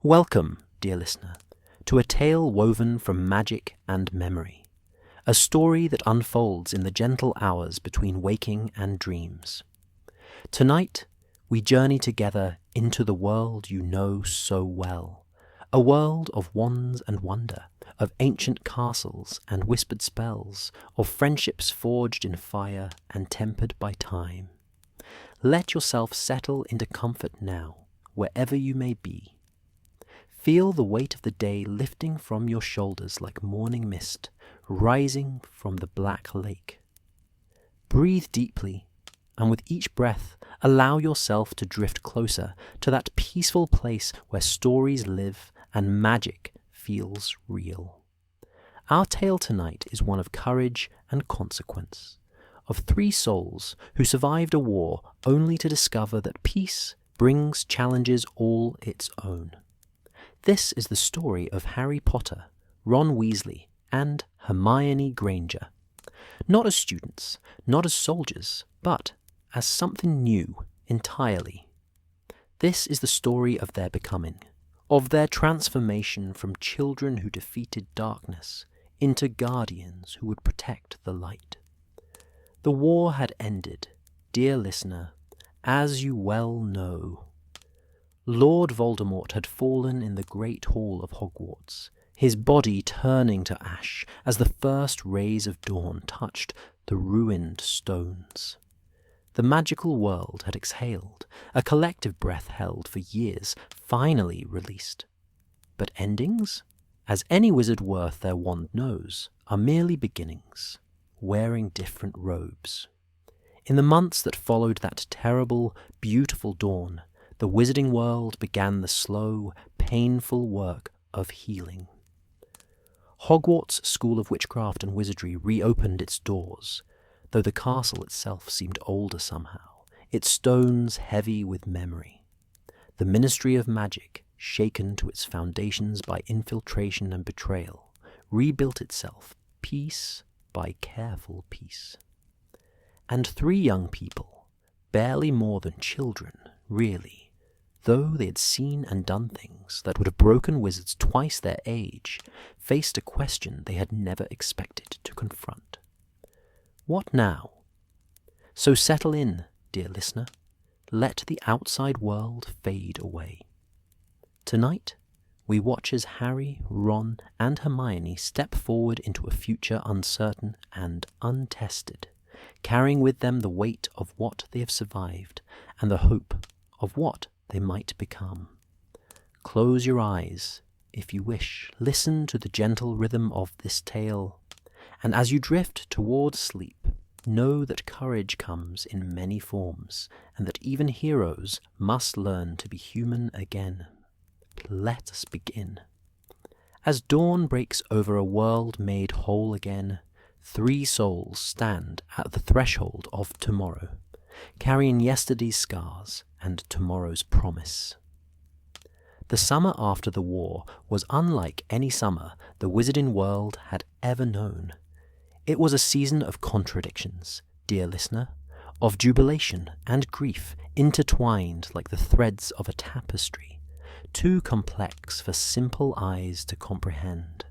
Welcome, dear listener, to a tale woven from magic and memory, a story that unfolds in the gentle hours between waking and dreams. Tonight, we journey together into the world you know so well, a world of wands and wonder, of ancient castles and whispered spells, of friendships forged in fire and tempered by time. Let yourself settle into comfort now, wherever you may be. Feel the weight of the day lifting from your shoulders like morning mist, rising from the black lake. Breathe deeply, and with each breath, allow yourself to drift closer to that peaceful place where stories live and magic feels real. Our tale tonight is one of courage and consequence, of three souls who survived a war only to discover that peace brings challenges all its own. This is the story of Harry Potter, Ron Weasley, and Hermione Granger. Not as students, not as soldiers, but as something new entirely. This is the story of their becoming, of their transformation from children who defeated darkness into guardians who would protect the light. The war had ended, dear listener, as you well know. Lord Voldemort had fallen in the Great Hall of Hogwarts, his body turning to ash as the first rays of dawn touched the ruined stones. The magical world had exhaled, a collective breath held for years, finally released. But endings, as any wizard worth their wand knows, are merely beginnings, wearing different robes. In the months that followed that terrible, beautiful dawn, the wizarding world began the slow, painful work of healing. Hogwarts' School of Witchcraft and Wizardry reopened its doors, though the castle itself seemed older somehow, its stones heavy with memory. The Ministry of Magic, shaken to its foundations by infiltration and betrayal, rebuilt itself piece by careful piece. And three young people, barely more than children, really, though they had seen and done things that would have broken wizards twice their age, faced a question they had never expected to confront. What now? So settle in, dear listener. Let the outside world fade away. Tonight, we watch as Harry, Ron, and Hermione step forward into a future uncertain and untested, carrying with them the weight of what they have survived and the hope of what they might become. Close your eyes, if you wish. Listen to the gentle rhythm of this tale, and as you drift towards sleep, know that courage comes in many forms, and that even heroes must learn to be human again. Let us begin. As dawn breaks over a world made whole again, three souls stand at the threshold of tomorrow, carrying yesterday's scars and tomorrow's promise. The summer after the war was unlike any summer the wizarding world had ever known. It was a season of contradictions, dear listener, of jubilation and grief intertwined like the threads of a tapestry, too complex for simple eyes to comprehend.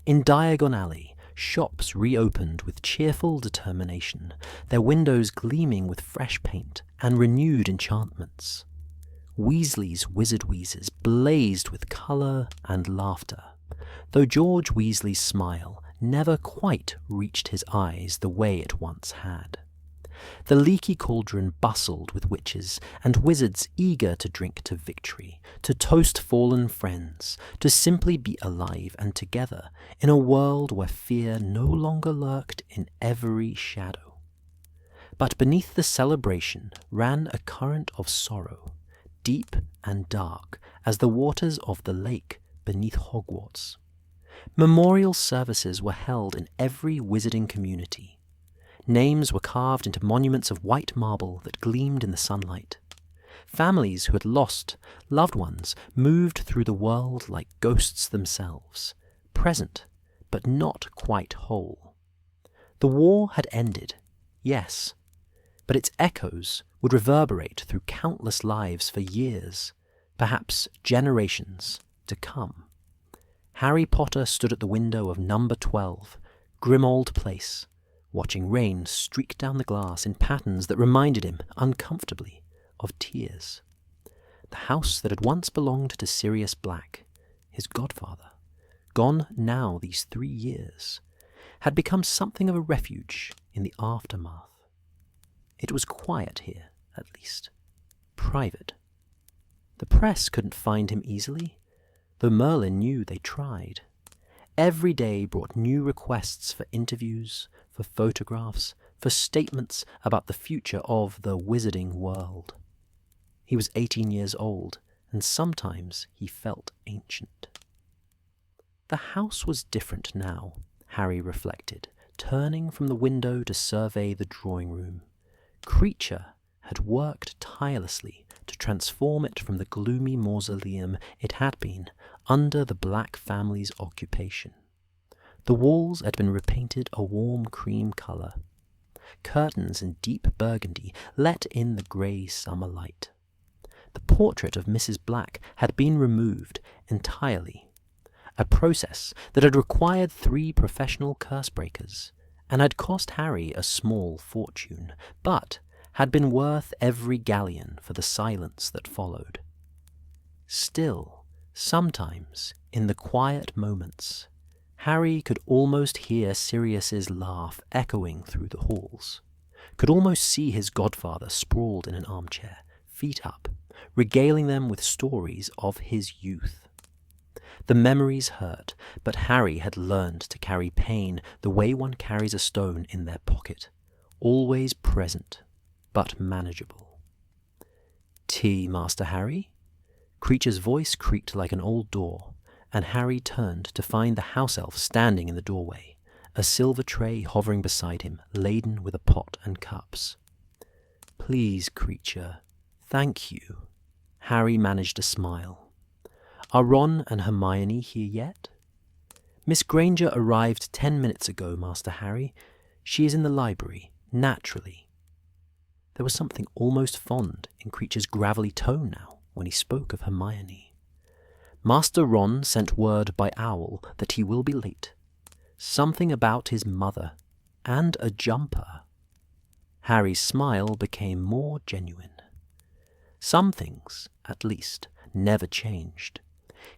In Diagon Alley, shops reopened with cheerful determination, their windows gleaming with fresh paint and renewed enchantments. Weasley's wizard wheezes blazed with colour and laughter, though George Weasley's smile never quite reached his eyes the way it once had. The leaky cauldron bustled with witches and wizards eager to drink to victory, to toast fallen friends, to simply be alive and together in a world where fear no longer lurked in every shadow. But beneath the celebration ran a current of sorrow, deep and dark as the waters of the lake beneath Hogwarts. Memorial services were held in every wizarding community. Names were carved into monuments of white marble that gleamed in the sunlight. Families who had lost loved ones moved through the world like ghosts themselves, present but not quite whole. The war had ended, yes, but its echoes would reverberate through countless lives for years, perhaps generations to come. Harry Potter stood at the window of number 12, Grimmauld Place, watching rain streak down the glass in patterns that reminded him, uncomfortably, of tears. The house that had once belonged to Sirius Black, his godfather, gone now these 3 years, had become something of a refuge in the aftermath. It was quiet here, at least. Private. The press couldn't find him easily, though Merlin knew they tried. Every day brought new requests for interviews, for photographs, for statements about the future of the wizarding world. He was 18 years old, and sometimes he felt ancient. The house was different now, Harry reflected, turning from the window to survey the drawing room. Kreacher had worked tirelessly to transform it from the gloomy mausoleum it had been under the Black family's occupation. The walls had been repainted a warm cream colour. Curtains in deep burgundy let in the grey summer light. The portrait of Mrs. Black had been removed entirely, a process that had required 3 professional curse-breakers, and had cost Harry a small fortune, but had been worth every galleon for the silence that followed. Still, sometimes, in the quiet moments, Harry could almost hear Sirius's laugh echoing through the halls, could almost see his godfather sprawled in an armchair, feet up, regaling them with stories of his youth. The memories hurt, but Harry had learned to carry pain the way one carries a stone in their pocket, always present, but manageable. "Tea, Master Harry?" Kreacher's voice creaked like an old door, and Harry turned to find the house elf standing in the doorway, a silver tray hovering beside him, laden with a pot and cups. "Please, Kreacher, thank you." Harry managed a smile. "Are Ron and Hermione here yet?" "Miss Granger arrived 10 minutes ago, Master Harry. She is in the library, naturally." There was something almost fond in Kreacher's gravelly tone now when he spoke of Hermione. "Master Ron sent word by owl that he will be late. Something about his mother, and a jumper." Harry's smile became more genuine. Some things, at least, never changed.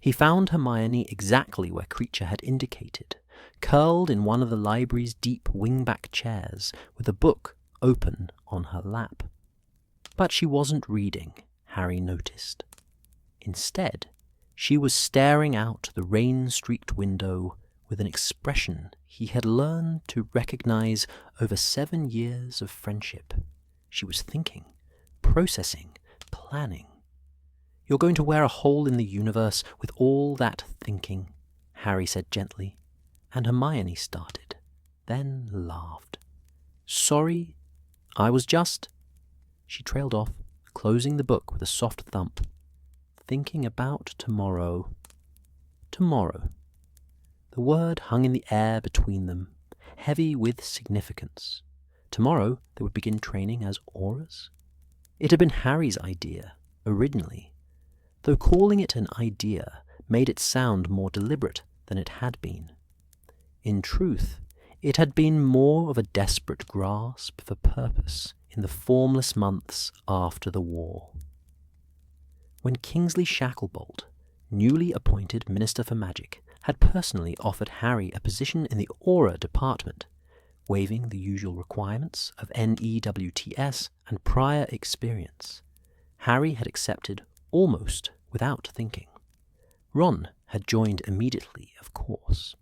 He found Hermione exactly where Kreacher had indicated, curled in one of the library's deep wing-back chairs, with a book open on her lap. But she wasn't reading, Harry noticed. Instead, she was staring out the rain-streaked window with an expression he had learned to recognize over 7 years of friendship. She was thinking, processing, planning. "You're going to wear a hole in the universe with all that thinking," Harry said gently, and Hermione started, then laughed. "Sorry, I was just—" She trailed off, closing the book with a soft thump. "Thinking about tomorrow." Tomorrow. The word hung in the air between them, heavy with significance. Tomorrow they would begin training as Aurors. It had been Harry's idea, originally, though calling it an idea made it sound more deliberate than it had been. In truth, it had been more of a desperate grasp for purpose in the formless months after the war. When Kingsley Shacklebolt, newly appointed Minister for Magic, had personally offered Harry a position in the Auror department, waiving the usual requirements of NEWTS and prior experience, Harry had accepted almost without thinking. Ron had joined immediately, of course.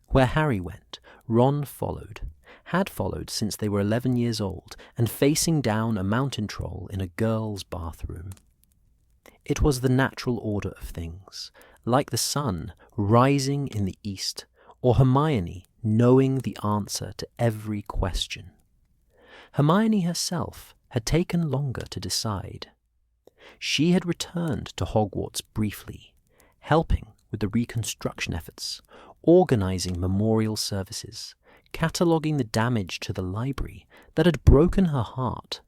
Where Harry went, Ron followed, had followed since they were 11 years old and facing down a mountain troll in a girl's bathroom. It was the natural order of things, like the sun rising in the east, or Hermione knowing the answer to every question. Hermione herself had taken longer to decide. She had returned to Hogwarts briefly, helping with the reconstruction efforts, organizing memorial services, cataloguing the damage to the library that had broken her heart,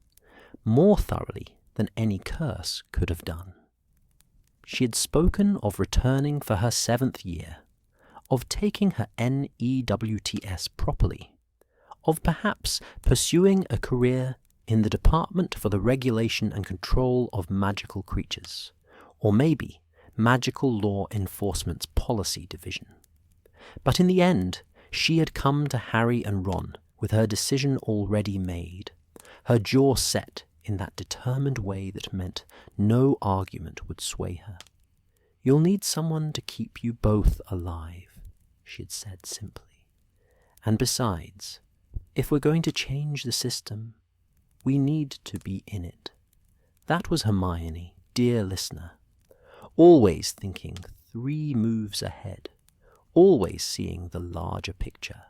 more thoroughly than any curse could have done. She had spoken of returning for her 7th year, of taking her NEWTS properly, of perhaps pursuing a career in the Department for the Regulation and Control of Magical Creatures, or maybe Magical Law Enforcement's Policy Division. But in the end, she had come to Harry and Ron with her decision already made, her jaw set in that determined way that meant no argument would sway her. "You'll need someone to keep you both alive," she had said simply. "And besides, if we're going to change the system, we need to be in it." That was Hermione, dear listener, always thinking 3 moves ahead, always seeing the larger picture,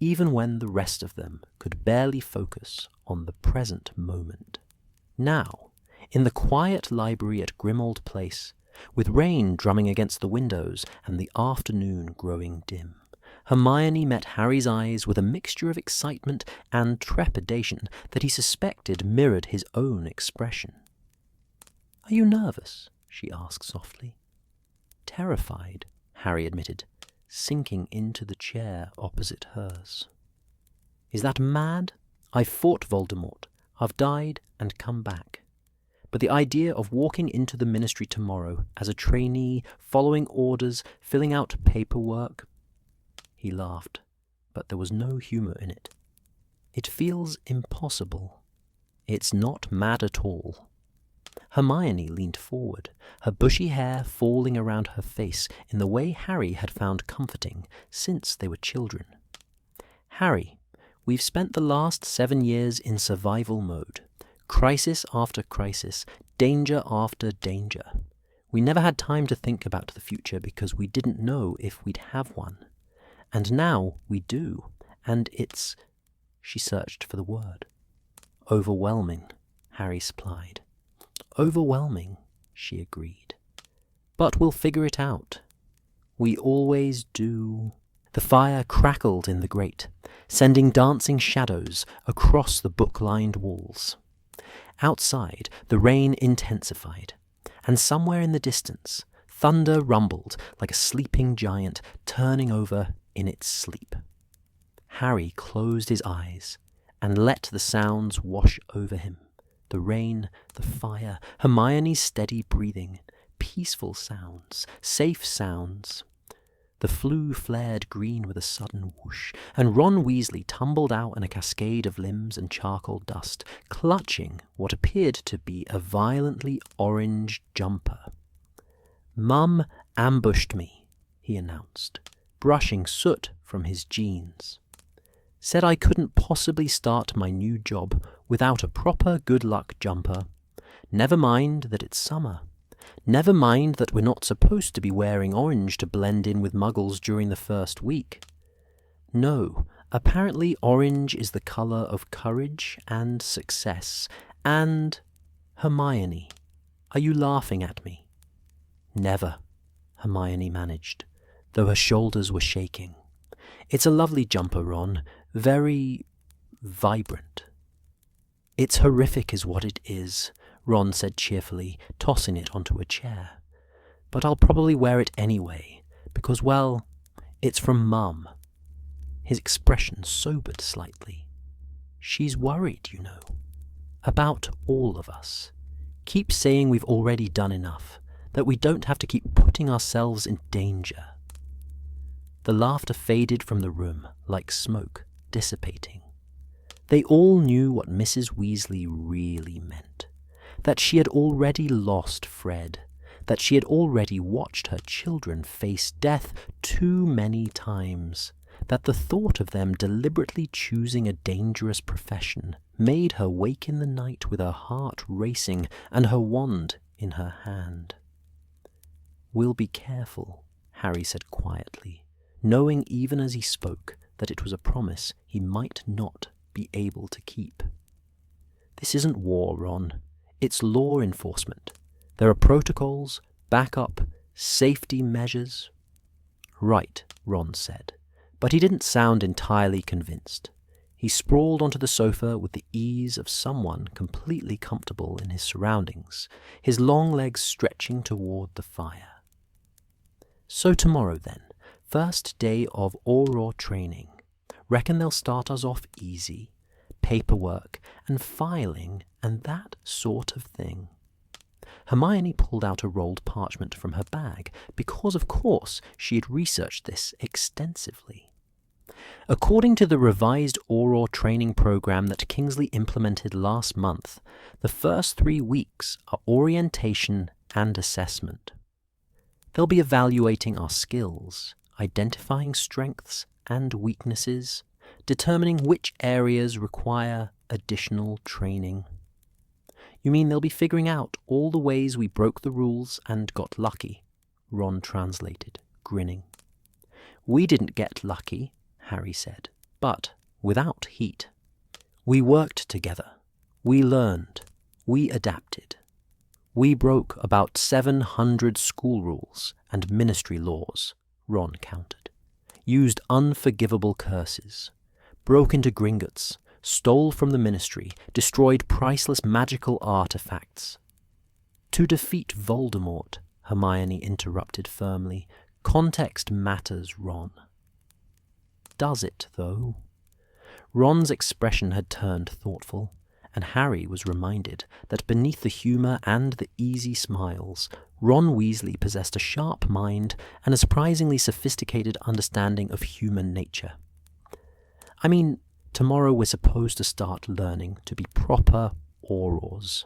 even when the rest of them could barely focus on the present moment. Now, in the quiet library at Grimmauld Place, with rain drumming against the windows and the afternoon growing dim, Hermione met Harry's eyes with a mixture of excitement and trepidation that he suspected mirrored his own expression. "Are you nervous?" she asked softly. "Terrified," Harry admitted, sinking into the chair opposite hers. "Is that mad? I've fought Voldemort. I've died and come back. But the idea of walking into the Ministry tomorrow as a trainee, following orders, filling out paperwork—" He laughed, but there was no humour in it. "It feels impossible." "It's not mad at all." Hermione leaned forward, her bushy hair falling around her face in the way Harry had found comforting since they were children. "Harry, we've spent the last 7 years in survival mode. Crisis after crisis, danger after danger. We never had time to think about the future because we didn't know if we'd have one. And now we do, and it's—" She searched for the word. "Overwhelming," Harry supplied. "Overwhelming," she agreed. "But we'll figure it out. We always do." The fire crackled in the grate, sending dancing shadows across the book-lined walls. Outside, the rain intensified, and somewhere in the distance, thunder rumbled like a sleeping giant turning over in its sleep. Harry closed his eyes and let the sounds wash over him. The rain, the fire, Hermione's steady breathing, peaceful sounds, safe sounds. The Floo flared green with a sudden whoosh, and Ron Weasley tumbled out in a cascade of limbs and charcoal dust, clutching what appeared to be a violently orange jumper. "Mum ambushed me," he announced, brushing soot from his jeans. "Said I couldn't possibly start my new job without a proper good luck jumper. Never mind that it's summer. Never mind that we're not supposed to be wearing orange to blend in with muggles during the first week. No, apparently orange is the colour of courage and success. And, Hermione, are you laughing at me?" "Never," Hermione managed, though her shoulders were shaking. "It's a lovely jumper, Ron. Very vibrant." "It's horrific is what it is," Ron said cheerfully, tossing it onto a chair. "But I'll probably wear it anyway, because, well, it's from Mum." His expression sobered slightly. "She's worried, you know. About all of us. Keeps saying we've already done enough, that we don't have to keep putting ourselves in danger." The laughter faded from the room like smoke, dissipating. They all knew what Mrs. Weasley really meant. That she had already lost Fred, that she had already watched her children face death too many times, that the thought of them deliberately choosing a dangerous profession made her wake in the night with her heart racing and her wand in her hand. "We'll be careful," Harry said quietly, knowing even as he spoke that it was a promise he might not be able to keep. "This isn't war, Ron. It's law enforcement. There are protocols, backup, safety measures." "Right," Ron said, but he didn't sound entirely convinced. He sprawled onto the sofa with the ease of someone completely comfortable in his surroundings, his long legs stretching toward the fire. So tomorrow then, first day of Auror training. Reckon they'll start us off easy, paperwork and filing and that sort of thing. Hermione pulled out a rolled parchment from her bag because, of course, she had researched this extensively. According to the revised Auror training program that Kingsley implemented last month, the first 3 weeks are orientation and assessment. They'll be evaluating our skills, identifying strengths and weaknesses, determining which areas require additional training. You mean they'll be figuring out all the ways we broke the rules and got lucky? Ron translated, grinning. We didn't get lucky, Harry said, but without heat. We worked together. We learned. We adapted. We broke about 700 school rules and ministry laws, Ron countered. Used unforgivable curses. Broke into Gringotts. Stole from the ministry, destroyed priceless magical artifacts. To defeat Voldemort, Hermione interrupted firmly. Context matters, Ron. Does it, though? Ron's expression had turned thoughtful, and Harry was reminded that beneath the humour and the easy smiles, Ron Weasley possessed a sharp mind and a surprisingly sophisticated understanding of human nature. I mean, tomorrow we're supposed to start learning to be proper Aurors.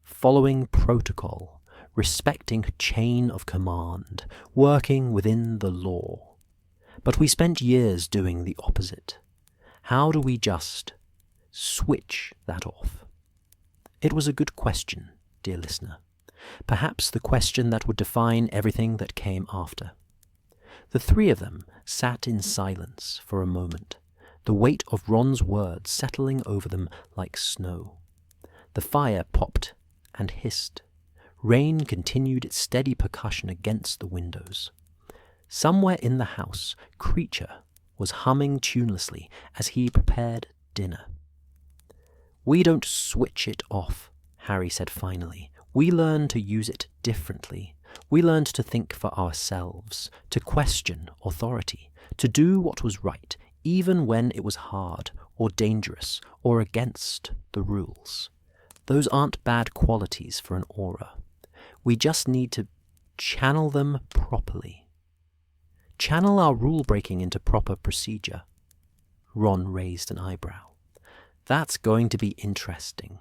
Following protocol, respecting chain of command, working within the law. But we spent years doing the opposite. How do we just switch that off? It was a good question, dear listener. Perhaps the question that would define everything that came after. The 3 of them sat in silence for a moment, the weight of Ron's words settling over them like snow. The fire popped and hissed. Rain continued its steady percussion against the windows. Somewhere in the house, Creature was humming tunelessly as he prepared dinner. We don't switch it off, Harry said finally. We learn to use it differently. We learned to think for ourselves, to question authority, to do what was right, even when it was hard or dangerous or against the rules. Those aren't bad qualities for an aura. We just need to channel them properly. Channel our rule-breaking into proper procedure. Ron raised an eyebrow. That's going to be interesting.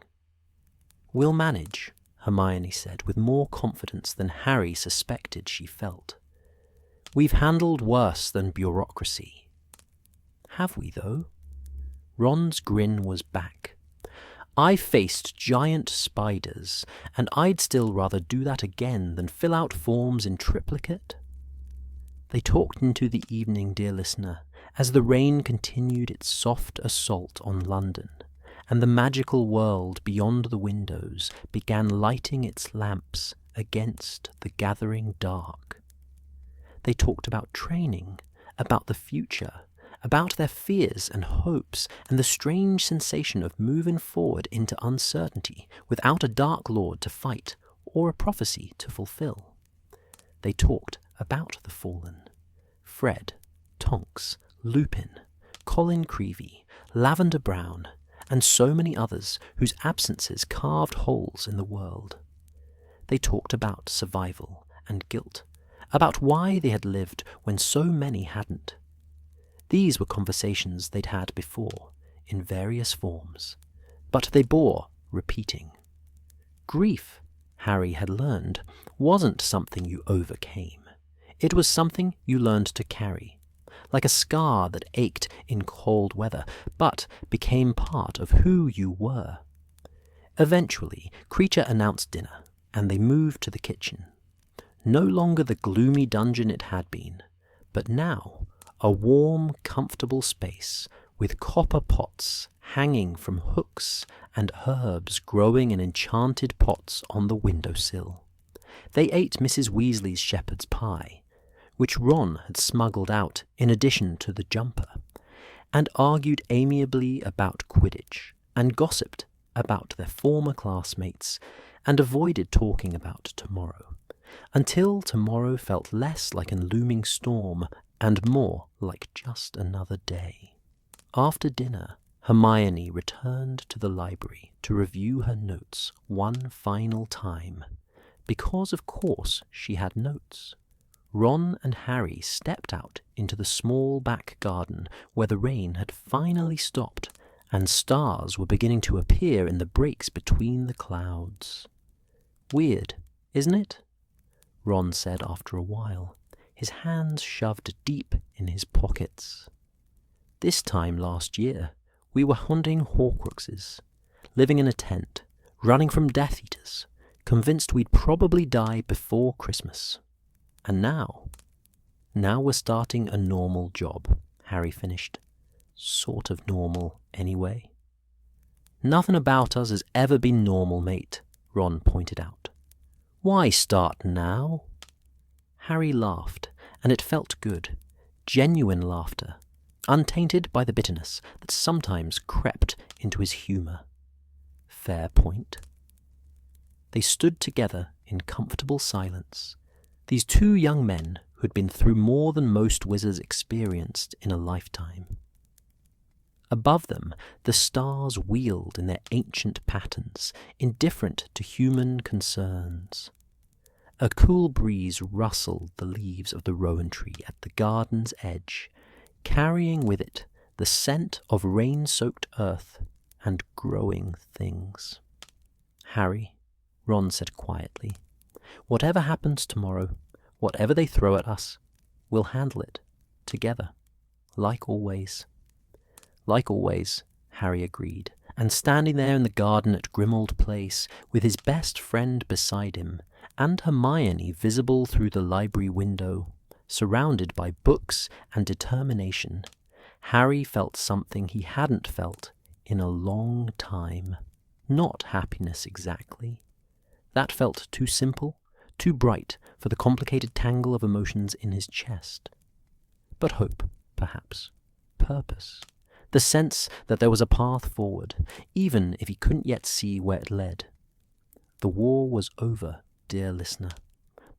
We'll manage, Hermione said with more confidence than Harry suspected she felt. We've handled worse than bureaucracy. Have we, though? Ron's grin was back. I faced giant spiders, and I'd still rather do that again than fill out forms in triplicate. They talked into the evening, dear listener, as the rain continued its soft assault on London, and the magical world beyond the windows began lighting its lamps against the gathering dark. They talked about training, about the future, about their fears and hopes, and the strange sensation of moving forward into uncertainty without a Dark Lord to fight or a prophecy to fulfill. They talked about the fallen. Fred, Tonks, Lupin, Colin Creevey, Lavender Brown, and so many others whose absences carved holes in the world. They talked about survival and guilt, about why they had lived when so many hadn't. These were conversations they'd had before, in various forms, but they bore repeating. Grief, Harry had learned, wasn't something you overcame. It was something you learned to carry, like a scar that ached in cold weather, but became part of who you were. Eventually, Creature announced dinner, and they moved to the kitchen. No longer the gloomy dungeon it had been, but now a warm, comfortable space with copper pots hanging from hooks and herbs growing in enchanted pots on the windowsill. They ate Mrs. Weasley's shepherd's pie, which Ron had smuggled out in addition to the jumper, and argued amiably about Quidditch, and gossiped about their former classmates, and avoided talking about tomorrow, until tomorrow felt less like a looming storm and more like just another day. After dinner, Hermione returned to the library to review her notes one final time, because of course she had notes. Ron and Harry stepped out into the small back garden where the rain had finally stopped and stars were beginning to appear in the breaks between the clouds. "Weird, isn't it?" Ron said after a while, his hands shoved deep in his pockets. "This time last year, we were hunting Horcruxes, living in a tent, running from Death Eaters, convinced we'd probably die before Christmas. And now we're starting a normal job," Harry finished. "Sort of normal, anyway." "Nothing about us has ever been normal, mate," Ron pointed out. "Why start now?" Harry laughed, and it felt good. Genuine laughter, untainted by the bitterness that sometimes crept into his humour. Fair point. They stood together in comfortable silence, these two young men who had been through more than most wizards experienced in a lifetime. Above them, the stars wheeled in their ancient patterns, indifferent to human concerns. A cool breeze rustled the leaves of the rowan tree at the garden's edge, carrying with it the scent of rain-soaked earth and growing things. "Harry," Ron said quietly, "whatever happens tomorrow, whatever they throw at us, we'll handle it, together, like always." "Like always," Harry agreed, and standing there in the garden at Grimmauld Place, with his best friend beside him, and Hermione visible through the library window, surrounded by books and determination, Harry felt something he hadn't felt in a long time. Not happiness exactly. That felt too simple, too bright for the complicated tangle of emotions in his chest. But hope, perhaps. Purpose. The sense that there was a path forward, even if he couldn't yet see where it led. The war was over, dear listener.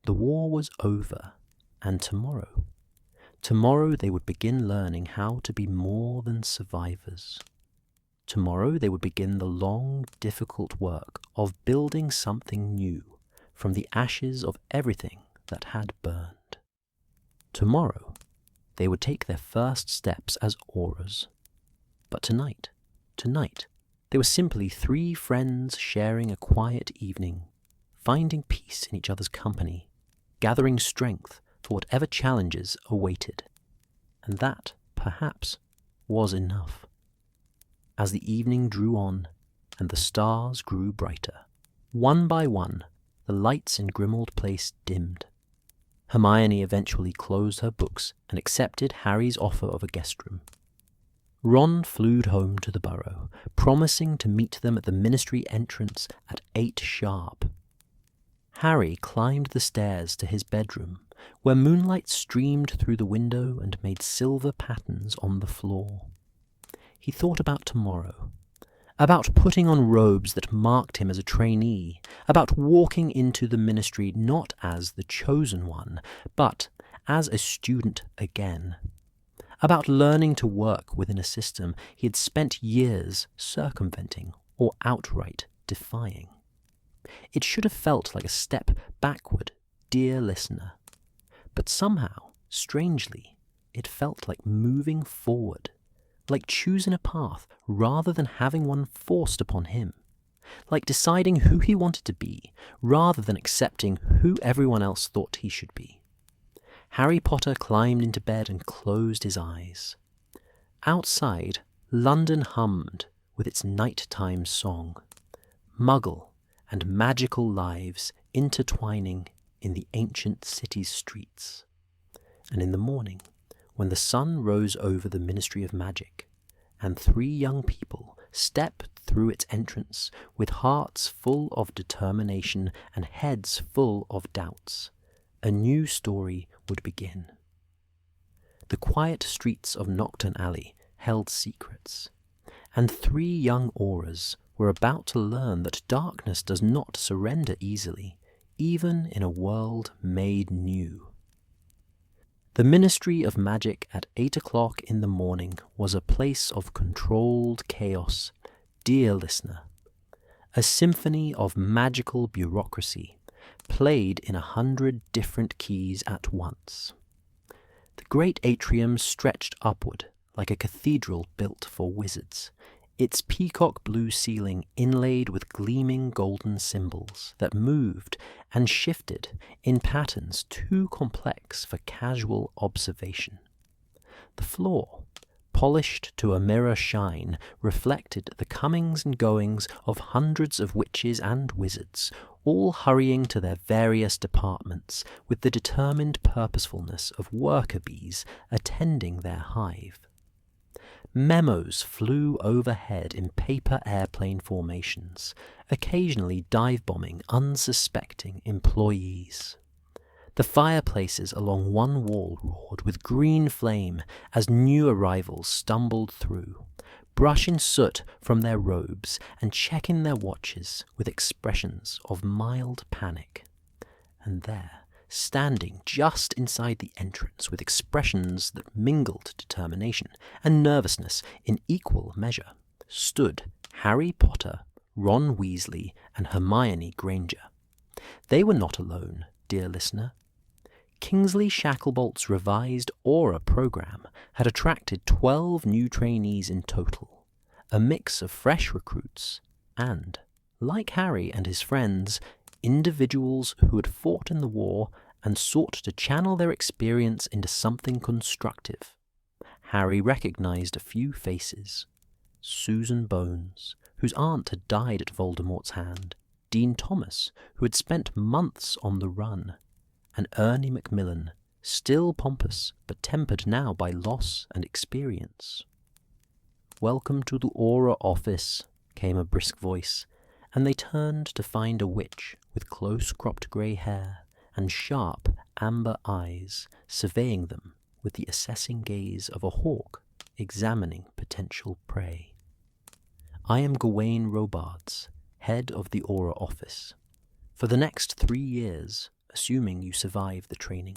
The war was over, and tomorrow they would begin learning how to be more than survivors. Tomorrow they would begin the long, difficult work of building something new from the ashes of everything that had burned. Tomorrow they would take their first steps as Aurors. But tonight, they were simply three friends sharing a quiet evening, finding peace in each other's company, gathering strength for whatever challenges awaited. And that, perhaps, was enough. As the evening drew on and the stars grew brighter, one by one, the lights in Grimmauld Place dimmed. Hermione eventually closed her books and accepted Harry's offer of a guest room. Ron flew home to the Burrow, promising to meet them at the Ministry entrance at 8 sharp. Harry climbed the stairs to his bedroom, where moonlight streamed through the window and made silver patterns on the floor. He thought about tomorrow, about putting on robes that marked him as a trainee, about walking into the Ministry not as the chosen one, but as a student again, about learning to work within a system he had spent years circumventing or outright defying. It should have felt like a step backward, dear listener, but somehow, strangely, it felt like moving forward, like choosing a path rather than having one forced upon him, like deciding who he wanted to be rather than accepting who everyone else thought he should be. Harry Potter climbed into bed and closed his eyes. Outside, London hummed with its nighttime song, Muggle and magical lives intertwining in the ancient city's streets. And in the morning, when the sun rose over the Ministry of Magic, and 3 young people stepped through its entrance with hearts full of determination and heads full of doubts, a new story would begin. The quiet streets of Knockton Alley held secrets, and 3 young Aurors were about to learn that darkness does not surrender easily, even in a world made new. The Ministry of Magic at 8 o'clock in the morning was a place of controlled chaos, dear listener. A symphony of magical bureaucracy, played in 100 different keys at once. The great atrium stretched upward like a cathedral built for wizards, its peacock blue ceiling inlaid with gleaming golden symbols that moved and shifted in patterns too complex for casual observation. The floor, polished to a mirror shine, reflected the comings and goings of hundreds of witches and wizards, all hurrying to their various departments with the determined purposefulness of worker bees attending their hive. Memos flew overhead in paper airplane formations, occasionally dive-bombing unsuspecting employees. The fireplaces along one wall roared with green flame as new arrivals stumbled through, brushing soot from their robes and checking their watches with expressions of mild panic. And there, standing just inside the entrance with expressions that mingled determination and nervousness in equal measure, stood Harry Potter, Ron Weasley, and Hermione Granger. They were not alone, dear listener. Kingsley Shacklebolt's revised Auror program had attracted 12 new trainees in total, a mix of fresh recruits and, like Harry and his friends, individuals who had fought in the war and sought to channel their experience into something constructive. Harry recognized a few faces. Susan Bones, whose aunt had died at Voldemort's hand, Dean Thomas, who had spent months on the run, and Ernie Macmillan, still pompous but tempered now by loss and experience. "Welcome to the Auror office," came a brisk voice, and they turned to find a witch with close-cropped grey hair and sharp amber eyes surveying them with the assessing gaze of a hawk examining potential prey. "I am Gawain Robards, head of the Auror office. For the next 3 years, assuming you survive the training,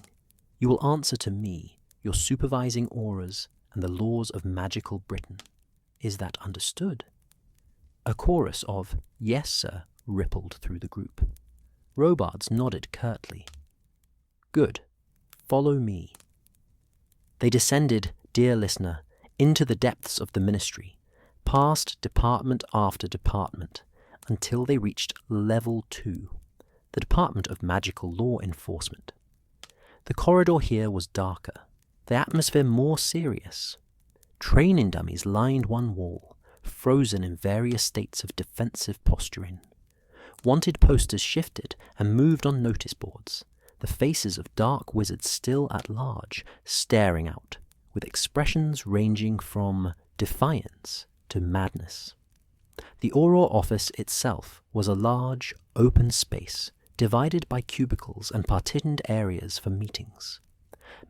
you will answer to me, your supervising Aurors, and the laws of magical Britain. Is that understood?" A chorus of "Yes, sir," rippled through the group. Robards nodded curtly. "Good. Follow me." They descended, dear listener, into the depths of the ministry, past department after department, until they reached Level 2, the Department of Magical Law Enforcement. The corridor here was darker, the atmosphere more serious. Training dummies lined one wall, frozen in various states of defensive posturing. Wanted posters shifted and moved on notice boards, the faces of dark wizards still at large, staring out, with expressions ranging from defiance to madness. The Auror office itself was a large, open space, divided by cubicles and partitioned areas for meetings.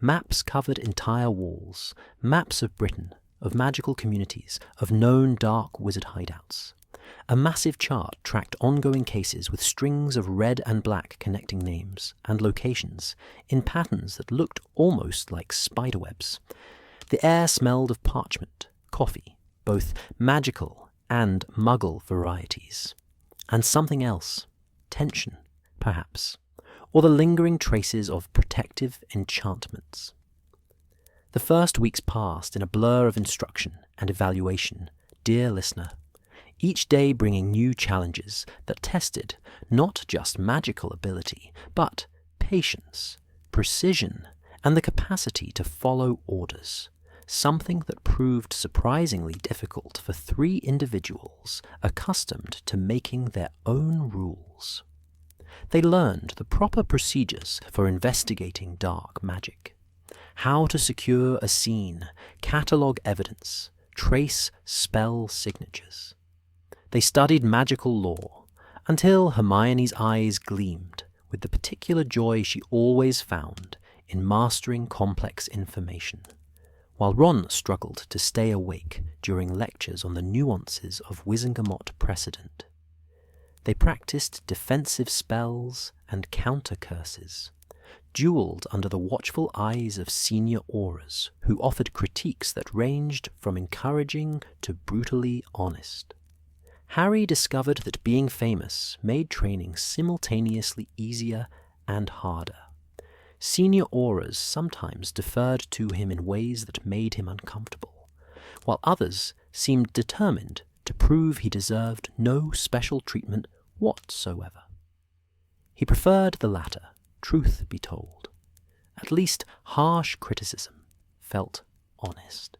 Maps covered entire walls, maps of Britain, of magical communities, of known dark wizard hideouts. A massive chart tracked ongoing cases with strings of red and black connecting names and locations in patterns that looked almost like spiderwebs. The air smelled of parchment, coffee, both magical and muggle varieties. And something else, tension, perhaps, or the lingering traces of protective enchantments. The first weeks passed in a blur of instruction and evaluation, dear listener, each day bringing new challenges that tested not just magical ability, but patience, precision, and the capacity to follow orders, something that proved surprisingly difficult for 3 individuals accustomed to making their own rules. They learned the proper procedures for investigating dark magic, how to secure a scene, catalogue evidence, trace spell signatures. They studied magical law until Hermione's eyes gleamed with the particular joy she always found in mastering complex information, while Ron struggled to stay awake during lectures on the nuances of Wizengamot precedent. They practiced defensive spells and counter-curses, duelled under the watchful eyes of senior Aurors, who offered critiques that ranged from encouraging to brutally honest. Harry discovered that being famous made training simultaneously easier and harder. Senior Aurors sometimes deferred to him in ways that made him uncomfortable, while others seemed determined to prove he deserved no special treatment whatsoever. He preferred the latter, truth be told. At least harsh criticism felt honest.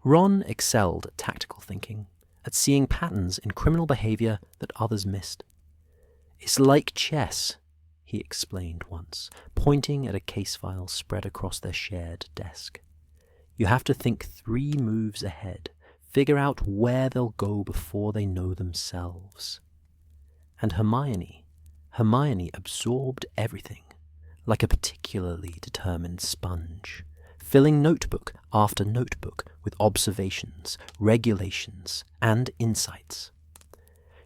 Ron excelled at tactical thinking, at seeing patterns in criminal behavior that others missed. "It's like chess," he explained once, pointing at a case file spread across their shared desk. "You have to think 3 moves ahead, figure out where they'll go before they know themselves." And Hermione absorbed everything, like a particularly determined sponge, filling notebook after notebook with observations, regulations, and insights.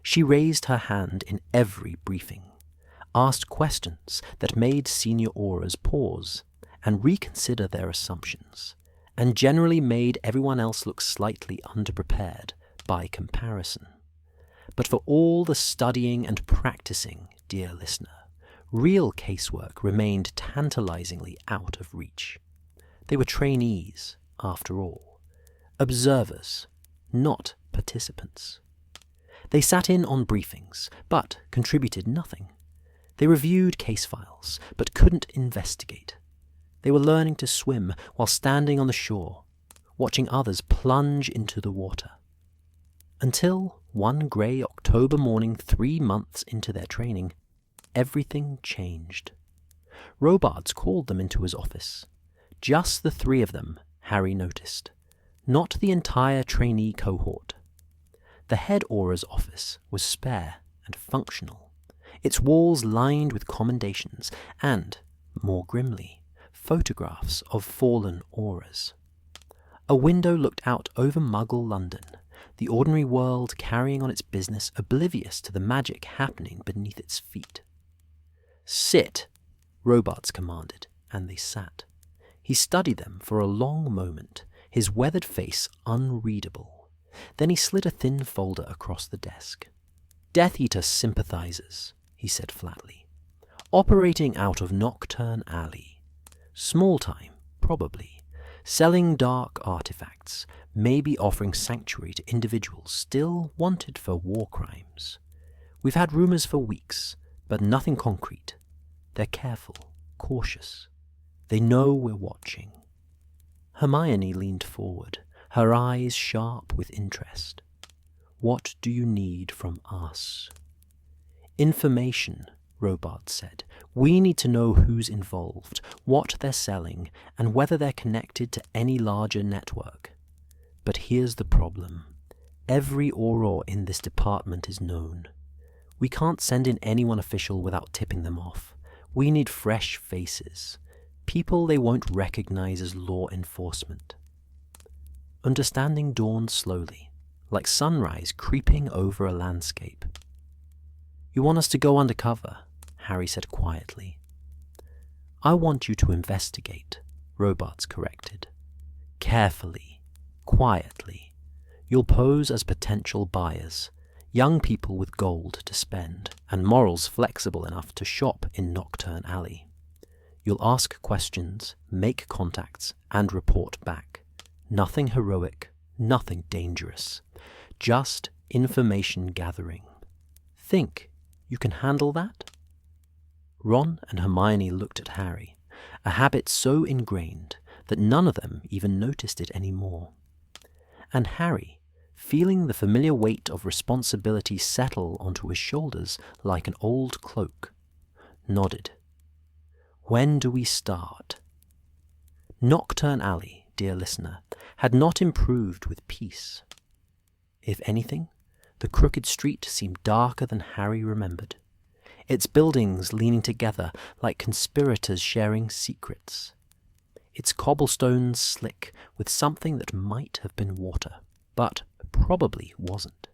She raised her hand in every briefing, asked questions that made senior Aurors pause and reconsider their assumptions, and generally made everyone else look slightly underprepared by comparison. But for all the studying and practicing, dear listener, real casework remained tantalizingly out of reach. They were trainees, after all, observers, not participants. They sat in on briefings, but contributed nothing. They reviewed case files, but couldn't investigate. They were learning to swim while standing on the shore, watching others plunge into the water. Until one grey October morning 3 months into their training, everything changed. Robards called them into his office. Just the 3 of them, Harry noticed, not the entire trainee cohort. The head Auror's office was spare and functional, its walls lined with commendations and, more grimly, photographs of fallen Aurors. A window looked out over Muggle London, the ordinary world carrying on its business oblivious to the magic happening beneath its feet. "Sit," Robards commanded, and they sat. He studied them for a long moment, his weathered face unreadable. Then he slid a thin folder across the desk. "Death Eater sympathizers," he said flatly. "Operating out of Nocturne Alley. Small time, probably. Selling dark artifacts, maybe offering sanctuary to individuals still wanted for war crimes. We've had rumors for weeks, but nothing concrete. They're careful, cautious. They know we're watching." Hermione leaned forward, her eyes sharp with interest. "What do you need from us?" "Information," Robards said. "We need to know who's involved, what they're selling, and whether they're connected to any larger network. But here's the problem. Every Auror in this department is known. We can't send in anyone official without tipping them off. We need fresh faces, people they won't recognize as law enforcement." Understanding dawned slowly, like sunrise creeping over a landscape. "You want us to go undercover?" Harry said quietly. "I want you to investigate," Robards corrected. "Carefully, quietly. You'll pose as potential buyers, young people with gold to spend, and morals flexible enough to shop in Nocturne Alley. You'll ask questions, make contacts, and report back. Nothing heroic, nothing dangerous. Just information gathering. Think you can handle that?" Ron and Hermione looked at Harry, a habit so ingrained that none of them even noticed it anymore. And Harry, feeling the familiar weight of responsibility settle onto his shoulders like an old cloak, nodded. "When do we start?" Nocturne Alley, dear listener, had not improved with peace. If anything, the crooked street seemed darker than Harry remembered, its buildings leaning together like conspirators sharing secrets. its cobblestones slick with something that might have been water, but probably wasn't.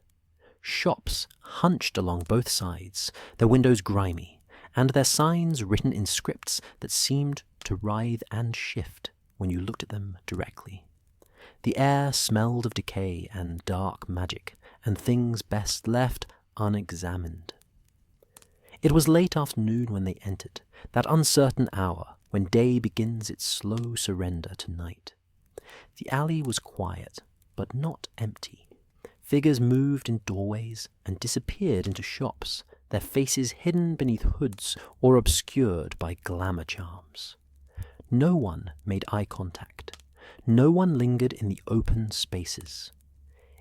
Shops hunched along both sides, their windows grimy, and their signs written in scripts that seemed to writhe and shift when you looked at them directly. The air smelled of decay and dark magic, and things best left unexamined. It was late afternoon when they entered, that uncertain hour when day begins its slow surrender to night. The alley was quiet, but not empty. Figures moved in doorways and disappeared into shops, their faces hidden beneath hoods or obscured by glamour charms. No one made eye contact. No one lingered in the open spaces.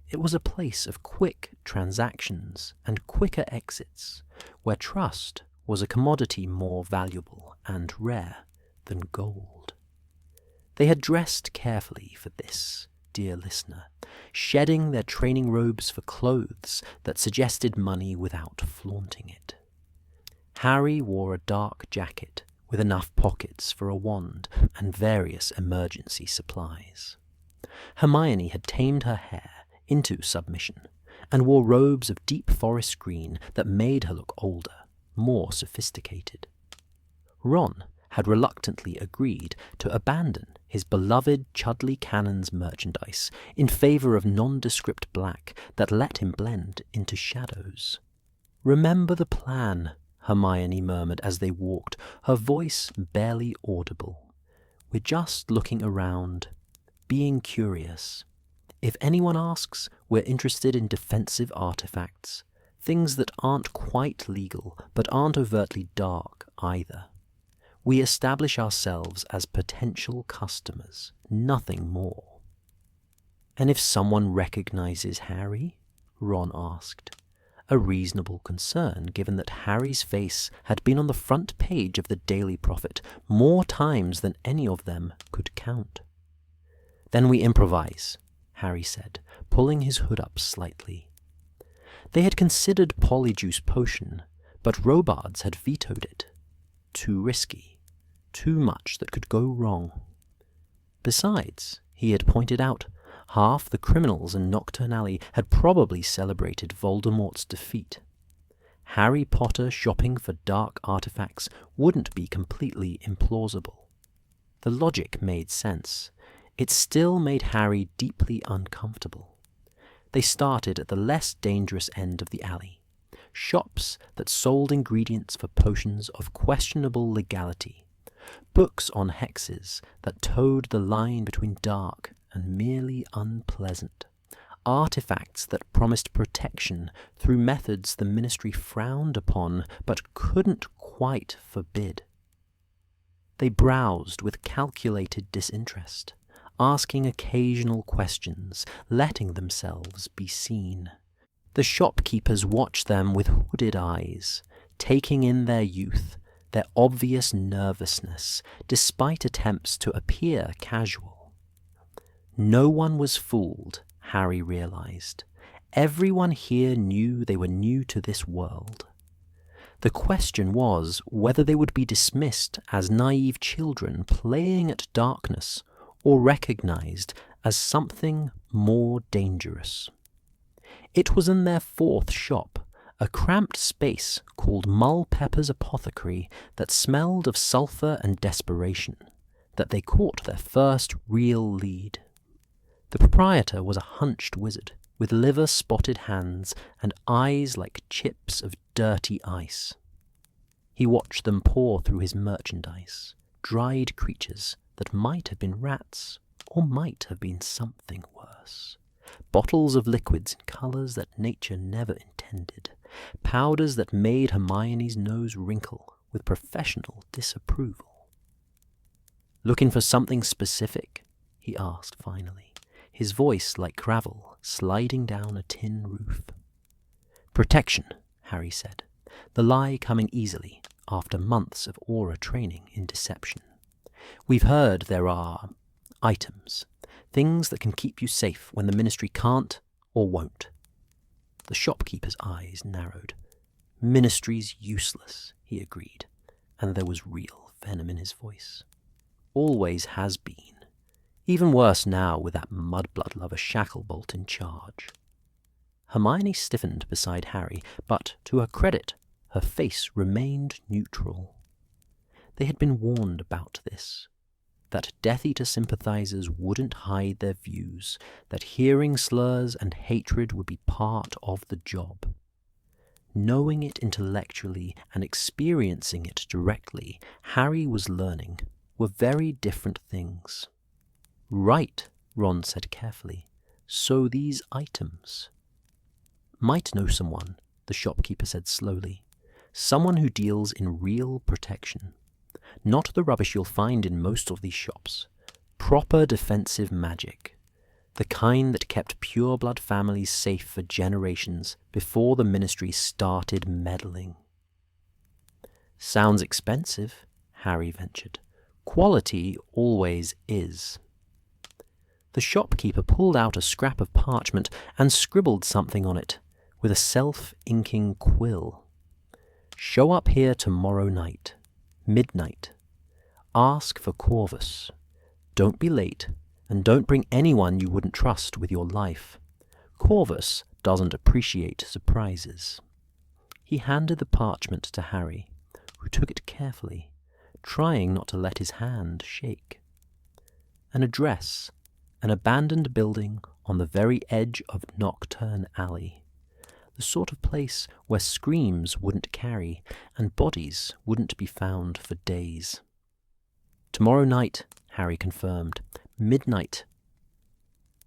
It was a place of quick transactions and quicker exits, where trust was a commodity more valuable and rare than gold. They had dressed carefully for this, dear listener, shedding their training robes for clothes that suggested money without flaunting it. Harry wore a dark jacket with enough pockets for a wand and various emergency supplies. Hermione had tamed her hair into submission and wore robes of deep forest green that made her look older, more sophisticated. Ron had reluctantly agreed to abandon his beloved Chudley Cannon's merchandise in favour of nondescript black that let him blend into shadows. "Remember the plan," Hermione murmured as they walked, her voice barely audible. "We're just looking around, being curious. If anyone asks, we're interested in defensive artifacts, things that aren't quite legal but aren't overtly dark either. We establish ourselves as potential customers, nothing more." "And if someone recognizes Harry?" Ron asked, a reasonable concern given that Harry's face had been on the front page of the Daily Prophet more times than any of them could count. "Then we improvise," Harry said, pulling his hood up slightly. They had considered Polyjuice Potion, but Robards had vetoed it. Too risky. Too much that could go wrong. Besides, he had pointed out, half the criminals in Nocturne Alley had probably celebrated Voldemort's defeat. Harry Potter shopping for dark artifacts wouldn't be completely implausible. The logic made sense. It still made Harry deeply uncomfortable. They started at the less dangerous end of the alley, shops that sold ingredients for potions of questionable legality, books on hexes that towed the line between dark and merely unpleasant, artifacts that promised protection through methods the Ministry frowned upon but couldn't quite forbid. They browsed with calculated disinterest, asking occasional questions, letting themselves be seen. The shopkeepers watched them with hooded eyes, taking in their youth, their obvious nervousness, despite attempts to appear casual. No one was fooled, Harry realized. Everyone here knew they were new to this world. The question was whether they would be dismissed as naive children playing at darkness or recognized as something more dangerous. It was in their fourth shop, a cramped space called Mull Pepper's Apothecary that smelled of sulphur and desperation, that they caught their first real lead. The proprietor was a hunched wizard, with liver-spotted hands and eyes like chips of dirty ice. He watched them pour through his merchandise, dried creatures that might have been rats, or might have been something worse. Bottles of liquids in colours that nature never intended, powders that made Hermione's nose wrinkle with professional disapproval. "Looking for something specific?" he asked finally, his voice like gravel sliding down a tin roof. "Protection," Harry said, the lie coming easily after months of Auror training in deception. "We've heard there are items, things that can keep you safe when the Ministry can't or won't." The shopkeeper's eyes narrowed. "Ministry's useless," he agreed, and there was real venom in his voice. Always has been. Even worse now with that mudblood lover Shacklebolt in charge. Hermione stiffened beside Harry, but to her credit, her face remained neutral. They had been warned about this, that Death Eater sympathizers wouldn't hide their views, that hearing slurs and hatred would be part of the job. Knowing it intellectually and experiencing it directly, Harry was learning, were very different things. Right, Ron said carefully. So these items. Might know someone, the shopkeeper said slowly. Someone who deals in real protection. Not the rubbish you'll find in most of these shops. Proper defensive magic. The kind that kept pureblood families safe for generations before the Ministry started meddling. Sounds expensive, Harry ventured. Quality always is. The shopkeeper pulled out a scrap of parchment and scribbled something on it with a self-inking quill. Show up here tomorrow night, midnight. Ask for Corvus. Don't be late, and don't bring anyone you wouldn't trust with your life. Corvus doesn't appreciate surprises. He handed the parchment to Harry, who took it carefully, trying not to let his hand shake. An address, an abandoned building on the very edge of Nocturne Alley. The sort of place where screams wouldn't carry and bodies wouldn't be found for days. Tomorrow night, Harry confirmed. Midnight.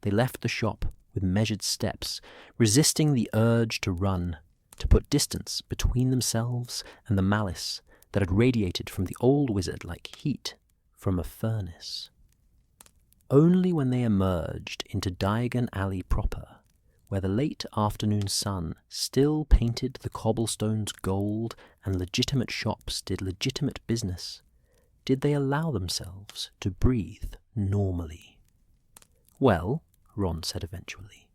They left the shop with measured steps, resisting the urge to run, to put distance between themselves and the malice that had radiated from the old wizard like heat from a furnace. Only when they emerged into Diagon Alley proper, where the late afternoon sun still painted the cobblestones gold and legitimate shops did legitimate business, did they allow themselves to breathe normally. Well, Ron said eventually,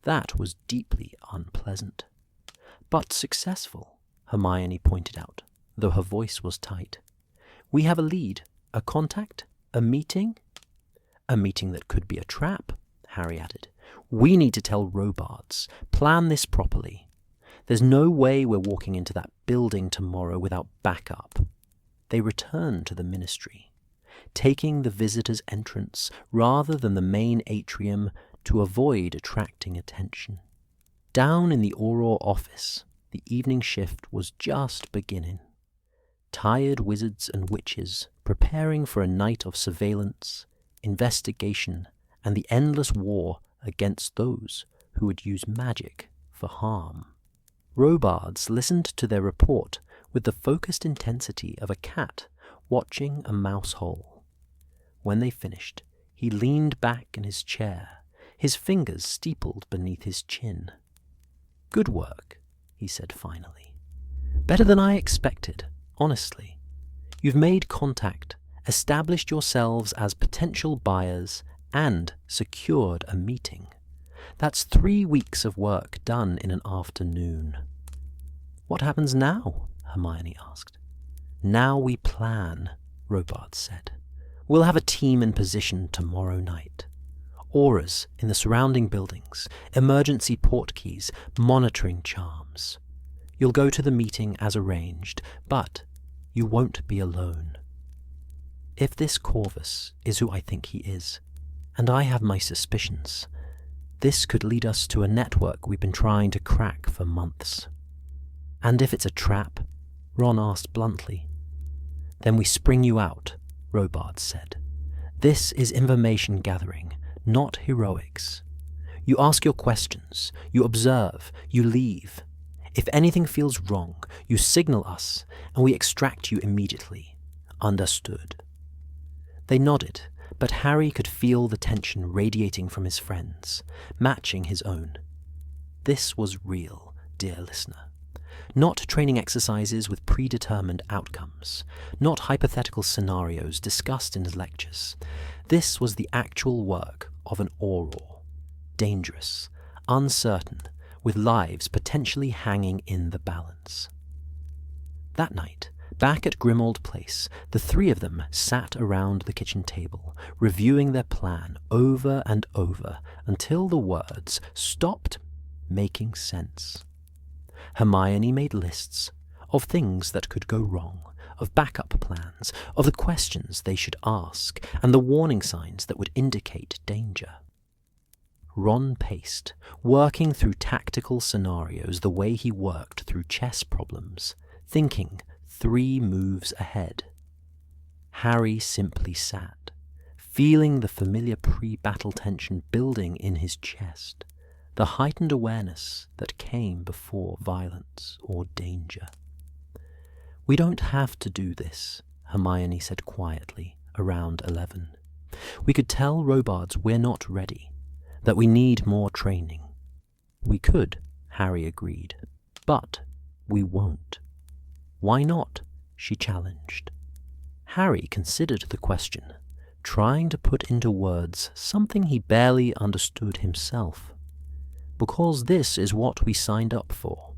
that was deeply unpleasant. But successful, Hermione pointed out, though her voice was tight. We have a lead, a contact, a meeting. A meeting that could be a trap, Harry added. We need to tell Robards. Plan this properly. There's no way we're walking into that building tomorrow without backup. They returned to the Ministry, taking the visitors' entrance rather than the main atrium to avoid attracting attention. Down in the Auror office, the evening shift was just beginning. Tired wizards and witches preparing for a night of surveillance, investigation, and the endless war against those who would use magic for harm. Robards listened to their report with the focused intensity of a cat watching a mouse hole. When they finished, he leaned back in his chair, his fingers steepled beneath his chin. Good work, he said finally. Better than I expected, honestly. You've made contact, established yourselves as potential buyers, and secured a meeting. That's 3 weeks of work done in an afternoon. What happens now? Hermione asked. Now we plan, Robards said. We'll have a team in position tomorrow night. Aurors in the surrounding buildings, emergency portkeys, monitoring charms. You'll go to the meeting as arranged, but you won't be alone. If this Corvus is who I think he is, and I have my suspicions, this could lead us to a network we've been trying to crack for months. And if it's a trap, Ron asked bluntly, then we spring you out, Robards said. This is information gathering, not heroics. You ask your questions, you observe, you leave. If anything feels wrong, you signal us, and we extract you immediately. Understood. They nodded, but Harry could feel the tension radiating from his friends, matching his own. This was real, dear listener. Not training exercises with predetermined outcomes, not hypothetical scenarios discussed in his lectures. This was the actual work of an Auror. Dangerous, uncertain, with lives potentially hanging in the balance. That night, Back at Grimmauld Place, the three of them sat around the kitchen table, reviewing their plan over and over until the words stopped making sense. Hermione made lists of things that could go wrong, of backup plans, of the questions they should ask, and the warning signs that would indicate danger. Ron paced, working through tactical scenarios the way he worked through chess problems, thinking 3 moves ahead. Harry simply sat, feeling the familiar pre-battle tension building in his chest, the heightened awareness that came before violence or danger. "We don't have to do this," Hermione said quietly, around 11. "We could tell Robards we're not ready, that we need more training." "We could," Harry agreed, "but we won't." "Why not?" she challenged. Harry considered the question, trying to put into words something he barely understood himself. "Because this is what we signed up for.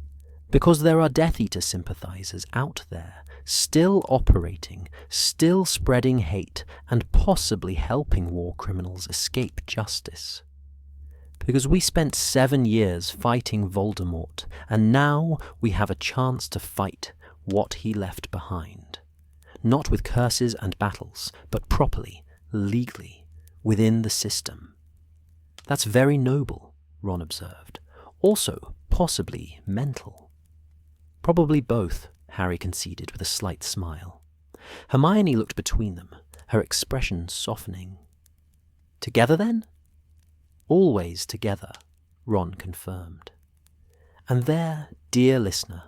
Because there are Death Eater sympathizers out there, still operating, still spreading hate, and possibly helping war criminals escape justice. Because we spent 7 years fighting Voldemort, and now we have a chance to fight what he left behind. Not with curses and battles, but properly, legally, within the system." "That's very noble," Ron observed. "Also, possibly mental." "Probably both," Harry conceded with a slight smile. Hermione looked between them, her expression softening. "Together then?" "Always together," Ron confirmed. And there, dear listener,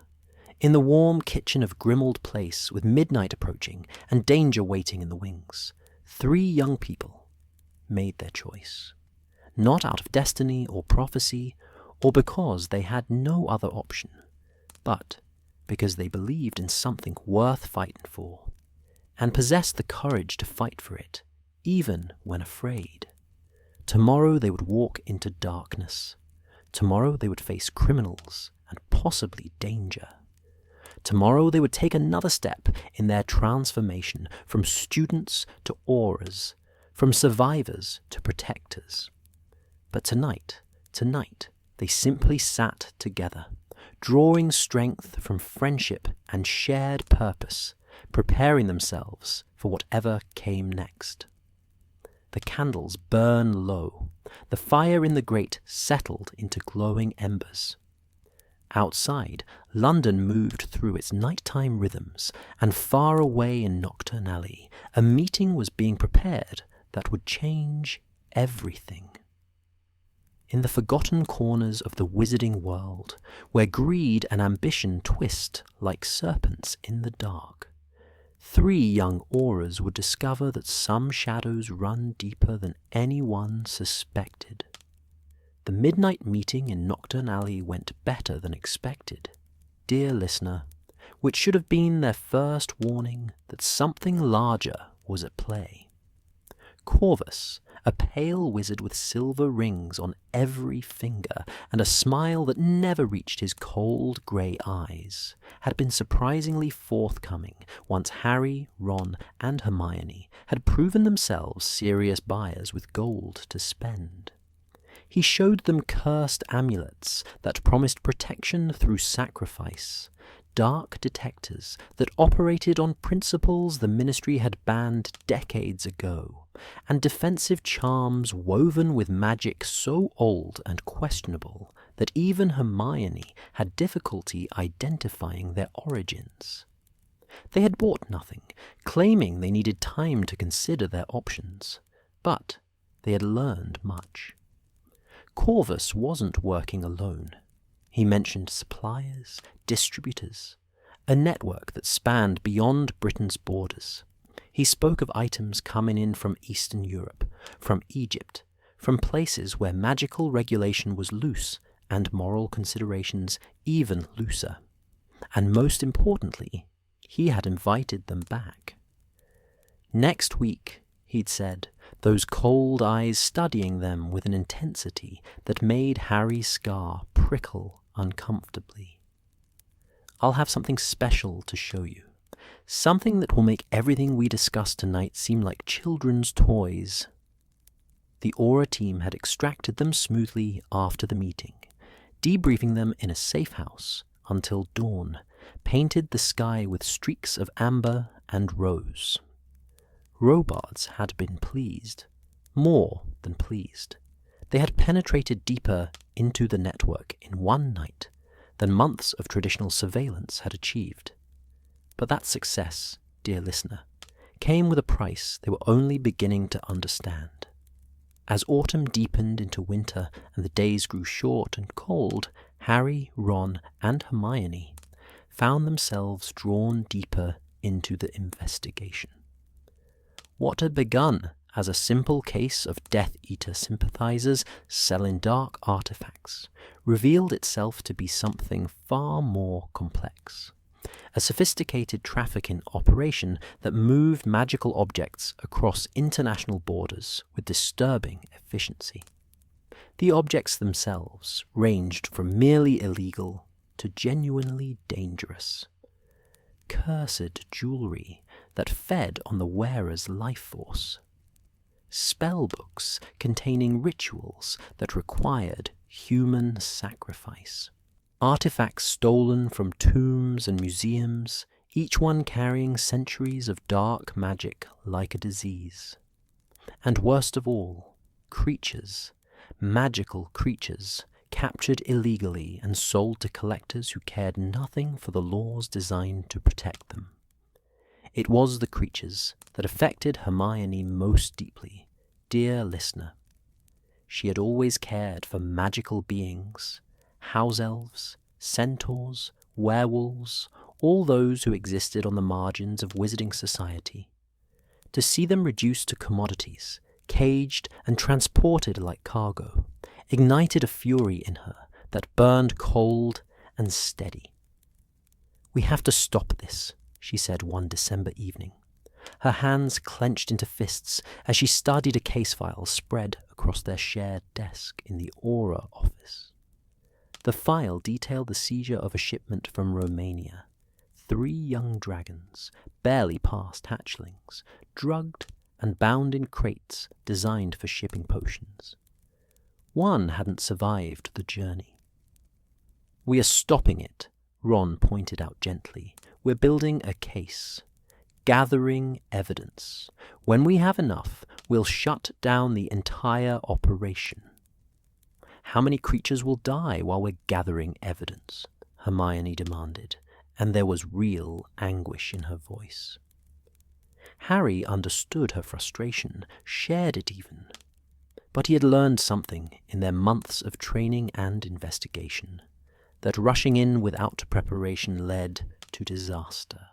in the warm kitchen of Grimmauld Place, with midnight approaching and danger waiting in the wings, 3 young people made their choice. Not out of destiny or prophecy, or because they had no other option, but because they believed in something worth fighting for, and possessed the courage to fight for it, even when afraid. Tomorrow they would walk into darkness. Tomorrow they would face criminals and possibly danger. Tomorrow they would take another step in their transformation from students to Aurors, from survivors to protectors. But tonight, they simply sat together, drawing strength from friendship and shared purpose, preparing themselves for whatever came next. The candles burn low. The fire in the grate settled into glowing embers. Outside, London moved through its nighttime rhythms, and far away in Nocturne Alley, a meeting was being prepared that would change everything. In the forgotten corners of the wizarding world, where greed and ambition twist like serpents in the dark, 3 young Aurors would discover that some shadows run deeper than anyone suspected. The midnight meeting in Nocturne Alley went better than expected, dear listener, which should have been their first warning that something larger was at play. Corvus, a pale wizard with silver rings on every finger and a smile that never reached his cold grey eyes, had been surprisingly forthcoming once Harry, Ron, and Hermione had proven themselves serious buyers with gold to spend. He showed them cursed amulets that promised protection through sacrifice, dark detectors that operated on principles the Ministry had banned decades ago, and defensive charms woven with magic so old and questionable that even Hermione had difficulty identifying their origins. They had bought nothing, claiming they needed time to consider their options, but they had learned much. Corvus wasn't working alone. He mentioned suppliers, distributors, a network that spanned beyond Britain's borders. He spoke of items coming in from Eastern Europe, from Egypt, from places where magical regulation was loose and moral considerations even looser. And most importantly, he had invited them back. Next week, he'd said, those cold eyes studying them with an intensity that made Harry's scar prickle uncomfortably. "I'll have something special to show you. Something that will make everything we discuss tonight seem like children's toys. The Auror team had extracted them smoothly after the meeting, debriefing them in a safe house until dawn painted the sky with streaks of amber and rose. Robards had been pleased, more than pleased. They had penetrated deeper into the network in one night than months of traditional surveillance had achieved. But that success, dear listener, came with a price they were only beginning to understand. As autumn deepened into winter and the days grew short and cold, Harry, Ron, and Hermione found themselves drawn deeper into the investigation. What had begun as a simple case of Death Eater sympathizers selling dark artifacts revealed itself to be something far more complex. A sophisticated trafficking operation that moved magical objects across international borders with disturbing efficiency. The objects themselves ranged from merely illegal to genuinely dangerous. Cursed jewelry that fed on the wearer's life force. Spellbooks containing rituals that required human sacrifice. Artifacts stolen from tombs and museums, each one carrying centuries of dark magic like a disease. And worst of all, creatures, magical creatures, captured illegally and sold to collectors who cared nothing for the laws designed to protect them. It was the creatures that affected Hermione most deeply, dear listener. She had always cared for magical beings, house elves, centaurs, werewolves, all those who existed on the margins of wizarding society. To see them reduced to commodities, caged and transported like cargo, ignited a fury in her that burned cold and steady. "We have to stop this," she said one December evening, her hands clenched into fists as she studied a case file spread across their shared desk in the Auror office. The file detailed the seizure of a shipment from Romania. 3 young dragons, barely past hatchlings, drugged and bound in crates designed for shipping potions. One hadn't survived the journey. "We are stopping it," Ron pointed out gently. "We're building a case. Gathering evidence. When we have enough, we'll shut down the entire operation." "How many creatures will die while we're gathering evidence?" Hermione demanded, and there was real anguish in her voice. Harry understood her frustration, shared it even. But he had learned something in their months of training and investigation, that rushing in without preparation led to disaster.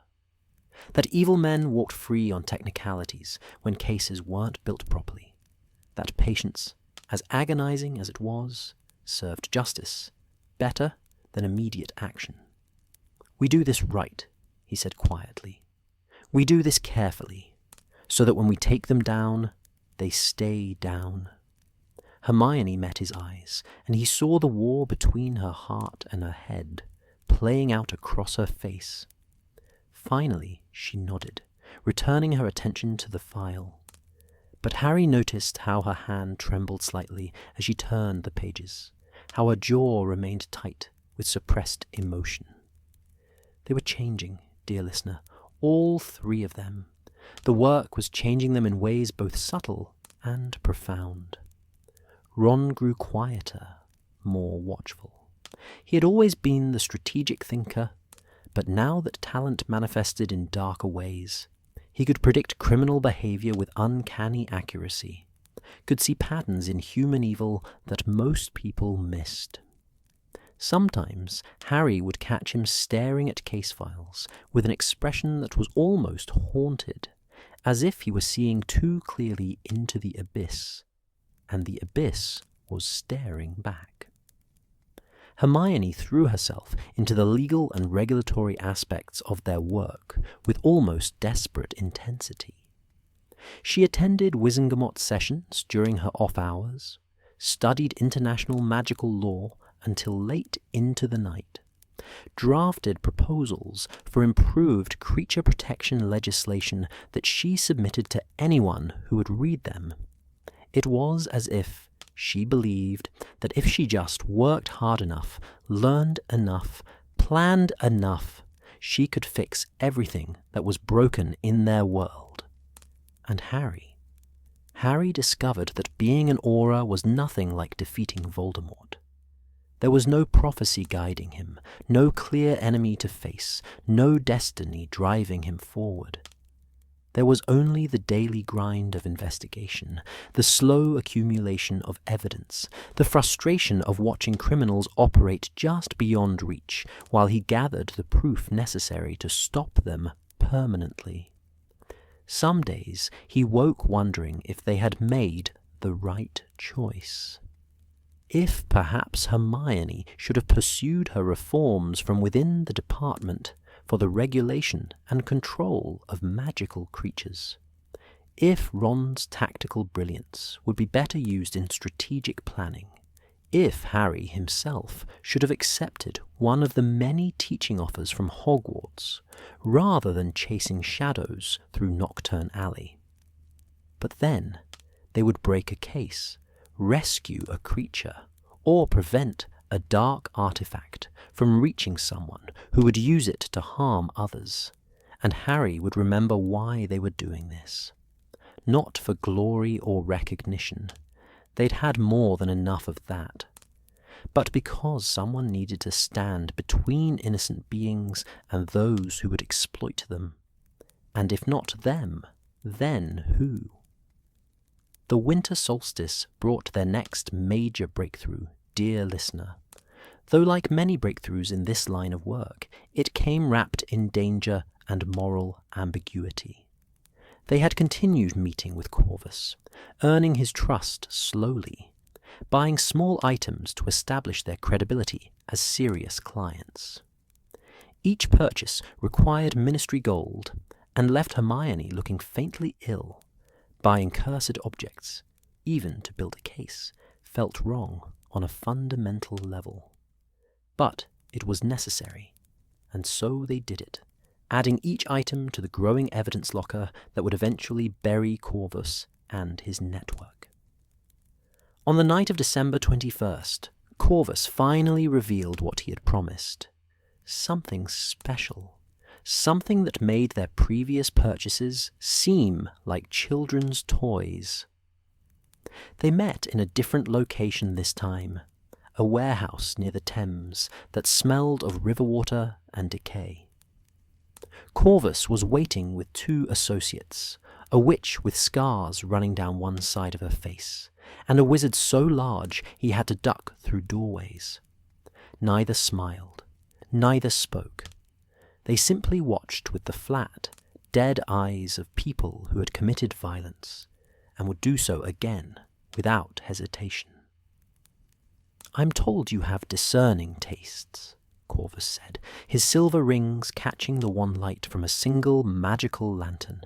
That evil men walked free on technicalities when cases weren't built properly. That patience, as agonizing as it was, served justice better than immediate action. "We do this right," he said quietly. "We do this carefully, so that when we take them down, they stay down." Hermione met his eyes, and he saw the war between her heart and her head playing out across her face. Finally, she nodded, returning her attention to the file. But Harry noticed how her hand trembled slightly as she turned the pages, how her jaw remained tight with suppressed emotion. They were changing, dear listener, all 3 of them. The work was changing them in ways both subtle and profound. Ron grew quieter, more watchful. He had always been the strategic thinker, but now that talent manifested in darker ways, he could predict criminal behavior with uncanny accuracy, could see patterns in human evil that most people missed. Sometimes Harry would catch him staring at case files with an expression that was almost haunted, as if he were seeing too clearly into the abyss, and the abyss was staring back. Hermione threw herself into the legal and regulatory aspects of their work with almost desperate intensity. She attended Wizengamot sessions during her off hours, studied international magical law until late into the night, drafted proposals for improved creature protection legislation that she submitted to anyone who would read them. It was as if she believed that if she just worked hard enough, learned enough, planned enough, she could fix everything that was broken in their world. And Harry discovered that being an Auror was nothing like defeating Voldemort. There was no prophecy guiding him, no clear enemy to face, no destiny driving him forward. There was only the daily grind of investigation, the slow accumulation of evidence, the frustration of watching criminals operate just beyond reach while he gathered the proof necessary to stop them permanently. Some days he woke wondering if they had made the right choice. If perhaps Hermione should have pursued her reforms from within the department for the regulation and control of magical creatures. If Ron's tactical brilliance would be better used in strategic planning. If Harry himself should have accepted one of the many teaching offers from Hogwarts, rather than chasing shadows through Knockturn Alley. But then they would break a case, rescue a creature, or prevent a dark artifact from reaching someone who would use it to harm others, and Harry would remember why they were doing this. Not for glory or recognition. They'd had more than enough of that. But because someone needed to stand between innocent beings and those who would exploit them. And if not them, then who? The winter solstice brought their next major breakthrough, dear listener. Though like many breakthroughs in this line of work, it came wrapped in danger and moral ambiguity. They had continued meeting with Corvus, earning his trust slowly, buying small items to establish their credibility as serious clients. Each purchase required ministry gold and left Hermione looking faintly ill. Buying cursed objects, even to build a case, felt wrong on a fundamental level. But it was necessary, and so they did it, adding each item to the growing evidence locker that would eventually bury Corvus and his network. On the night of December 21st, Corvus finally revealed what he had promised. Something special. Something that made their previous purchases seem like children's toys. They met in a different location this time, a warehouse near the Thames that smelled of river water and decay. Corvus was waiting with two associates, a witch with scars running down one side of her face, and a wizard so large he had to duck through doorways. Neither smiled, neither spoke. They simply watched with the flat, dead eyes of people who had committed violence, and would do so again without hesitation. "I'm told you have discerning tastes," Corvus said, his silver rings catching the one light from a single magical lantern.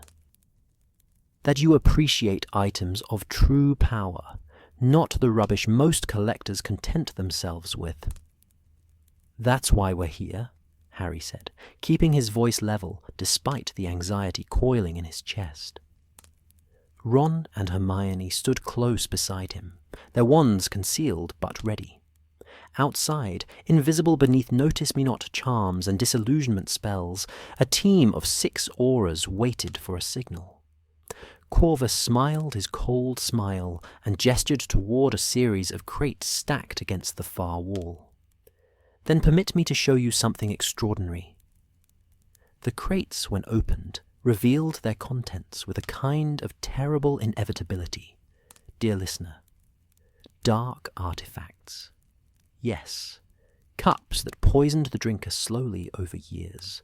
"That you appreciate items of true power, not the rubbish most collectors content themselves with." "That's why we're here," Harry said, keeping his voice level despite the anxiety coiling in his chest. Ron and Hermione stood close beside him, their wands concealed but ready. Outside, invisible beneath notice-me-not charms and disillusionment spells, a team of 6 Aurors waited for a signal. Corvus smiled his cold smile and gestured toward a series of crates stacked against the far wall. "Then permit me to show you something extraordinary." The crates, when opened, revealed their contents with a kind of terrible inevitability. Dear listener, dark artifacts. Yes, cups that poisoned the drinker slowly over years.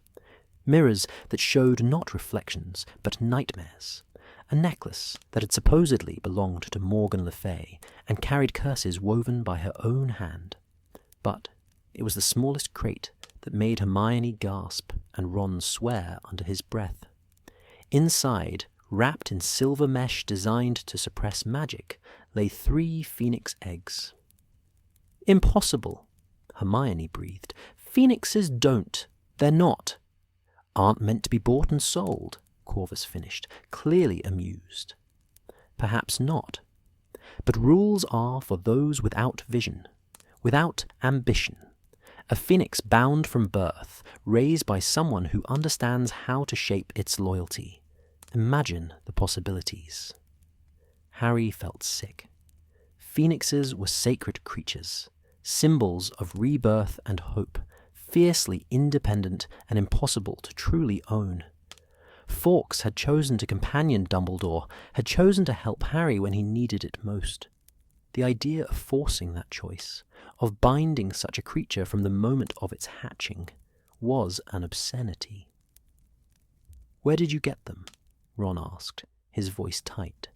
Mirrors that showed not reflections, but nightmares. A necklace that had supposedly belonged to Morgan Le Fay and carried curses woven by her own hand. But it was the smallest crate that made Hermione gasp and Ron swear under his breath. Inside, wrapped in silver mesh designed to suppress magic, lay 3 phoenix eggs. "Impossible," Hermione breathed, Phoenixes don't. They're not. Aren't meant to be bought and sold, Corvus finished, clearly amused. Perhaps not. But rules are for those without vision, without ambition. A phoenix bound from birth, raised by someone who understands how to shape its loyalty. Imagine the possibilities. Harry felt sick. Phoenixes were sacred creatures, symbols of rebirth and hope, fiercely independent and impossible to truly own. Fawkes had chosen to companion Dumbledore, had chosen to help Harry when he needed it most. The idea of forcing that choice, of binding such a creature from the moment of its hatching, was an obscenity. "Where did you get them?" Ron asked, his voice tight.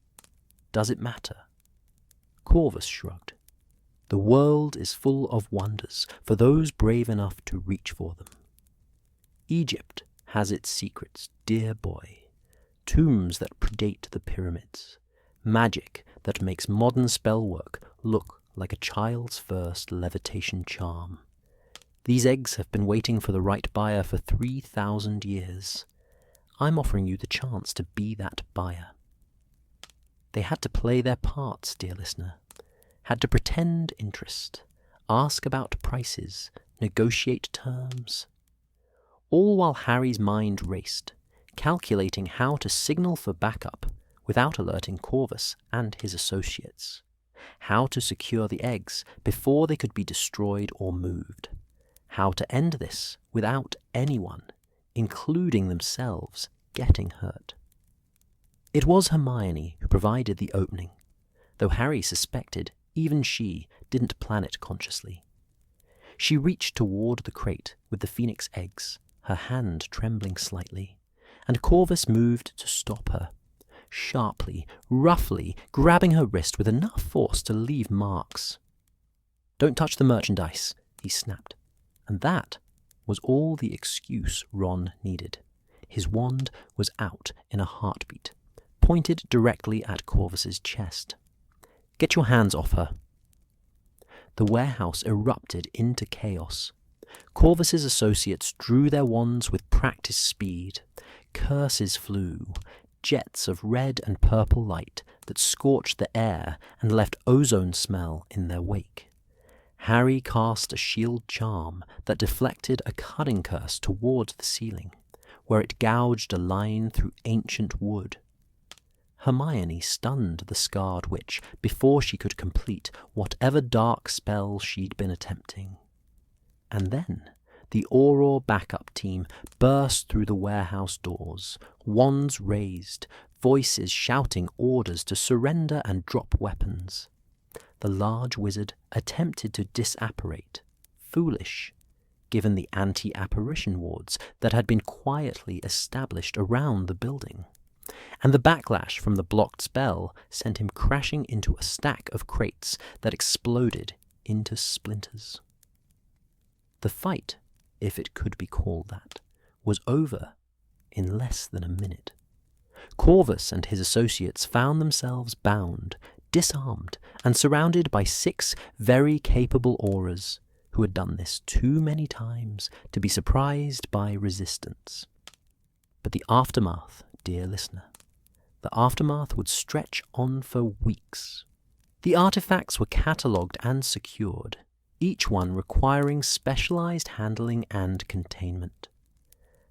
"Does it matter?" Corvus shrugged. "The world is full of wonders for those brave enough to reach for them. Egypt has its secrets, dear boy. Tombs that predate the pyramids. Magic that makes modern spellwork look like a child's first levitation charm. These eggs have been waiting for the right buyer for 3,000 years. I'm offering you the chance to be that buyer." They had to play their parts, dear listener. Had to pretend interest, ask about prices, negotiate terms. All while Harry's mind raced, calculating how to signal for backup without alerting Corvus and his associates. How to secure the eggs before they could be destroyed or moved. How to end this without anyone, including themselves, getting hurt. It was Hermione who provided the opening, though Harry suspected even she didn't plan it consciously. She reached toward the crate with the phoenix eggs, her hand trembling slightly, and Corvus moved to stop her, sharply, roughly, grabbing her wrist with enough force to leave marks. "Don't touch the merchandise," he snapped, and that was all the excuse Ron needed. His wand was out in a heartbeat, pointed directly at Corvus's chest. "Get your hands off her." The warehouse erupted into chaos. Corvus's associates drew their wands with practiced speed. Curses flew, jets of red and purple light that scorched the air and left ozone smell in their wake. Harry cast a shield charm that deflected a cutting curse towards the ceiling, where it gouged a line through ancient wood. Hermione stunned the scarred witch before she could complete whatever dark spell she'd been attempting. And then the Auror backup team burst through the warehouse doors, wands raised, voices shouting orders to surrender and drop weapons. The large wizard attempted to disapparate, foolish, given the anti-apparition wards that had been quietly established around the building. And the backlash from the blocked spell sent him crashing into a stack of crates that exploded into splinters. The fight, if it could be called that, was over in less than a minute. Corvus and his associates found themselves bound, disarmed, and surrounded by 6 very capable Aurors who had done this too many times to be surprised by resistance. But the aftermath, dear listener, the aftermath would stretch on for weeks. The artifacts were catalogued and secured, each one requiring specialized handling and containment.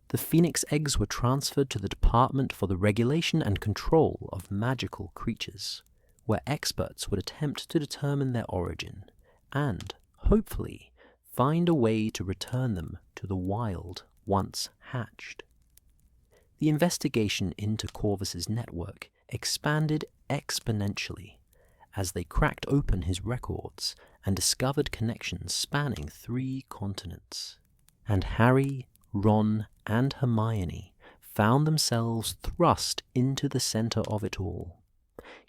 The phoenix eggs were transferred to the Department for the Regulation and Control of Magical Creatures, where experts would attempt to determine their origin and, hopefully, find a way to return them to the wild once hatched. The investigation into Corvus's network expanded exponentially as they cracked open his records and discovered connections spanning 3 continents. And Harry, Ron, and Hermione found themselves thrust into the center of it all,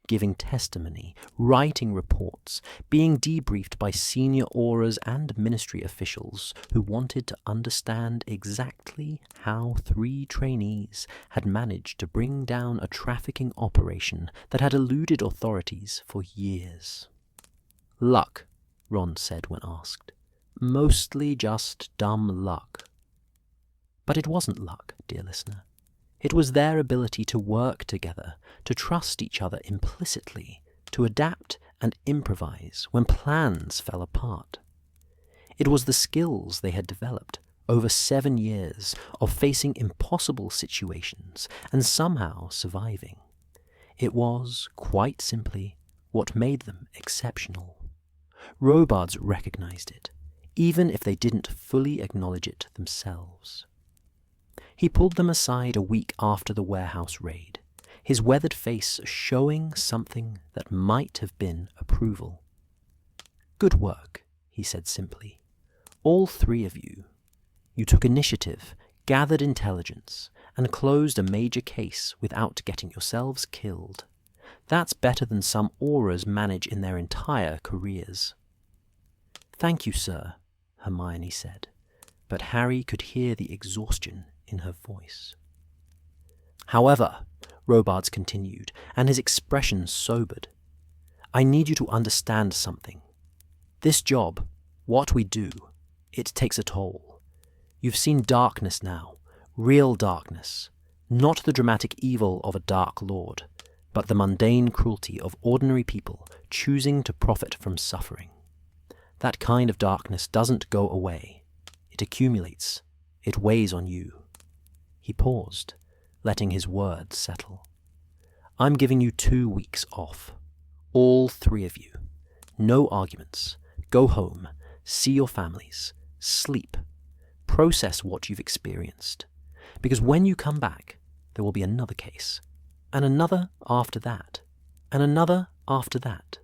giving testimony, writing reports, being debriefed by senior Aurors and ministry officials who wanted to understand exactly how 3 trainees had managed to bring down a trafficking operation that had eluded authorities for years. "Luck," Ron said when asked. mostly just dumb luck. But it wasn't luck, dear listener. It was their ability to work together, to trust each other implicitly, to adapt and improvise when plans fell apart. It was the skills they had developed over 7 years of facing impossible situations and somehow surviving. It was, quite simply, what made them exceptional. Robards recognized it, even if they didn't fully acknowledge it themselves. He pulled them aside a week after the warehouse raid, his weathered face showing something that might have been approval. "Good work," he said simply. "All 3 of you. You took initiative, gathered intelligence, and closed a major case without getting yourselves killed. That's better than some Aurors manage in their entire careers." "Thank you, sir," Hermione said, but Harry could hear the exhaustion in her voice. "However," Robards continued, and his expression sobered, "I need you to understand something. This job, what we do, it takes a toll. You've seen darkness now, real darkness, not the dramatic evil of a Dark Lord, but the mundane cruelty of ordinary people choosing to profit from suffering. That kind of darkness doesn't go away. It accumulates. It weighs on you." He paused, letting his words settle. "I'm giving you 2 weeks off. All 3 of you. No arguments. Go home. See your families. Sleep. Process what you've experienced. Because when you come back, there will be another case. And another after that. And another after that.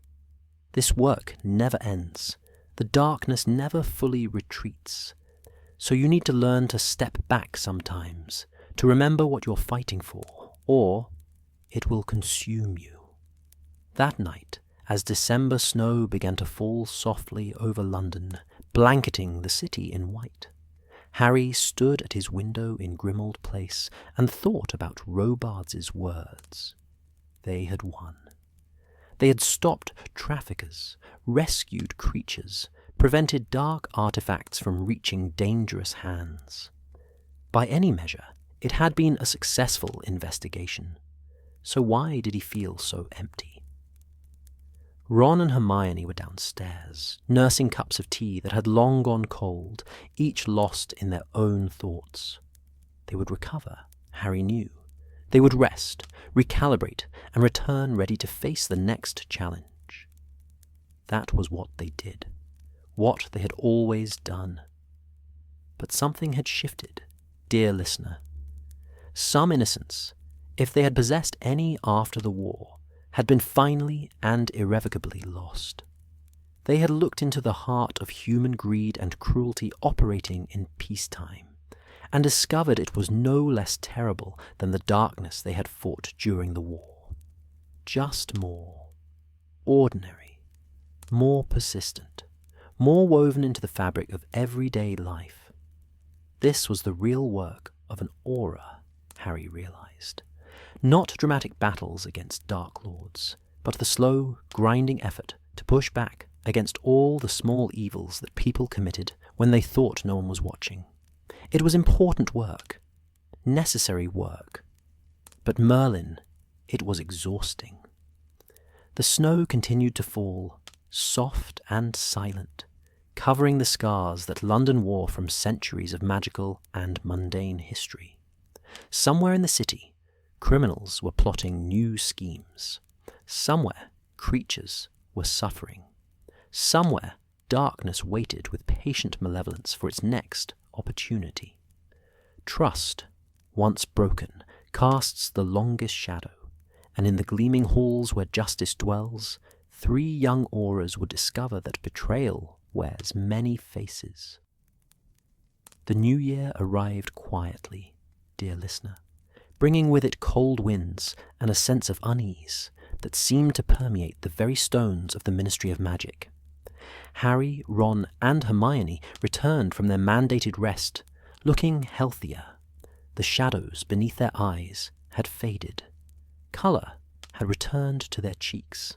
This work never ends. The darkness never fully retreats. So you need to learn to step back sometimes, to remember what you're fighting for, or it will consume you." That night, as December snow began to fall softly over London, blanketing the city in white, Harry stood at his window in Grimmauld Place and thought about Robards' words. They had won. They had stopped traffickers, rescued creatures, prevented dark artifacts from reaching dangerous hands. By any measure, it had been a successful investigation. So why did he feel so empty? Ron and Hermione were downstairs, nursing cups of tea that had long gone cold, each lost in their own thoughts. They would recover, Harry knew. They would rest, recalibrate, and return ready to face the next challenge. That was what they did, what they had always done. But something had shifted, dear listener. Some innocence, if they had possessed any after the war, had been finally and irrevocably lost. They had looked into the heart of human greed and cruelty operating in peacetime, and discovered it was no less terrible than the darkness they had fought during the war. Just more ordinary, more persistent, more woven into the fabric of everyday life. This was the real work of an Auror, Harry realized. Not dramatic battles against Dark Lords, but the slow, grinding effort to push back against all the small evils that people committed when they thought no one was watching. It was important work, necessary work. But Merlin, it was exhausting. The snow continued to fall, soft and silent, covering the scars that London wore from centuries of magical and mundane history. Somewhere in the city, criminals were plotting new schemes. Somewhere, creatures were suffering. Somewhere, darkness waited with patient malevolence for its next opportunity. Trust, once broken, casts the longest shadow, and in the gleaming halls where justice dwells, 3 young Aurors would discover that betrayal wears many faces. The new year arrived quietly, dear listener, bringing with it cold winds and a sense of unease that seemed to permeate the very stones of the Ministry of Magic. Harry, Ron, and Hermione returned from their mandated rest, looking healthier. The shadows beneath their eyes had faded. Colour had returned to their cheeks,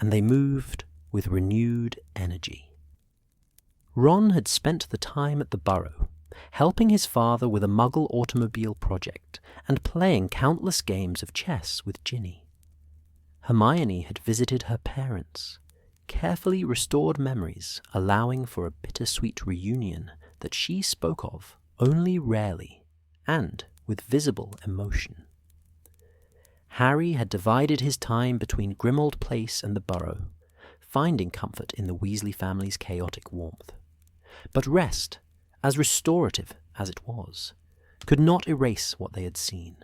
and they moved with renewed energy. Ron had spent the time at the Burrow, helping his father with a Muggle automobile project and playing countless games of chess with Ginny. Hermione had visited her parents, carefully restored memories allowing for a bittersweet reunion that she spoke of only rarely and with visible emotion. Harry had divided his time between Grimmauld Place and the Burrow, finding comfort in the Weasley family's chaotic warmth. But rest, as restorative as it was, could not erase what they had seen.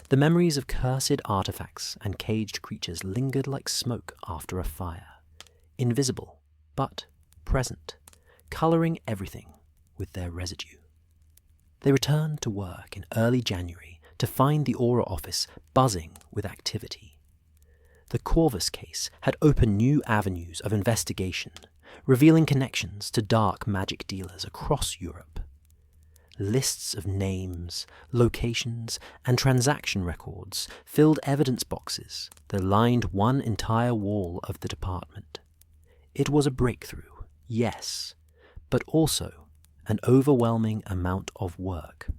The memories of cursed artifacts and caged creatures lingered like smoke after a fire, invisible but present, colouring everything with their residue. They returned to work in early January to find the Auror office buzzing with activity. The Corvus case had opened new avenues of investigation, revealing connections to dark magic dealers across Europe. Lists of names, locations, and transaction records filled evidence boxes that lined one entire wall of the department. It was a breakthrough, yes, but also an overwhelming amount of work.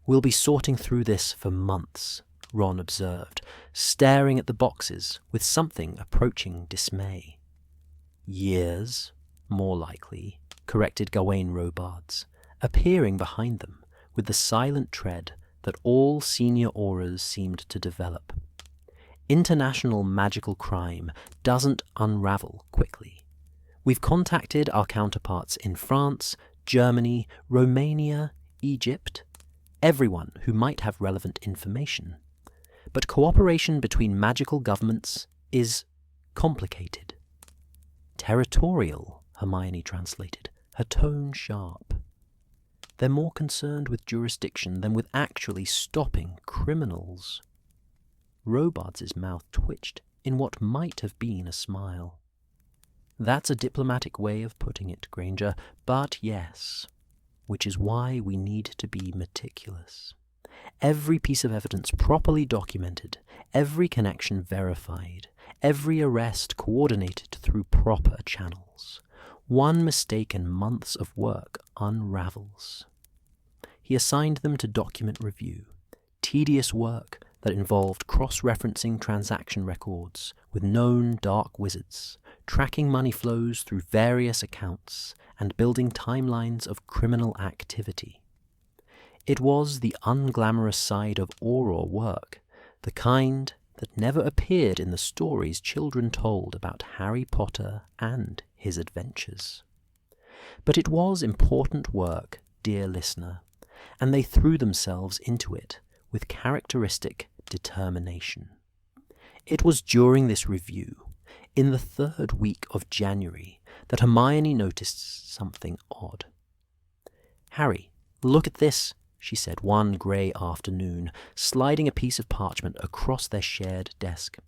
"We'll be sorting through this for months," Ron observed, staring at the boxes with something approaching dismay. "Years, more likely," corrected Gawain Robards, appearing behind them with the silent tread that all senior Aurors seemed to develop. International magical crime doesn't unravel quickly. We've contacted our counterparts in France, Germany, Romania, Egypt, everyone who might have relevant information. But cooperation between magical governments is complicated. Territorial, Hermione translated, her tone sharp. They're more concerned with jurisdiction than with actually stopping criminals. Robards' mouth twitched in what might have been a smile. "That's a diplomatic way of putting it, Granger, but yes, which is why we need to be meticulous. Every piece of evidence properly documented, every connection verified, every arrest coordinated through proper channels. One mistake and months of work unravels." He assigned them to document review, tedious work that involved cross-referencing transaction records with known dark wizards, tracking money flows through various accounts, and building timelines of criminal activity. It was the unglamorous side of Auror work, the kind that never appeared in the stories children told about Harry Potter and his adventures. But it was important work, dear listener, and they threw themselves into it with characteristic determination. It was during this review, in the third week of January, that Hermione noticed something odd. "Harry, look at this," she said one grey afternoon, sliding a piece of parchment across their shared desk.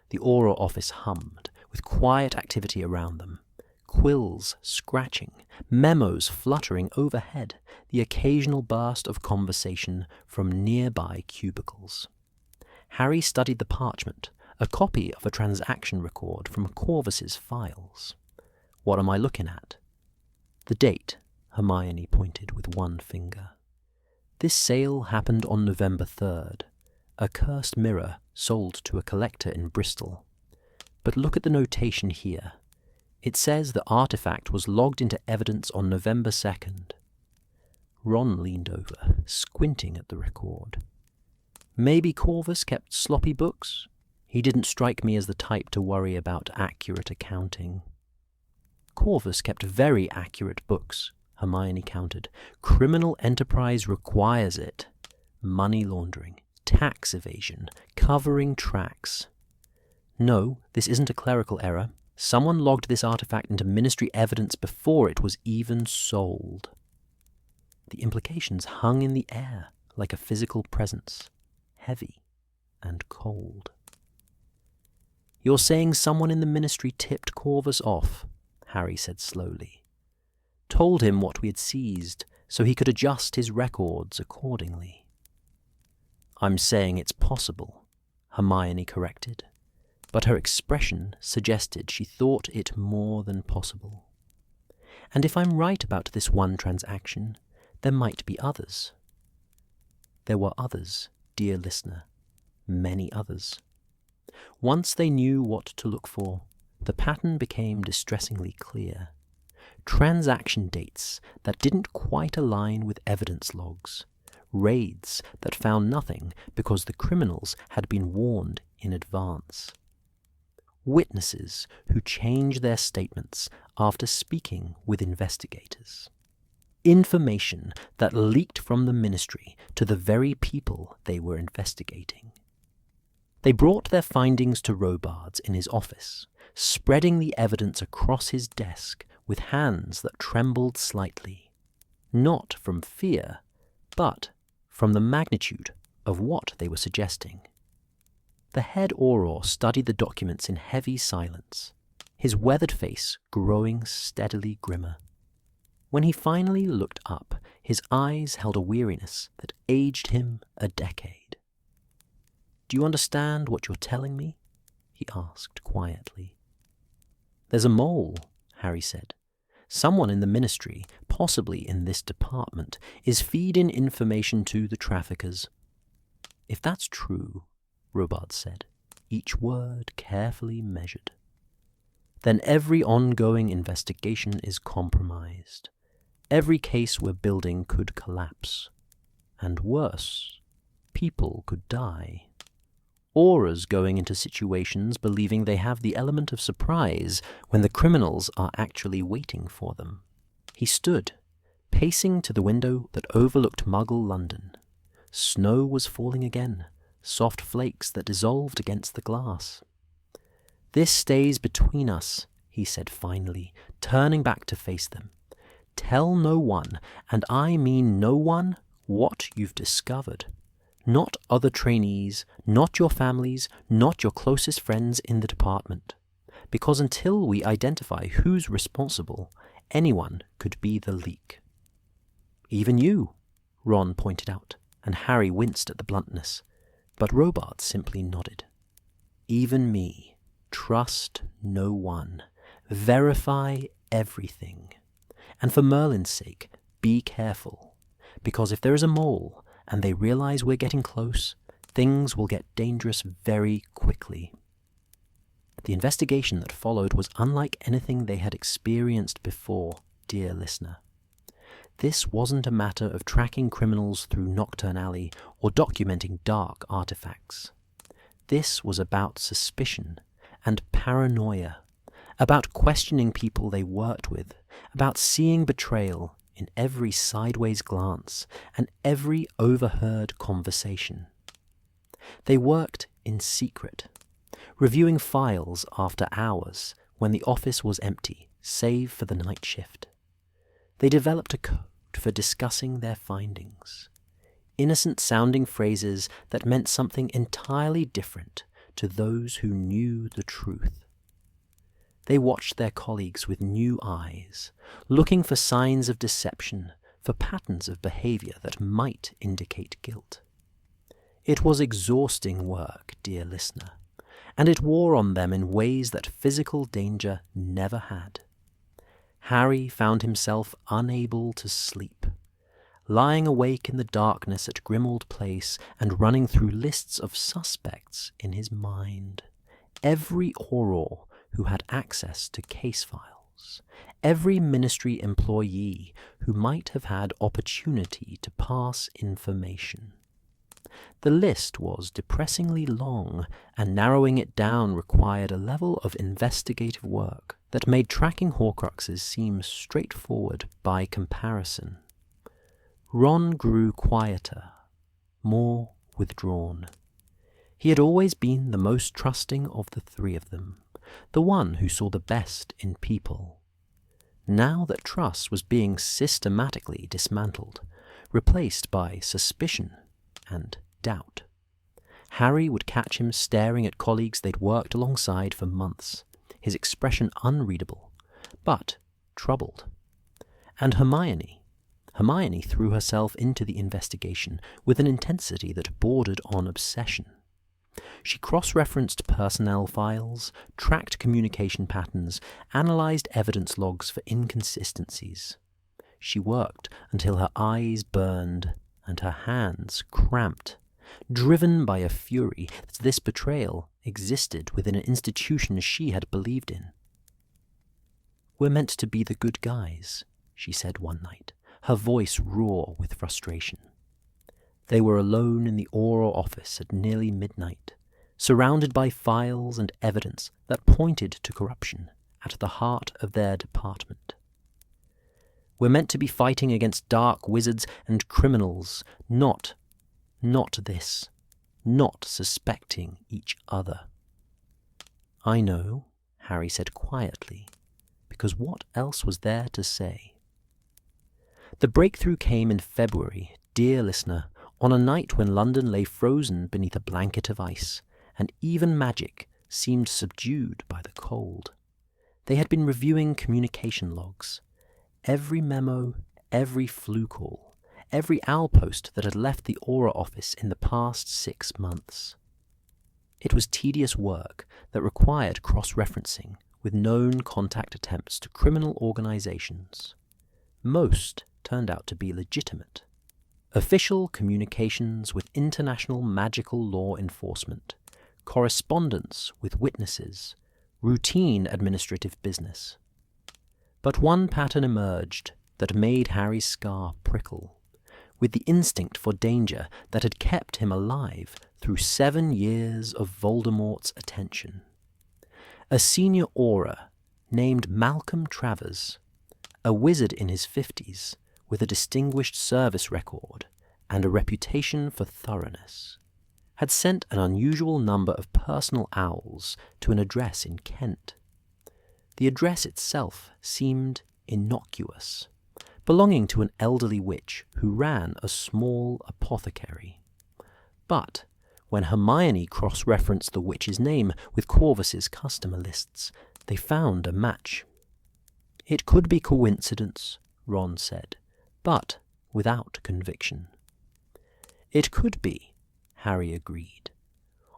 The Auror office hummed, with quiet activity around them. Quills scratching, memos fluttering overhead, the occasional burst of conversation from nearby cubicles. Harry studied the parchment, a copy of a transaction record from Corvus's files. "What am I looking at?" "The date," Hermione pointed with one finger. "This sale happened on November 3rd, a cursed mirror sold to a collector in Bristol. But look at the notation here. It says the artifact was logged into evidence on November 2nd. Ron leaned over, squinting at the record. "Maybe Corvus kept sloppy books? He didn't strike me as the type to worry about accurate accounting." "Corvus kept very accurate books," Hermione countered. "Criminal enterprise requires it. Money laundering, tax evasion, covering tracks. No, this isn't a clerical error. Someone logged this artifact into ministry evidence before it was even sold." The implications hung in the air like a physical presence, heavy and cold. "You're saying someone in the ministry tipped Corvus off," Harry said slowly. "Told him what we had seized so he could adjust his records accordingly." "I'm saying it's possible," Hermione corrected, but her expression suggested she thought it more than possible. And if I'm right about this one transaction, there might be others. There were others, dear listener, many others. Once they knew what to look for, the pattern became distressingly clear. Transaction dates that didn't quite align with evidence logs. Raids that found nothing because the criminals had been warned in advance. Witnesses who changed their statements after speaking with investigators. Information that leaked from the ministry to the very people they were investigating. They brought their findings to Robards in his office, spreading the evidence across his desk with hands that trembled slightly, not from fear, but from the magnitude of what they were suggesting. The head Auror studied the documents in heavy silence, his weathered face growing steadily grimmer. When he finally looked up, his eyes held a weariness that aged him a decade. "Do you understand what you're telling me?" he asked quietly. "There's a mole," Harry said. "Someone in the ministry, possibly in this department, is feeding information to the traffickers." "If that's true," Robards said, each word carefully measured, "then every ongoing investigation is compromised. Every case we're building could collapse. And worse, people could die. Aurors going into situations believing they have the element of surprise when the criminals are actually waiting for them." He stood, pacing to the window that overlooked Muggle London. Snow was falling again, soft flakes that dissolved against the glass. "This stays between us," he said finally, turning back to face them. "Tell no one, and I mean no one, what you've discovered. Not other trainees, not your families, not your closest friends in the department. Because until we identify who's responsible, anyone could be the leak." "Even you," Ron pointed out, and Harry winced at the bluntness, but Robards simply nodded. "Even me. Trust no one. Verify everything. And for Merlin's sake, be careful. Because if there is a mole, and they realize we're getting close, things will get dangerous very quickly." The investigation that followed was unlike anything they had experienced before, dear listener. This wasn't a matter of tracking criminals through Nocturne Alley or documenting dark artifacts. This was about suspicion and paranoia, about questioning people they worked with, about seeing betrayal in every sideways glance and every overheard conversation. They worked in secret, reviewing files after hours when the office was empty, save for the night shift. They developed a code for discussing their findings, innocent-sounding phrases that meant something entirely different to those who knew the truth. They watched their colleagues with new eyes, looking for signs of deception, for patterns of behavior that might indicate guilt. It was exhausting work, dear listener, and it wore on them in ways that physical danger never had. Harry found himself unable to sleep, lying awake in the darkness at Grimmauld Place and running through lists of suspects in his mind. Every Auror who had access to case files, every ministry employee who might have had opportunity to pass information. The list was depressingly long, and narrowing it down required a level of investigative work that made tracking Horcruxes seem straightforward by comparison. Ron grew quieter, more withdrawn. He had always been the most trusting of the three of them, the one who saw the best in people. Now that trust was being systematically dismantled, replaced by suspicion and doubt, Harry would catch him staring at colleagues they'd worked alongside for months, his expression unreadable, but troubled. And Hermione threw herself into the investigation with an intensity that bordered on obsession. She cross-referenced personnel files, tracked communication patterns, analysed evidence logs for inconsistencies. She worked until her eyes burned and her hands cramped, driven by a fury that this betrayal existed within an institution she had believed in. "We're meant to be the good guys," she said one night, her voice raw with frustration. They were alone in the Auror office at nearly midnight, surrounded by files and evidence that pointed to corruption at the heart of their department. "We're meant to be fighting against dark wizards and criminals, not this, not suspecting each other." "I know," Harry said quietly, because what else was there to say? The breakthrough came in February, dear listener, on a night when London lay frozen beneath a blanket of ice, and even magic seemed subdued by the cold. They had been reviewing communication logs. Every memo, every flu call, every owl post that had left the Auror office in the past 6 months. It was tedious work that required cross-referencing with known contact attempts to criminal organizations. Most turned out to be legitimate. Official communications with international magical law enforcement, correspondence with witnesses, routine administrative business. But one pattern emerged that made Harry's scar prickle, with the instinct for danger that had kept him alive through 7 years of Voldemort's attention. A senior Auror named Malcolm Travers, a wizard in his 50s with a distinguished service record and a reputation for thoroughness, had sent an unusual number of personal owls to an address in Kent. The address itself seemed innocuous, belonging to an elderly witch who ran a small apothecary. But when Hermione cross-referenced the witch's name with Corvus's customer lists, they found a match. "It could be coincidence," Ron said, but without conviction. "It could be," Harry agreed.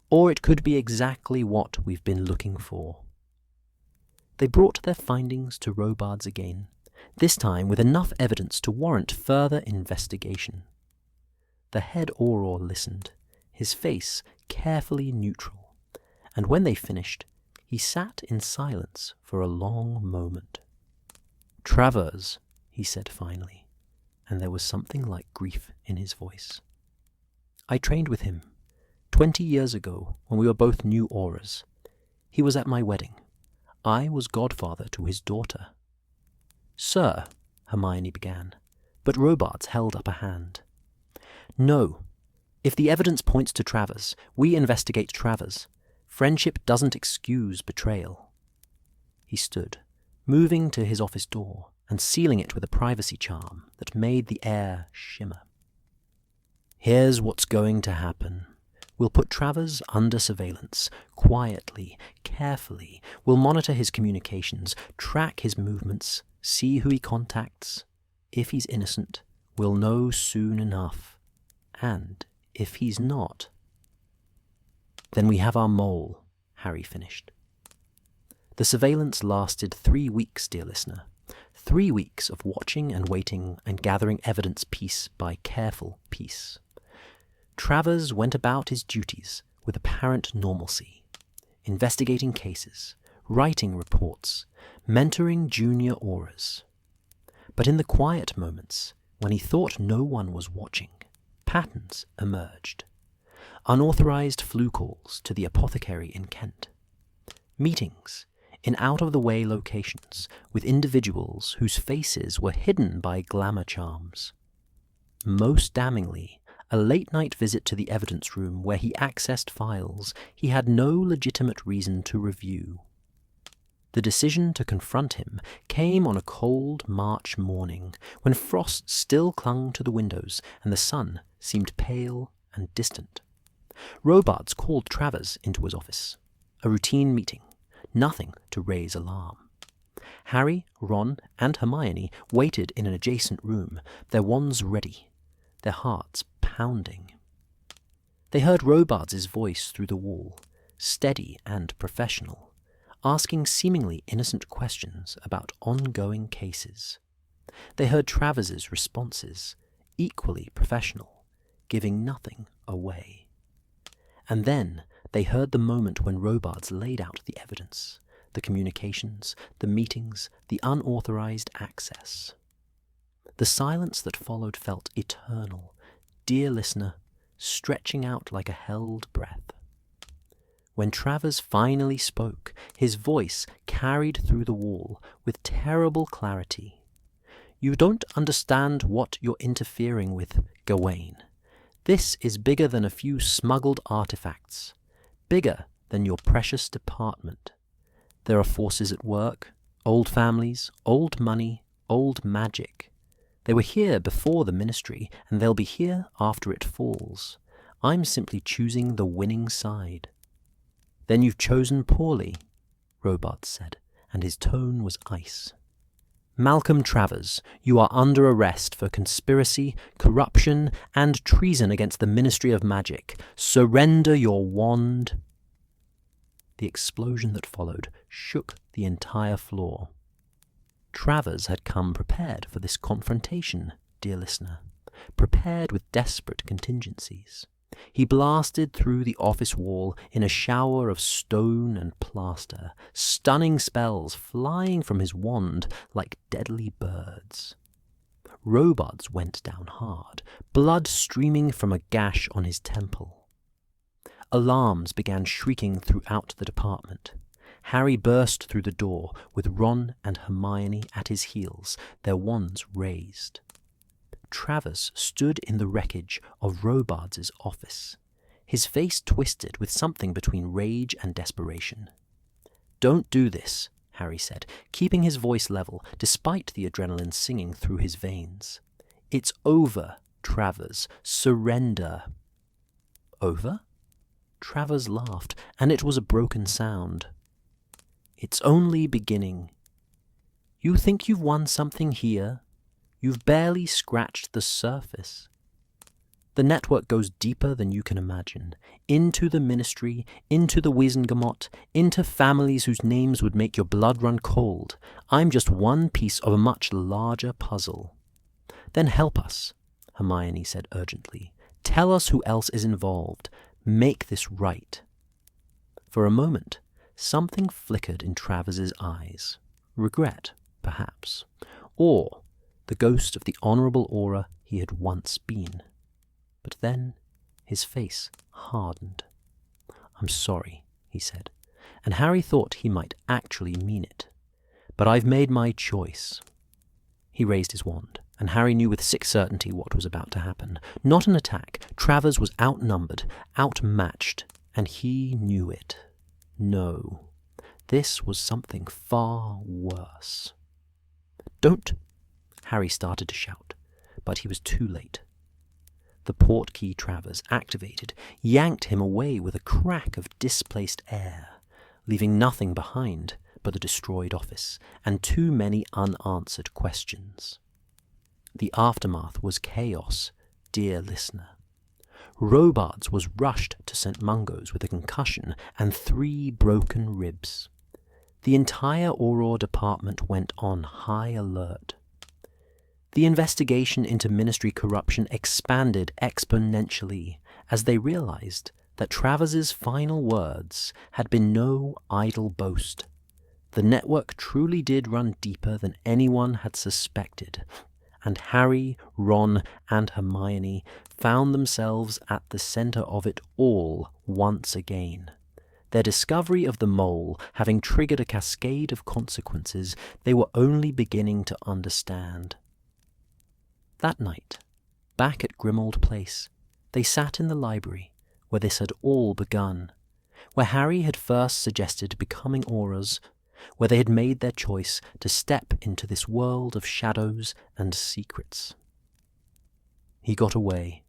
"Or it could be exactly what we've been looking for." They brought their findings to Robards again, this time with enough evidence to warrant further investigation. The head Auror listened, his face carefully neutral, and when they finished, he sat in silence for a long moment. "Travers," he said finally, and there was something like grief in his voice. "I trained with him 20 years ago when we were both new Aurors. He was at my wedding. I was godfather to his daughter." "Sir," Hermione began, but Robards held up a hand. "No. If the evidence points to Travers, we investigate Travers. Friendship doesn't excuse betrayal." He stood, moving to his office door and sealing it with a privacy charm that made the air shimmer. "Here's what's going to happen. We'll put Travers under surveillance, quietly, carefully. We'll monitor his communications, track his movements, see who he contacts. If he's innocent, we'll know soon enough. And if he's not, then we have our mole," Harry finished. The surveillance lasted 3 weeks, dear listener. 3 weeks of watching and waiting and gathering evidence piece by careful piece. Travers went about his duties with apparent normalcy, investigating cases, writing reports, mentoring junior Aurors. But in the quiet moments, when he thought no one was watching, patterns emerged. Unauthorized flu calls to the apothecary in Kent. Meetings in out-of-the-way locations with individuals whose faces were hidden by glamour charms. Most damningly, a late-night visit to the evidence room where he accessed files he had no legitimate reason to review. The decision to confront him came on a cold March morning when frost still clung to the windows and the sun seemed pale and distant. Robards called Travers into his office. A routine meeting, nothing to raise alarm. Harry, Ron, and Hermione waited in an adjacent room, their wands ready, their hearts pounding. They heard Robards' voice through the wall, steady and professional, asking seemingly innocent questions about ongoing cases. They heard Travers' responses, equally professional, giving nothing away. And then they heard the moment when Robards laid out the evidence, the communications, the meetings, the unauthorized access. The silence that followed felt eternal, dear listener, stretching out like a held breath. When Travers finally spoke, his voice carried through the wall with terrible clarity. "You don't understand what you're interfering with, Gawain. This is bigger than a few smuggled artifacts, bigger than your precious department. There are forces at work, old families, old money, old magic. They were here before the Ministry, and they'll be here after it falls. I'm simply choosing the winning side." "Then you've chosen poorly," Robards said, and his tone was ice. "Malcolm Travers, you are under arrest for conspiracy, corruption, and treason against the Ministry of Magic. Surrender your wand." The explosion that followed shook the entire floor. Travers had come prepared for this confrontation, dear listener, prepared with desperate contingencies. He blasted through the office wall in a shower of stone and plaster, stunning spells flying from his wand like deadly birds. Robards went down hard, blood streaming from a gash on his temple. Alarms began shrieking throughout the department. Harry burst through the door, with Ron and Hermione at his heels, their wands raised. Travers stood in the wreckage of Robards' office, his face twisted with something between rage and desperation. "Don't do this," Harry said, keeping his voice level despite the adrenaline singing through his veins. "It's over, Travers. Surrender." "Over?" Travers laughed, and it was a broken sound. "It's only beginning. You think you've won something here? You've barely scratched the surface. The network goes deeper than you can imagine, into the Ministry, into the Wizengamot, into families whose names would make your blood run cold. I'm just one piece of a much larger puzzle." "Then help us," Hermione said urgently. "Tell us who else is involved. Make this right." For a moment, something flickered in Travers' eyes. Regret, perhaps. Or the ghost of the honourable Auror he had once been. But then his face hardened. "I'm sorry," he said, and Harry thought he might actually mean it. "But I've made my choice." He raised his wand, and Harry knew with sick certainty what was about to happen. Not an attack. Travers was outnumbered, outmatched, and he knew it. No, this was something far worse. "Don't!" Harry started to shout, but he was too late. The portkey Travers activated yanked him away with a crack of displaced air, leaving nothing behind but the destroyed office and too many unanswered questions. The aftermath was chaos, dear listener. Robards was rushed to St. Mungo's with a concussion and 3 broken ribs. The entire Auror department went on high alert. The investigation into Ministry corruption expanded exponentially as they realized that Travers' final words had been no idle boast. The network truly did run deeper than anyone had suspected, and Harry, Ron, and Hermione found themselves at the center of it all once again. Their discovery of the mole having triggered a cascade of consequences they were only beginning to understand. That night, back at Grimmauld Place, they sat in the library where this had all begun, where Harry had first suggested becoming Aurors, where they had made their choice to step into this world of shadows and secrets. "He got away,"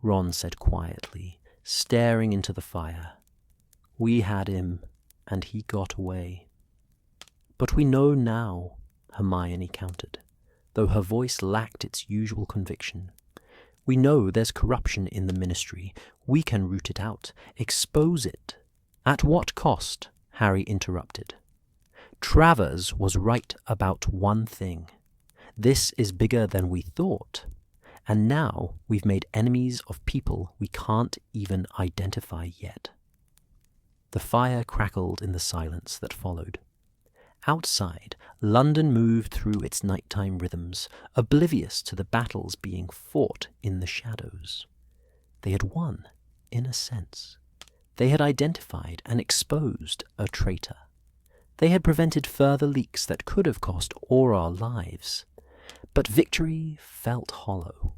Ron said quietly, staring into the fire. "We had him, and he got away." "But we know now," Hermione countered, though her voice lacked its usual conviction. We know there's corruption in the ministry. We can root it out, expose it. At what cost? Harry interrupted. Travers was right about one thing. This is bigger than we thought. And now we've made enemies of people we can't even identify yet. The fire crackled in the silence that followed. Outside, London moved through its nighttime rhythms, oblivious to the battles being fought in the shadows. They had won, in a sense. They had identified and exposed a traitor. They had prevented further leaks that could have cost Auror lives. But victory felt hollow,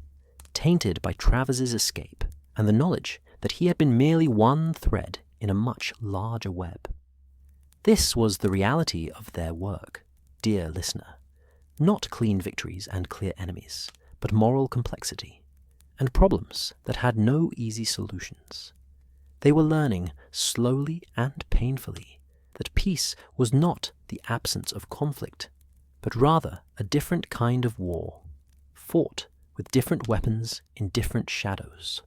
tainted by Travers's escape and the knowledge that he had been merely one thread in a much larger web. This was the reality of their work, dear listener. Not clean victories and clear enemies, but moral complexity, and problems that had no easy solutions. They were learning, slowly and painfully, that peace was not the absence of conflict, but rather a different kind of war, fought with different weapons in different shadows.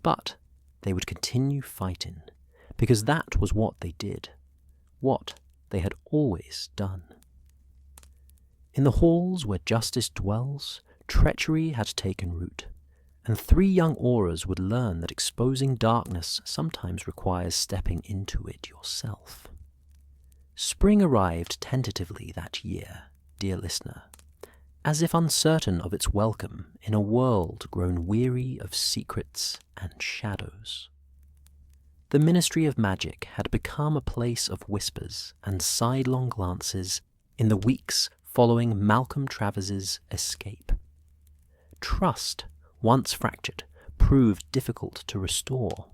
But they would continue fighting, because that was what they did, what they had always done. In the halls where justice dwells, treachery had taken root, and 3 young Aurors would learn that exposing darkness sometimes requires stepping into it yourself. Spring arrived tentatively that year, dear listener, as if uncertain of its welcome in a world grown weary of secrets and shadows. The Ministry of Magic had become a place of whispers and sidelong glances in the weeks following Malcolm Travers's escape. Trust, once fractured, proved difficult to restore.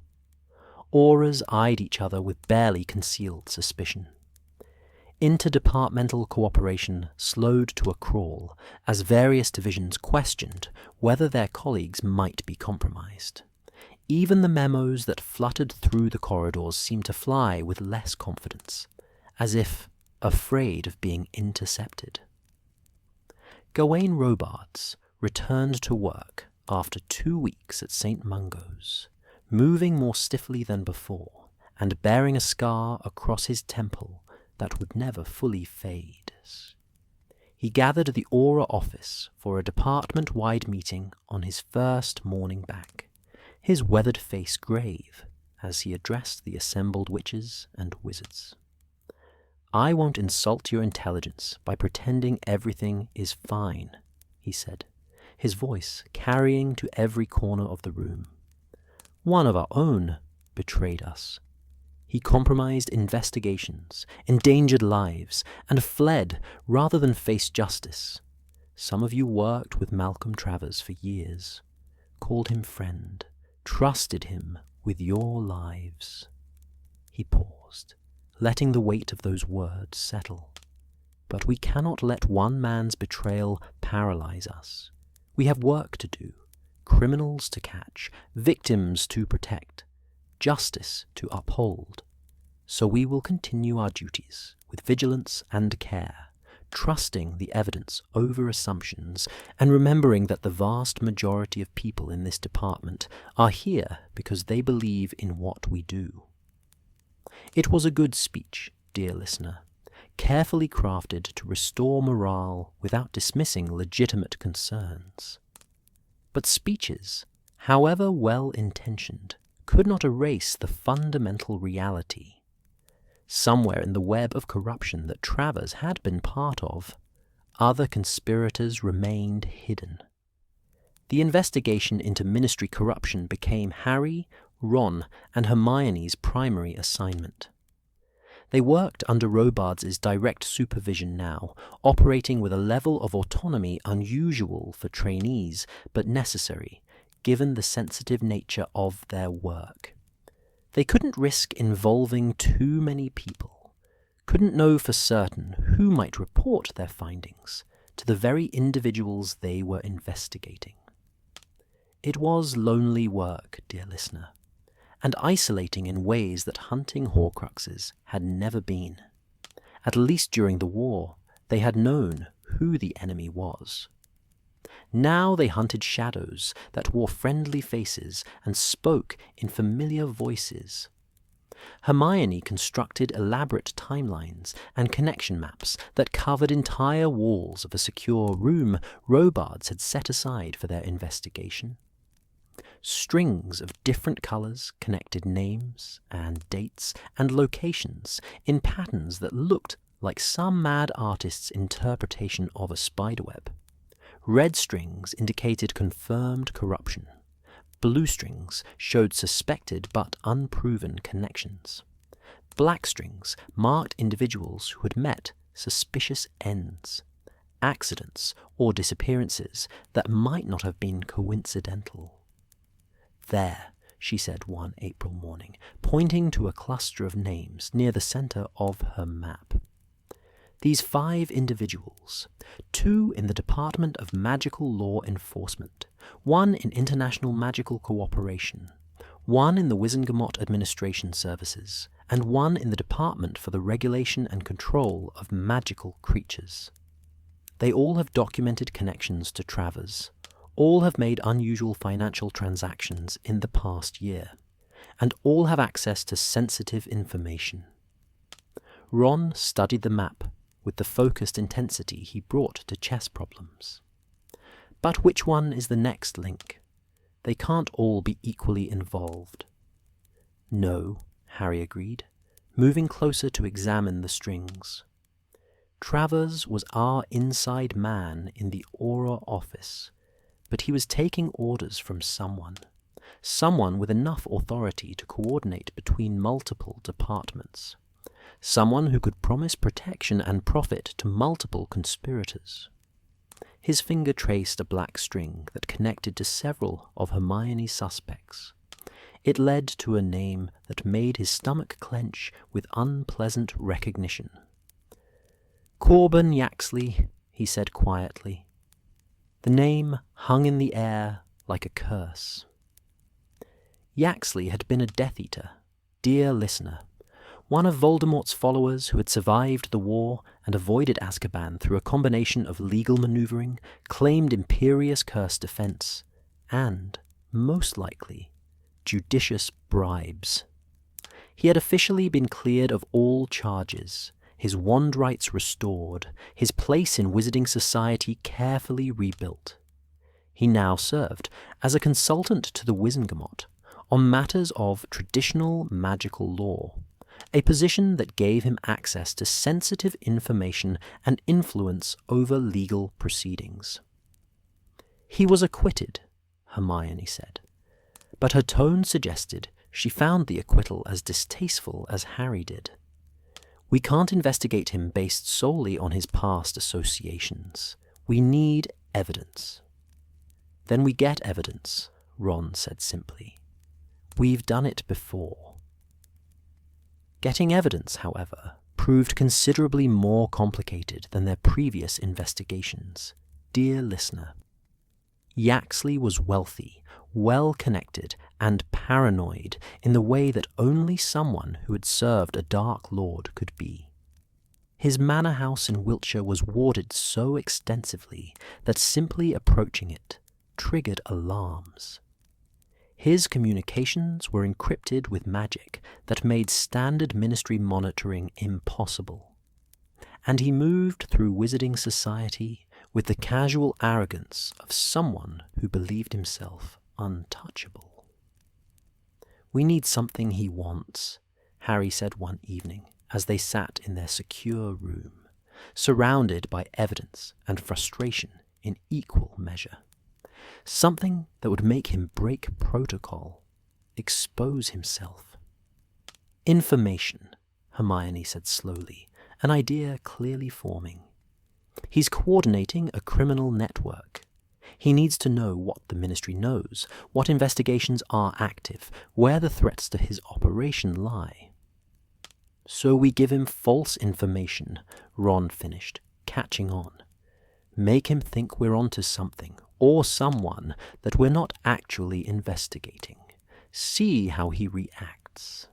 Aurors eyed each other with barely concealed suspicion. Interdepartmental cooperation slowed to a crawl as various divisions questioned whether their colleagues might be compromised. Even the memos that fluttered through the corridors seemed to fly with less confidence, as if afraid of being intercepted. Gawain Robards returned to work after 2 weeks at St. Mungo's, moving more stiffly than before, and bearing a scar across his temple that would never fully fade. He gathered at the Auror office for a department-wide meeting on his first morning back, his weathered face grave as he addressed the assembled witches and wizards. I won't insult your intelligence by pretending everything is fine, he said, his voice carrying to every corner of the room. One of our own betrayed us. He compromised investigations, endangered lives, and fled rather than face justice. Some of you worked with Malcolm Travers for years, called him friend, trusted him with your lives. He paused, letting the weight of those words settle. But we cannot let one man's betrayal paralyze us. We have work to do, criminals to catch, victims to protect, justice to uphold. So we will continue our duties with vigilance and care, trusting the evidence over assumptions, and remembering that the vast majority of people in this department are here because they believe in what we do. It was a good speech, dear listener, carefully crafted to restore morale without dismissing legitimate concerns. But speeches, however well-intentioned, could not erase the fundamental reality. Somewhere in the web of corruption that Travers had been part of, other conspirators remained hidden. The investigation into ministry corruption became Harry, Ron, and Hermione's primary assignment. They worked under Robards' direct supervision now, operating with a level of autonomy unusual for trainees, but necessary, given the sensitive nature of their work. They couldn't risk involving too many people, couldn't know for certain who might report their findings to the very individuals they were investigating. It was lonely work, dear listener, and isolating in ways that hunting Horcruxes had never been. At least during the war, they had known who the enemy was. Now they hunted shadows that wore friendly faces and spoke in familiar voices. Hermione constructed elaborate timelines and connection maps that covered entire walls of a secure room Robards had set aside for their investigation. Strings of different colours connected names and dates and locations in patterns that looked like some mad artist's interpretation of a spiderweb. Red strings indicated confirmed corruption. Blue strings showed suspected but unproven connections. Black strings marked individuals who had met suspicious ends, accidents or disappearances that might not have been coincidental. "There," she said one April morning, pointing to a cluster of names near the centre of her map. These 5 individuals, 2 in the Department of Magical Law Enforcement, 1 in International Magical Cooperation, 1 in the Wizengamot Administration Services, and 1 in the Department for the Regulation and Control of Magical Creatures. They all have documented connections to Travers, all have made unusual financial transactions in the past year, and all have access to sensitive information. Ron studied the map with the focused intensity he brought to chess problems. But which one is the next link? They can't all be equally involved. "No," Harry agreed, moving closer to examine the strings. Travers was our inside man in the Auror office, but he was taking orders from someone with enough authority to coordinate between multiple departments. Someone who could promise protection and profit to multiple conspirators. His finger traced a black string that connected to several of Hermione's suspects. It led to a name that made his stomach clench with unpleasant recognition. "Corbin Yaxley," he said quietly. The name hung in the air like a curse. Yaxley had been a Death Eater, dear listener, one of Voldemort's followers who had survived the war and avoided Azkaban through a combination of legal maneuvering, claimed imperious curse defense, and, most likely, judicious bribes. He had officially been cleared of all charges, his wand rights restored, his place in Wizarding Society carefully rebuilt. He now served as a consultant to the Wizengamot on matters of traditional magical law, a position that gave him access to sensitive information and influence over legal proceedings. "He was acquitted," Hermione said, but her tone suggested she found the acquittal as distasteful as Harry did. "We can't investigate him based solely on his past associations. We need evidence." "Then we get evidence," Ron said simply. "We've done it before." Getting evidence, however, proved considerably more complicated than their previous investigations. Dear listener, Yaxley was wealthy, well-connected, and paranoid in the way that only someone who had served a Dark Lord could be. His manor house in Wiltshire was warded so extensively that simply approaching it triggered alarms. His communications were encrypted with magic that made standard ministry monitoring impossible. And he moved through Wizarding Society with the casual arrogance of someone who believed himself untouchable. "We need something he wants," Harry said one evening as they sat in their secure room, surrounded by evidence and frustration in equal measure. Something that would make him break protocol, expose himself. "Information," Hermione said slowly, an idea clearly forming. "He's coordinating a criminal network. He needs to know what the Ministry knows, what investigations are active, where the threats to his operation lie." "So we give him false information," Ron finished, catching on. "Make him think we're onto something, or someone, that we're not actually investigating. See how he reacts."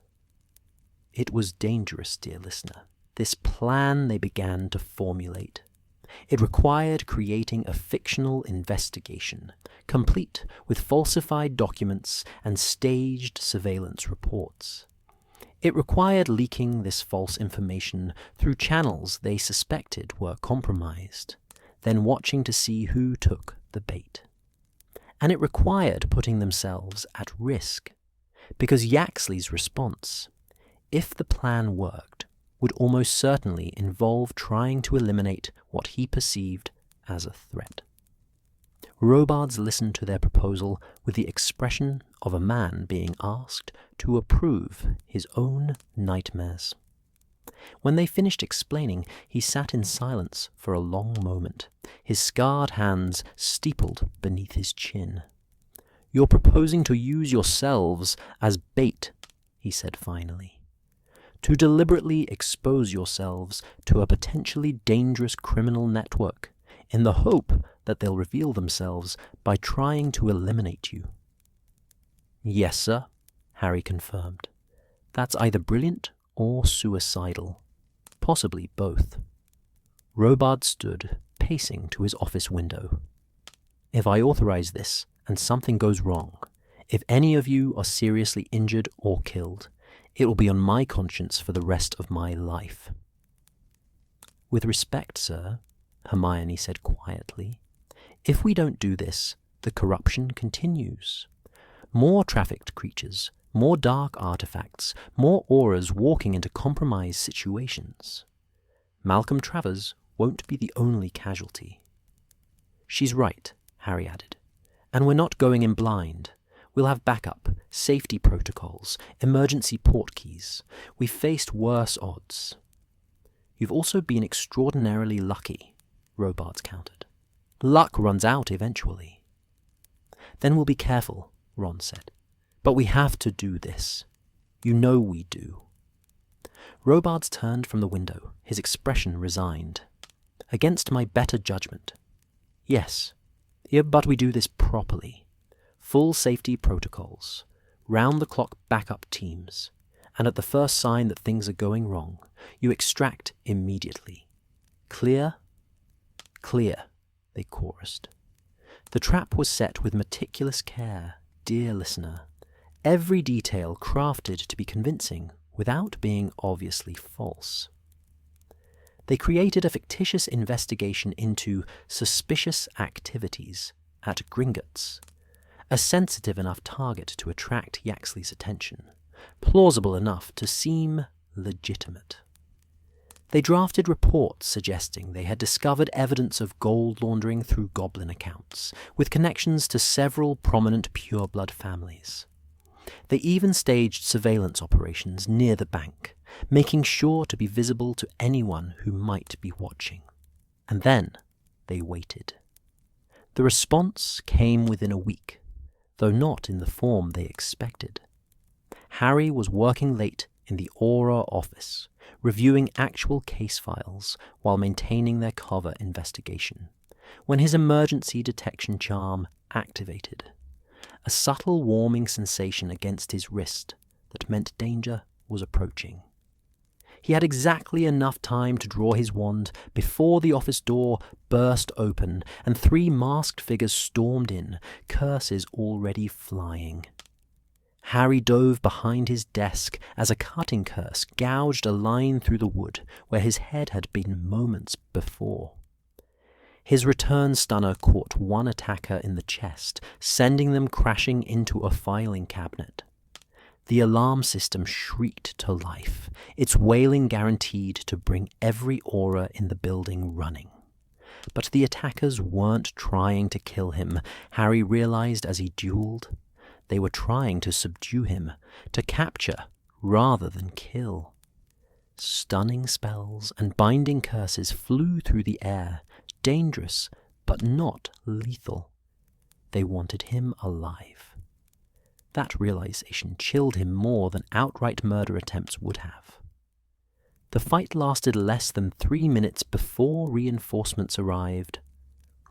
It was dangerous, dear listener, this plan they began to formulate. It required creating a fictional investigation, complete with falsified documents and staged surveillance reports. It required leaking this false information through channels they suspected were compromised, then watching to see who took the bait. And it required putting themselves at risk, because Yaxley's response, if the plan worked, would almost certainly involve trying to eliminate what he perceived as a threat. Robards listened to their proposal with the expression of a man being asked to approve his own nightmares. When they finished explaining, he sat in silence for a long moment, his scarred hands steepled beneath his chin. "You're proposing to use yourselves as bait," he said finally. "To deliberately expose yourselves to a potentially dangerous criminal network in the hope that they'll reveal themselves by trying to eliminate you." "Yes, sir," Harry confirmed. "That's either brilliant or suicidal. Possibly both." Robard stood, pacing to his office window. "If I authorize this and something goes wrong, if any of you are seriously injured or killed, it will be on my conscience for the rest of my life." "With respect, sir," Hermione said quietly, "if we don't do this, the corruption continues. More trafficked creatures, more dark artifacts, more Aurors walking into compromised situations. Malcolm Travers won't be the only casualty." "She's right," Harry added. "And we're not going in blind. We'll have backup, safety protocols, emergency portkeys. We've faced worse odds." "You've also been extraordinarily lucky," Robards countered. "Luck runs out eventually." "Then we'll be careful," Ron said. "But we have to do this. You know we do." Robards turned from the window, his expression resigned. "Against my better judgment. Yes, but we do this properly. Full safety protocols, round-the-clock backup teams, and at the first sign that things are going wrong, you extract immediately. Clear?" "Clear," they chorused. The trap was set with meticulous care, dear listener, every detail crafted to be convincing without being obviously false. They created a fictitious investigation into suspicious activities at Gringotts, a sensitive enough target to attract Yaxley's attention, plausible enough to seem legitimate. They drafted reports suggesting they had discovered evidence of gold laundering through goblin accounts, with connections to several prominent pureblood families. They even staged surveillance operations near the bank, making sure to be visible to anyone who might be watching. And then they waited. The response came within a week, though not in the form they expected. Harry was working late in the Auror office, reviewing actual case files while maintaining their cover investigation, when his emergency detection charm activated. A subtle warming sensation against his wrist that meant danger was approaching. He had exactly enough time to draw his wand before the office door burst open and 3 masked figures stormed in, curses already flying. Harry dove behind his desk as a cutting curse gouged a line through the wood where his head had been moments before. His return stunner caught one attacker in the chest, sending them crashing into a filing cabinet. The alarm system shrieked to life, its wailing guaranteed to bring every aura in the building running. But the attackers weren't trying to kill him, Harry realized as he dueled. They were trying to subdue him, to capture rather than kill. Stunning spells and binding curses flew through the air, dangerous but not lethal. They wanted him alive. That realization chilled him more than outright murder attempts would have. The fight lasted less than 3 minutes before reinforcements arrived.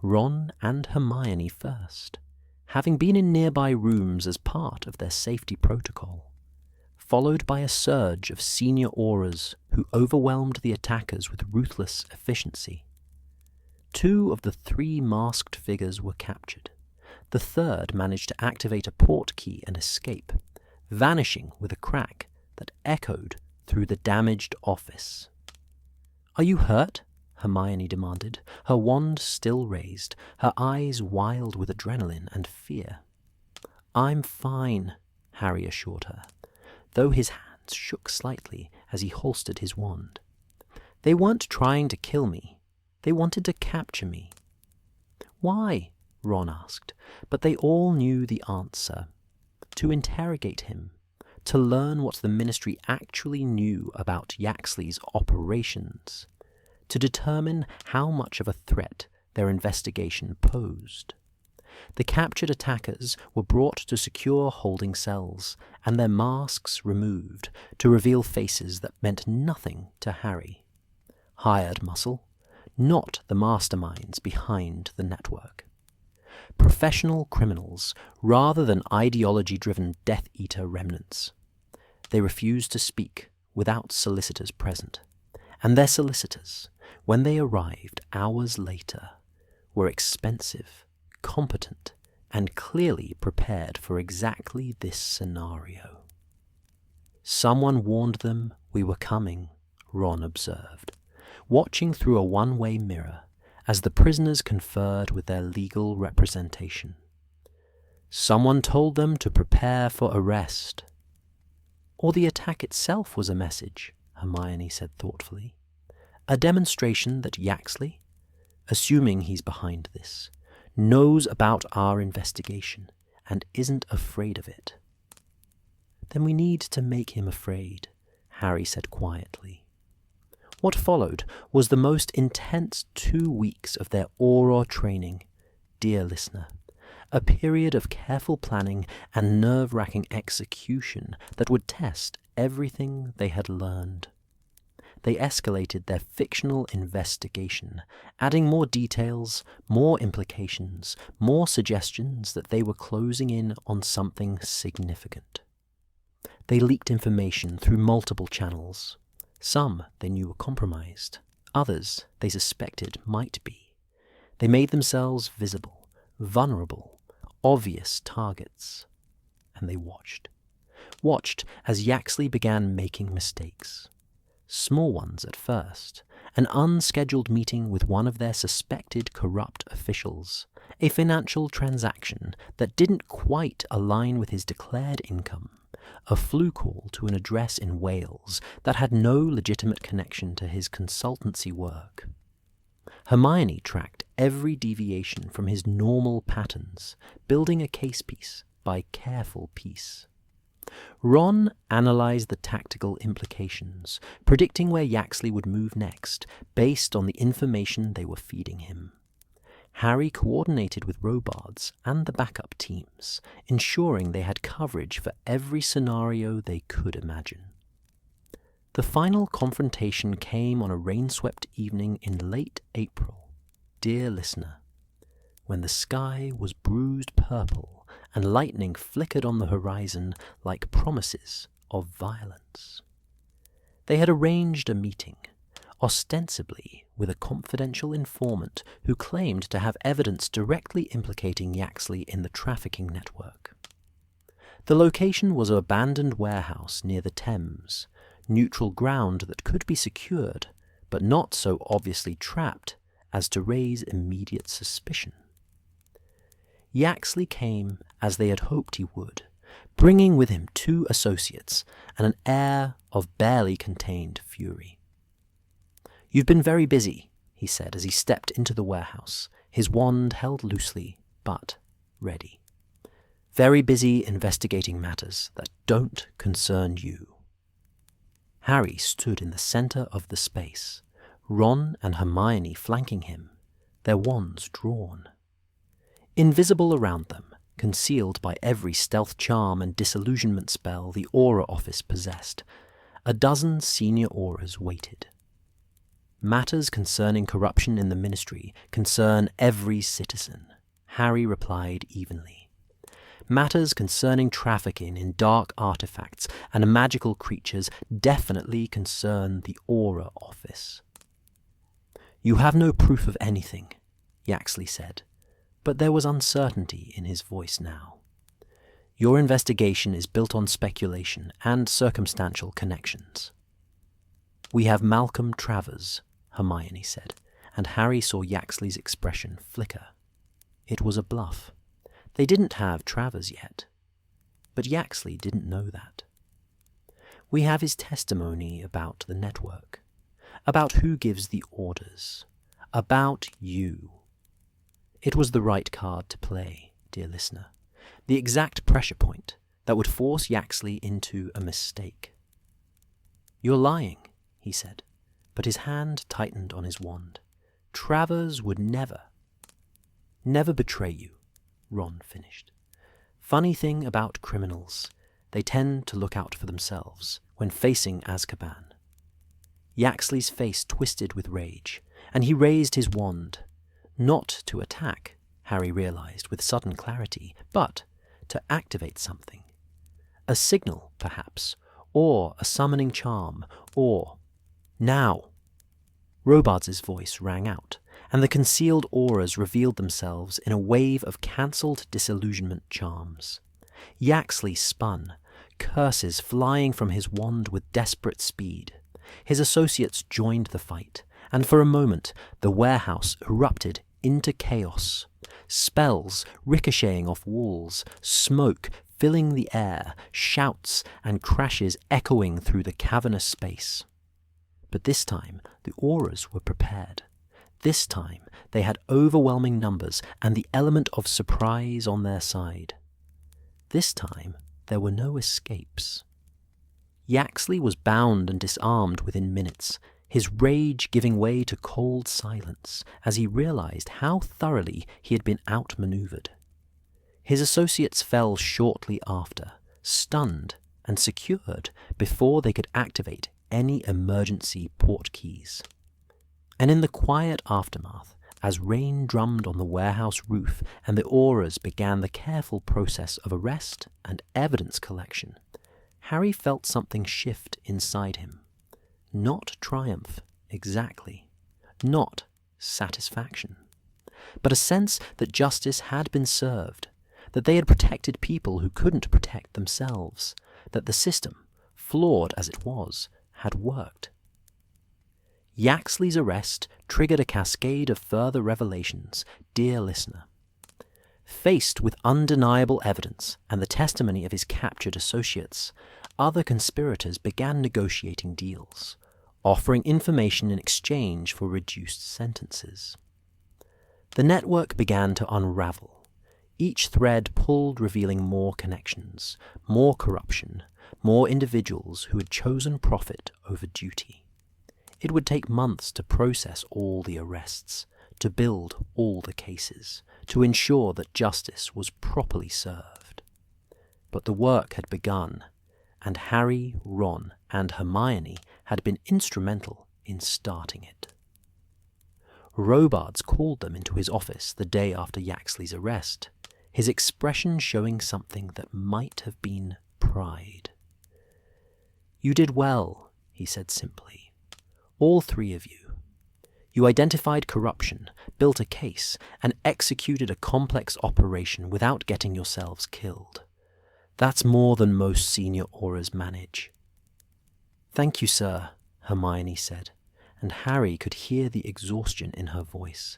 Ron and Hermione first, having been in nearby rooms as part of their safety protocol, followed by a surge of senior Aurors who overwhelmed the attackers with ruthless efficiency. 2 of the 3 masked figures were captured. The third managed to activate a port key and escape, vanishing with a crack that echoed through the damaged office. "Are you hurt?" Hermione demanded, her wand still raised, her eyes wild with adrenaline and fear. "I'm fine," Harry assured her, though his hands shook slightly as he holstered his wand. "They weren't trying to kill me. They wanted to capture me." "Why?" Ron asked, but they all knew the answer. To interrogate him, to learn what the Ministry actually knew about Yaxley's operations, to determine how much of a threat their investigation posed. The captured attackers were brought to secure holding cells, and their masks removed to reveal faces that meant nothing to Harry. Hired muscle, not the masterminds behind the network. Professional criminals rather than ideology-driven Death Eater remnants. They refused to speak without solicitors present, and their solicitors, when they arrived hours later, were expensive, competent, and clearly prepared for exactly this scenario. "Someone warned them we were coming," Ron observed, watching through a one-way mirror as the prisoners conferred with their legal representation. "Someone told them to prepare for arrest." "Or the attack itself was a message," Hermione said thoughtfully. "A demonstration that Yaxley, assuming he's behind this, knows about our investigation and isn't afraid of it." "Then we need to make him afraid," Harry said quietly. What followed was the most intense 2 weeks of their Auror training, dear listener, a period of careful planning and nerve-wracking execution that would test everything they had learned. They escalated their fictional investigation, adding more details, more implications, more suggestions that they were closing in on something significant. They leaked information through multiple channels. Some they knew were compromised, others they suspected might be. They made themselves visible, vulnerable, obvious targets. And they watched as Yaxley began making mistakes. Small ones at first, an unscheduled meeting with one of their suspected corrupt officials, a financial transaction that didn't quite align with his declared income, a flu call to an address in Wales that had no legitimate connection to his consultancy work. Hermione tracked every deviation from his normal patterns, building a case piece by careful piece. Ron analyzed the tactical implications, predicting where Yaxley would move next, based on the information they were feeding him. Harry coordinated with Robards and the backup teams, ensuring they had coverage for every scenario they could imagine. The final confrontation came on a rain-swept evening in late April, dear listener, when the sky was bruised purple and lightning flickered on the horizon like promises of violence. They had arranged a meeting, ostensibly with a confidential informant who claimed to have evidence directly implicating Yaxley in the trafficking network. The location was an abandoned warehouse near the Thames, neutral ground that could be secured, but not so obviously trapped as to raise immediate suspicion. Yaxley came as they had hoped he would, bringing with him 2 associates and an air of barely contained fury. "You've been very busy," he said as he stepped into the warehouse, his wand held loosely, but ready. "Very busy investigating matters that don't concern you." Harry stood in the center of the space, Ron and Hermione flanking him, their wands drawn. Invisible around them, concealed by every stealth charm and disillusionment spell the Auror office possessed, a dozen senior Aurors waited. "Matters concerning corruption in the Ministry concern every citizen," Harry replied evenly. "Matters concerning trafficking in dark artifacts and magical creatures definitely concern the Auror office." "You have no proof of anything," Yaxley said, but there was uncertainty in his voice now. Your investigation is built on speculation and circumstantial connections. We have Malcolm Travers, Hermione said, and Harry saw Yaxley's expression flicker. It was a bluff. They didn't have Travers yet, but Yaxley didn't know that. We have his testimony about the network, about who gives the orders, about you. It was the right card to play, dear listener, the exact pressure point that would force Yaxley into a mistake. You're lying, he said, but his hand tightened on his wand. Travers would never betray you, Ron finished. Funny thing about criminals, they tend to look out for themselves when facing Azkaban. Yaxley's face twisted with rage, and he raised his wand, not to attack, Harry realized with sudden clarity, but to activate something. A signal, perhaps, or a summoning charm, or... Now! Robards' voice rang out, and the concealed auras revealed themselves in a wave of cancelled disillusionment charms. Yaxley spun, curses flying from his wand with desperate speed. His associates joined the fight, and for a moment the warehouse erupted into chaos. Spells ricocheting off walls, smoke filling the air, shouts and crashes echoing through the cavernous space. But this time the auras were prepared. This time they had overwhelming numbers and the element of surprise on their side. This time there were no escapes. Yaxley was bound and disarmed within minutes, his rage giving way to cold silence as he realized how thoroughly he had been outmaneuvered. His associates fell shortly after, stunned and secured before they could activate any emergency portkeys. And in the quiet aftermath, as rain drummed on the warehouse roof and the auras began the careful process of arrest and evidence collection, Harry felt something shift inside him. Not triumph, exactly. Not satisfaction. But a sense that justice had been served, that they had protected people who couldn't protect themselves, that the system, flawed as it was, had worked. Yaxley's arrest triggered a cascade of further revelations, dear listener. Faced with undeniable evidence and the testimony of his captured associates, other conspirators began negotiating deals, offering information in exchange for reduced sentences. The network began to unravel. Each thread pulled, revealing more connections, more corruption, more individuals who had chosen profit over duty. It would take months to process all the arrests, to build all the cases, to ensure that justice was properly served. But the work had begun, and Harry, Ron, and Hermione had been instrumental in starting it. Robards called them into his office the day after Yaxley's arrest, his expression showing something that might have been pride. "You did well," he said simply. "All three of you. You identified corruption, built a case, and executed a complex operation without getting yourselves killed. That's more than most senior Aurors manage." "Thank you, sir," Hermione said, and Harry could hear the exhaustion in her voice.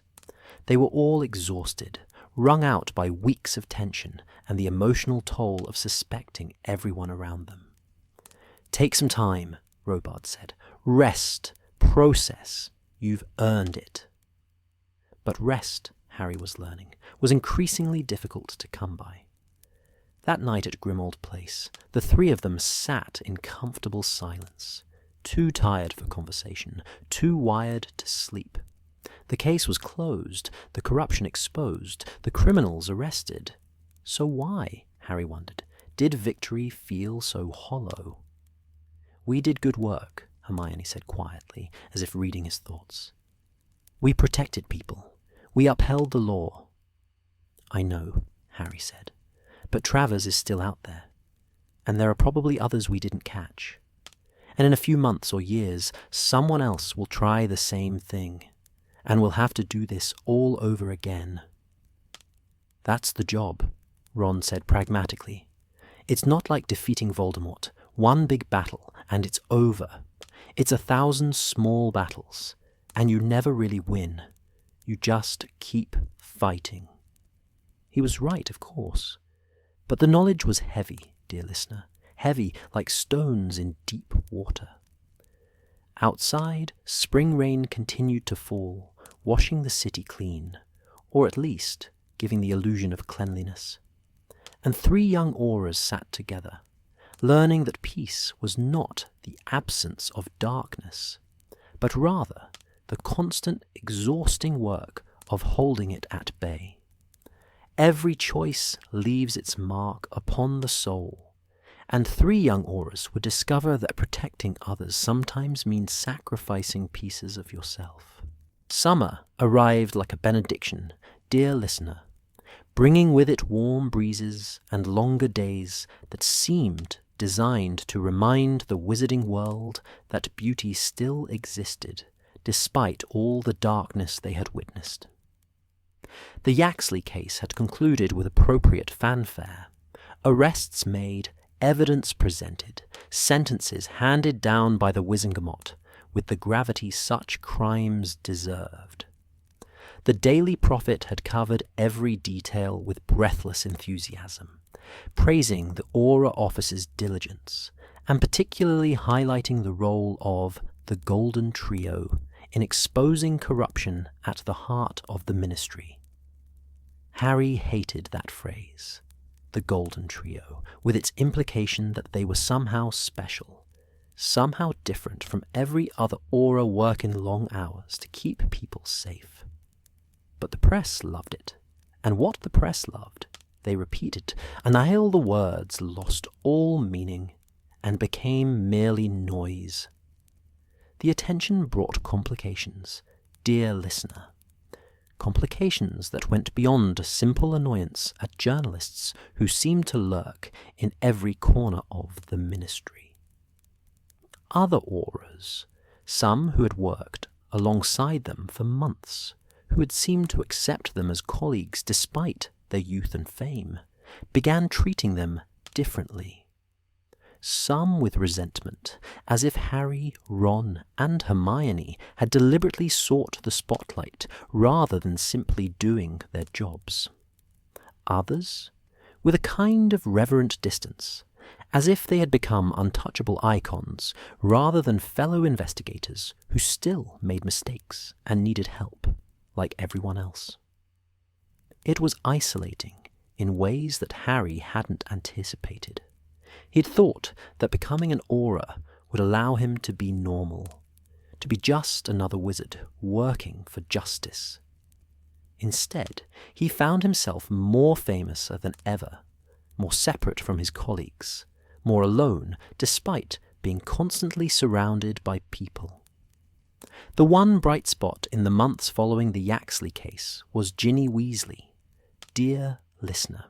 They were all exhausted, wrung out by weeks of tension and the emotional toll of suspecting everyone around them. "Take some time," Robards said. "Rest. Process. You've earned it." But rest, Harry was learning, was increasingly difficult to come by. That night at Grimmauld Place, the three of them sat in comfortable silence, too tired for conversation, too wired to sleep. The case was closed, the corruption exposed, the criminals arrested. So why, Harry wondered, did victory feel so hollow? "We did good work," Hermione said quietly, as if reading his thoughts. "We protected people. We upheld the law." "I know," Harry said. "But Travers is still out there, and there are probably others we didn't catch. And in a few months or years, someone else will try the same thing. and we'll have to do this all over again." "That's the job," Ron said pragmatically. "It's not like defeating Voldemort. One big battle, and it's over. It's 1,000 small battles, and you never really win. You just keep fighting." He was right, of course. But the knowledge was heavy, dear listener, heavy like stones in deep water. Outside, spring rain continued to fall, washing the city clean, or at least giving the illusion of cleanliness. And 3 young Aurors sat together, learning that peace was not the absence of darkness, but rather the constant, exhausting work of holding it at bay. Every choice leaves its mark upon the soul, and 3 young Aurors would discover that protecting others sometimes means sacrificing pieces of yourself. Summer arrived like a benediction, dear listener, bringing with it warm breezes and longer days that seemed designed to remind the wizarding world that beauty still existed, despite all the darkness they had witnessed. The Yaxley case had concluded with appropriate fanfare. Arrests made, evidence presented, sentences handed down by the Wizengamot with the gravity such crimes deserved. The Daily Prophet had covered every detail with breathless enthusiasm, praising the Auror office's diligence, and particularly highlighting the role of the Golden Trio in exposing corruption at the heart of the ministry. Harry hated that phrase, the Golden Trio, with its implication that they were somehow special, somehow different from every other Auror working long hours to keep people safe. But the press loved it, and what the press loved, they repeated, until the words lost all meaning and became merely noise. The attention brought complications, dear listener. Complications that went beyond simple annoyance at journalists who seemed to lurk in every corner of the ministry. Other Aurors, some who had worked alongside them for months, who had seemed to accept them as colleagues despite their youth and fame, began treating them differently. Some with resentment, as if Harry, Ron, and Hermione had deliberately sought the spotlight rather than simply doing their jobs. Others with a kind of reverent distance, as if they had become untouchable icons rather than fellow investigators who still made mistakes and needed help, like everyone else. It was isolating in ways that Harry hadn't anticipated. He'd thought that becoming an Auror would allow him to be normal, to be just another wizard working for justice. Instead, he found himself more famous than ever, more separate from his colleagues, more alone despite being constantly surrounded by people. The one bright spot in the months following the Yaxley case was Ginny Weasley, dear listener.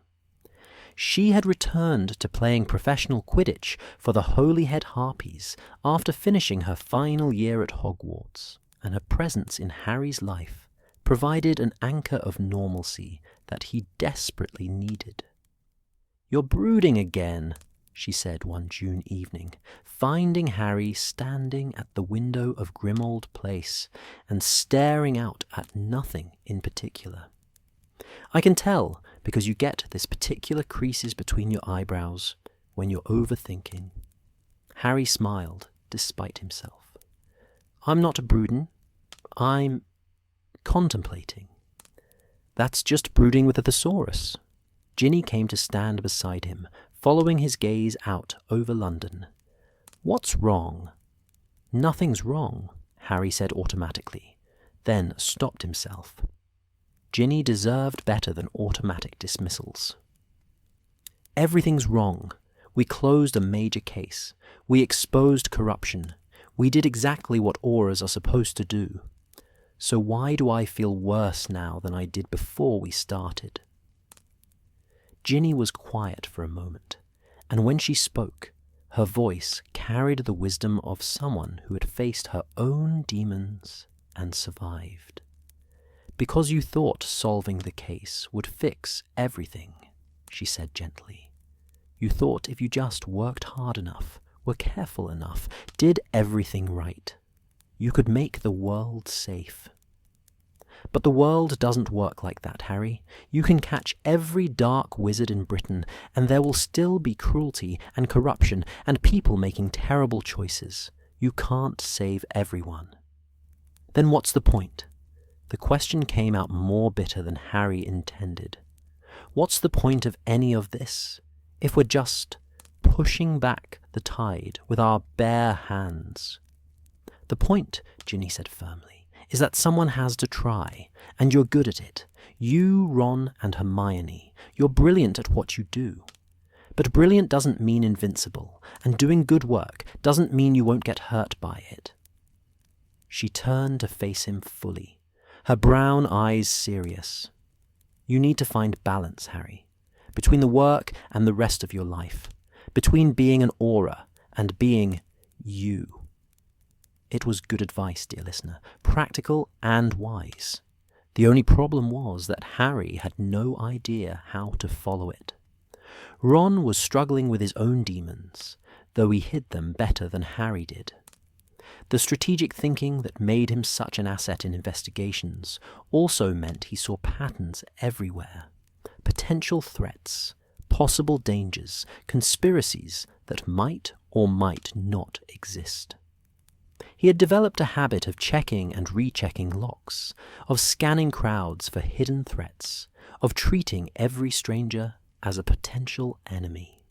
She had returned to playing professional Quidditch for the Holyhead Harpies after finishing her final year at Hogwarts, and her presence in Harry's life provided an anchor of normalcy that he desperately needed. "You're brooding again," she said one June evening, finding Harry standing at the window of Grimmauld Place and staring out at nothing in particular. "I can tell because you get this particular creases between your eyebrows when you're overthinking." Harry smiled despite himself. "I'm not brooding. I'm contemplating." "That's just brooding with a thesaurus." Ginny came to stand beside him, following his gaze out over London. "What's wrong?" "Nothing's wrong," Harry said automatically, then stopped himself. Ginny deserved better than automatic dismissals. "Everything's wrong. We closed a major case. We exposed corruption. We did exactly what Aurors are supposed to do. So why do I feel worse now than I did before we started?" Ginny was quiet for a moment, and when she spoke, her voice carried the wisdom of someone who had faced her own demons and survived. Because you thought solving the case would fix everything, she said gently. You thought if you just worked hard enough, were careful enough, did everything right, you could make the world safe. But the world doesn't work like that, Harry. You can catch every dark wizard in Britain, and there will still be cruelty and corruption and people making terrible choices. You can't save everyone. Then what's the point? The question came out more bitter than Harry intended. What's the point of any of this, if we're just pushing back the tide with our bare hands? The point, Ginny said firmly, is that someone has to try, and you're good at it. You, Ron, and Hermione. You're brilliant at what you do. But brilliant doesn't mean invincible, and doing good work doesn't mean you won't get hurt by it. She turned to face him fully, her brown eyes serious. You need to find balance, Harry, between the work and the rest of your life, between being an Auror and being you. It was good advice, dear listener, practical and wise. The only problem was that Harry had no idea how to follow it. Ron was struggling with his own demons, though he hid them better than Harry did. The strategic thinking that made him such an asset in investigations also meant he saw patterns everywhere, potential threats, possible dangers, conspiracies that might or might not exist. He had developed a habit of checking and rechecking locks, of scanning crowds for hidden threats, of treating every stranger as a potential enemy.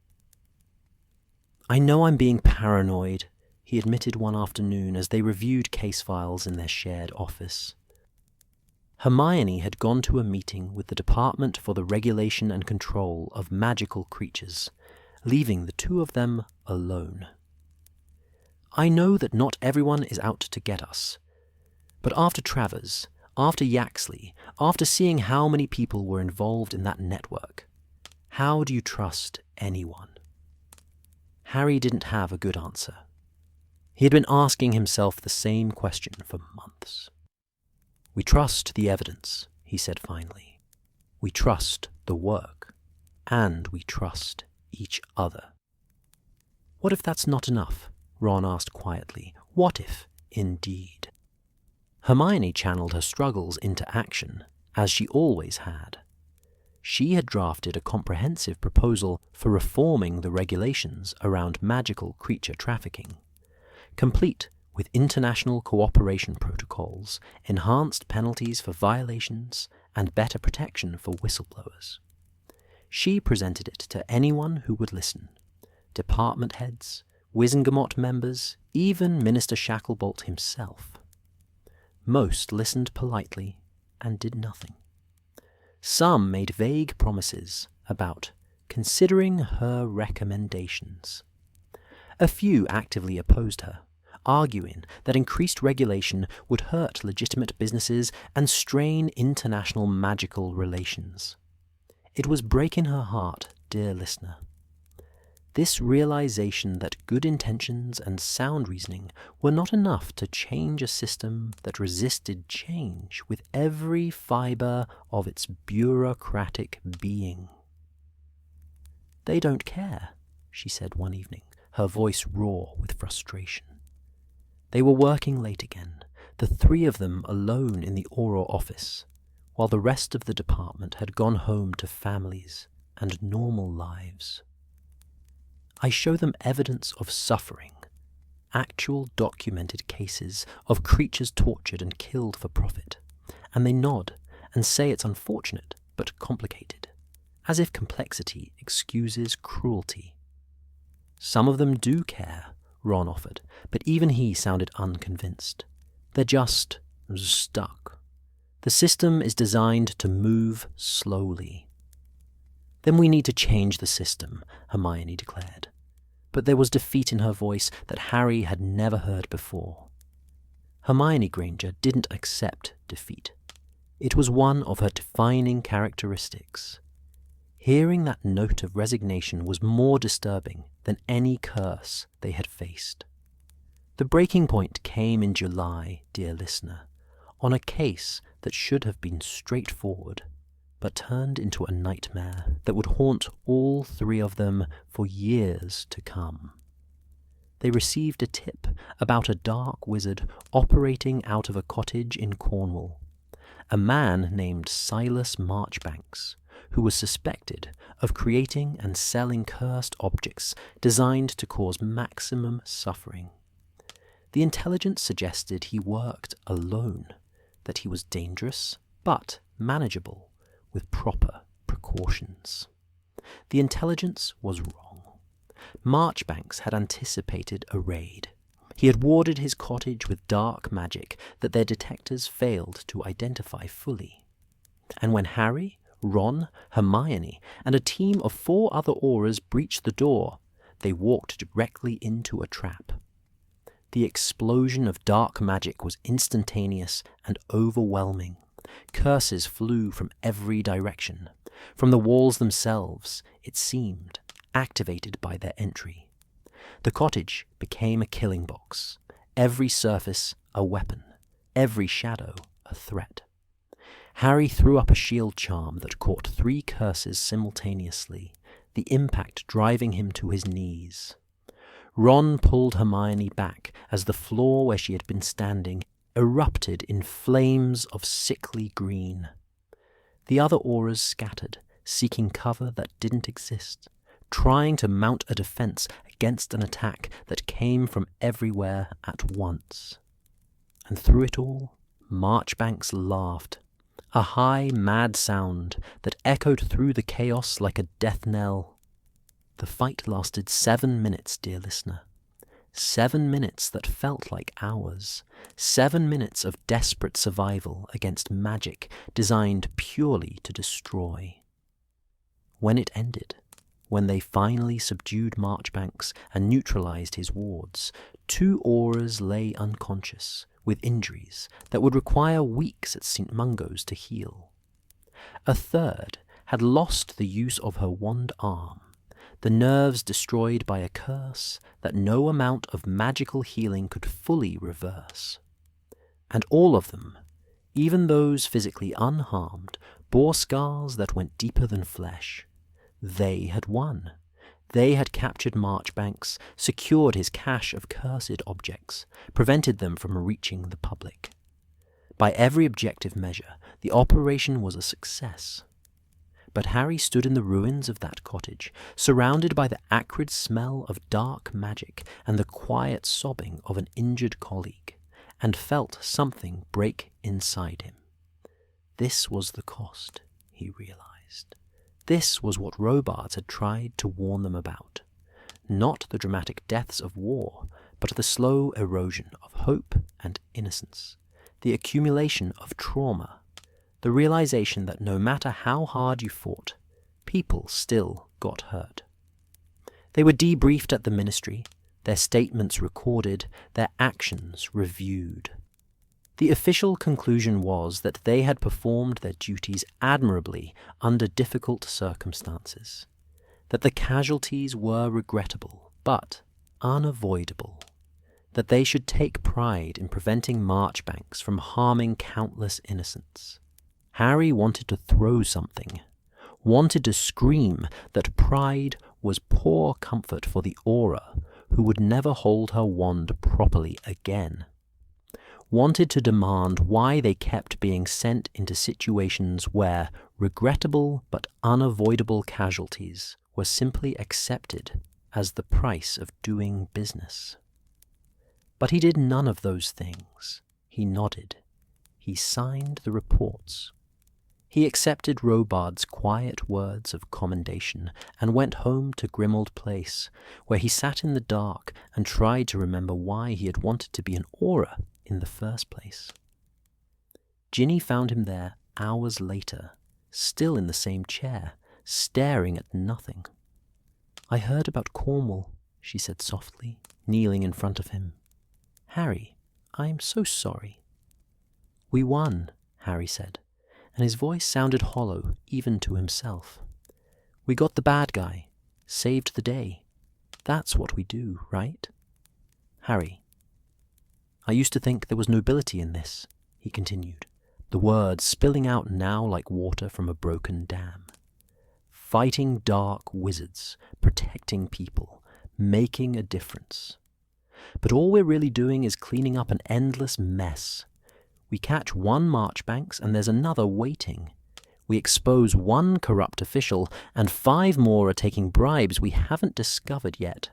I know I'm being paranoid, he admitted one afternoon as they reviewed case files in their shared office. Hermione had gone to a meeting with the Department for the Regulation and Control of Magical Creatures, leaving the two of them alone. I know that not everyone is out to get us, but after Travers, after Yaxley, after seeing how many people were involved in that network, how do you trust anyone? Harry didn't have a good answer. He had been asking himself the same question for months. We trust the evidence, he said finally. We trust the work, and we trust each other. What if that's not enough? Ron asked quietly. What if, indeed? Hermione channeled her struggles into action, as she always had. She had drafted a comprehensive proposal for reforming the regulations around magical creature trafficking, complete with international cooperation protocols, enhanced penalties for violations, and better protection for whistleblowers. She presented it to anyone who would listen, department heads, Wizengamot members, even Minister Shacklebolt himself. Most listened politely and did nothing. Some made vague promises about considering her recommendations. A few actively opposed her, arguing that increased regulation would hurt legitimate businesses and strain international magical relations. It was breaking her heart, dear listener. This realization that good intentions and sound reasoning were not enough to change a system that resisted change with every fibre of its bureaucratic being. They don't care, she said one evening, her voice raw with frustration. They were working late again, the three of them alone in the Auror office, while the rest of the department had gone home to families and normal lives. I show them evidence of suffering, actual documented cases of creatures tortured and killed for profit, and they nod and say it's unfortunate but complicated, as if complexity excuses cruelty. Some of them do care, Ron offered, but even he sounded unconvinced. They're just stuck. The system is designed to move slowly. Then we need to change the system, Hermione declared. But there was defeat in her voice that Harry had never heard before. Hermione Granger didn't accept defeat. It was one of her defining characteristics. Hearing that note of resignation was more disturbing than any curse they had faced. The breaking point came in July, dear listener, on a case that should have been straightforward, but turned into a nightmare that would haunt all three of them for years to come. They received a tip about a dark wizard operating out of a cottage in Cornwall, a man named Silas Marchbanks, who was suspected of creating and selling cursed objects designed to cause maximum suffering. The intelligence suggested he worked alone, that he was dangerous but manageable with proper precautions. The intelligence was wrong. Marchbanks had anticipated a raid. He had warded his cottage with dark magic that their detectors failed to identify fully. And when Harry, Ron, Hermione, and a team of 4 other Aurors breached the door, they walked directly into a trap. The explosion of dark magic was instantaneous and overwhelming. Curses flew from every direction. From the walls themselves, it seemed, activated by their entry. The cottage became a killing box, every surface a weapon, every shadow a threat. Harry threw up a shield charm that caught 3 curses simultaneously, the impact driving him to his knees. Ron pulled Hermione back as the floor where she had been standing erupted in flames of sickly green. The other Aurors scattered, seeking cover that didn't exist, trying to mount a defense against an attack that came from everywhere at once. And through it all, Marchbanks laughed, a high, mad sound that echoed through the chaos like a death knell. The fight lasted 7 minutes, dear listener. 7 minutes that felt like hours. 7 minutes of desperate survival against magic designed purely to destroy. When it ended, when they finally subdued Marchbanks and neutralized his wards, 2 Aurors lay unconscious, with injuries that would require weeks at St. Mungo's to heal. A third had lost the use of her wand arm, the nerves destroyed by a curse that no amount of magical healing could fully reverse. And all of them, even those physically unharmed, bore scars that went deeper than flesh. They had won. They had captured Marchbanks, secured his cache of cursed objects, prevented them from reaching the public. By every objective measure, the operation was a success. But Harry stood in the ruins of that cottage, surrounded by the acrid smell of dark magic and the quiet sobbing of an injured colleague, and felt something break inside him. This was the cost, he realized. This was what Robards had tried to warn them about. Not the dramatic deaths of war, but the slow erosion of hope and innocence, the accumulation of trauma, the realization that no matter how hard you fought, people still got hurt. They were debriefed at the ministry, their statements recorded, their actions reviewed. The official conclusion was that they had performed their duties admirably under difficult circumstances, that the casualties were regrettable but unavoidable, that they should take pride in preventing Marchbanks from harming countless innocents. Harry wanted to throw something, wanted to scream that pride was poor comfort for the Auror who would never hold her wand properly again, wanted to demand why they kept being sent into situations where regrettable but unavoidable casualties were simply accepted as the price of doing business. But he did none of those things. He nodded. He signed the reports. He accepted Robard's quiet words of commendation and went home to Grimmauld Place, where he sat in the dark and tried to remember why he had wanted to be an Auror in the first place. Ginny found him there hours later, still in the same chair, staring at nothing. "I heard about Cornwall," she said softly, kneeling in front of him. "Harry, I am so sorry." "We won," Harry said, and his voice sounded hollow even to himself. "We got the bad guy, saved the day. That's what we do, right? Harry, I used to think there was nobility in this, he continued, the words spilling out now like water from a broken dam. Fighting dark wizards, protecting people, making a difference. But all we're really doing is cleaning up an endless mess. We catch one Marchbanks and there's another waiting. We expose one corrupt official and 5 more are taking bribes we haven't discovered yet.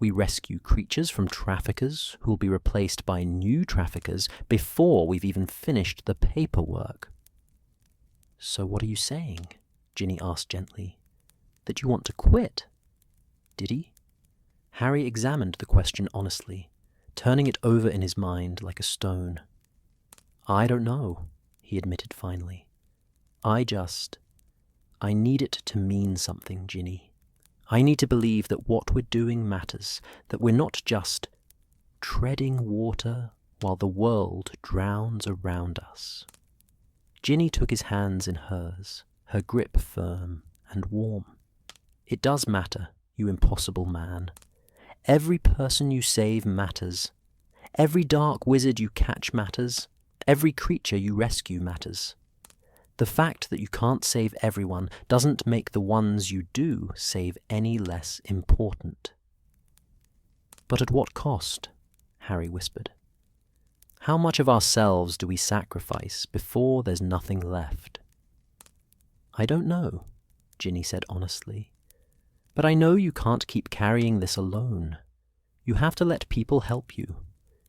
We rescue creatures from traffickers who'll be replaced by new traffickers before we've even finished the paperwork. So what are you saying? Ginny asked gently. That you want to quit? Did he? Harry examined the question honestly, turning it over in his mind like a stone. I don't know, he admitted finally. I need it to mean something, Ginny. I need to believe that what we're doing matters, that we're not just treading water while the world drowns around us. Ginny took his hands in hers, her grip firm and warm. It does matter, you impossible man. Every person you save matters. Every dark wizard you catch matters. Every creature you rescue matters. The fact that you can't save everyone doesn't make the ones you do save any less important. But at what cost? Harry whispered. How much of ourselves do we sacrifice before there's nothing left? I don't know, Ginny said honestly. But I know you can't keep carrying this alone. You have to let people help you.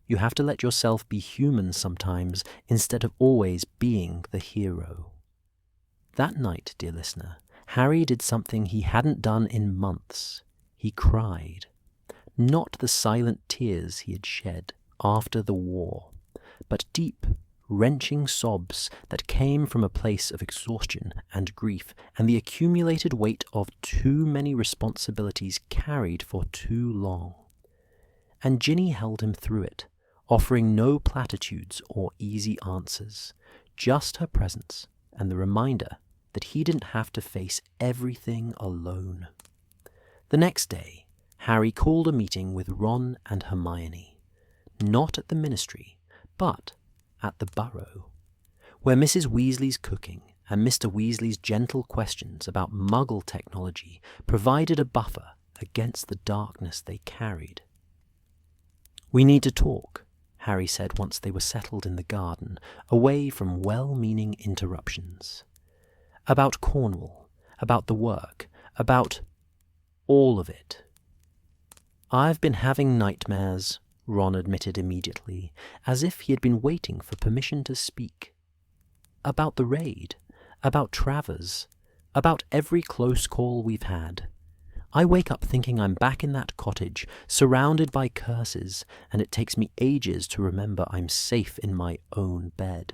You have to let yourself be human sometimes instead of always being the hero. That night, dear listener, Harry did something he hadn't done in months. He cried. Not the silent tears he had shed after the war, but deep, wrenching sobs that came from a place of exhaustion and grief and the accumulated weight of too many responsibilities carried for too long. And Ginny held him through it, offering no platitudes or easy answers, just her presence and the reminder that he didn't have to face everything alone. The next day, Harry called a meeting with Ron and Hermione, not at the Ministry, but at the Burrow, where Mrs. Weasley's cooking and Mr. Weasley's gentle questions about Muggle technology provided a buffer against the darkness they carried. We need to talk, Harry said once they were settled in the garden, away from well-meaning interruptions. About Cornwall, about the work, about all of it. I've been having nightmares, Ron admitted immediately, as if he had been waiting for permission to speak. About the raid, about Travers, about every close call we've had. I wake up thinking I'm back in that cottage, surrounded by curses, and it takes me ages to remember I'm safe in my own bed.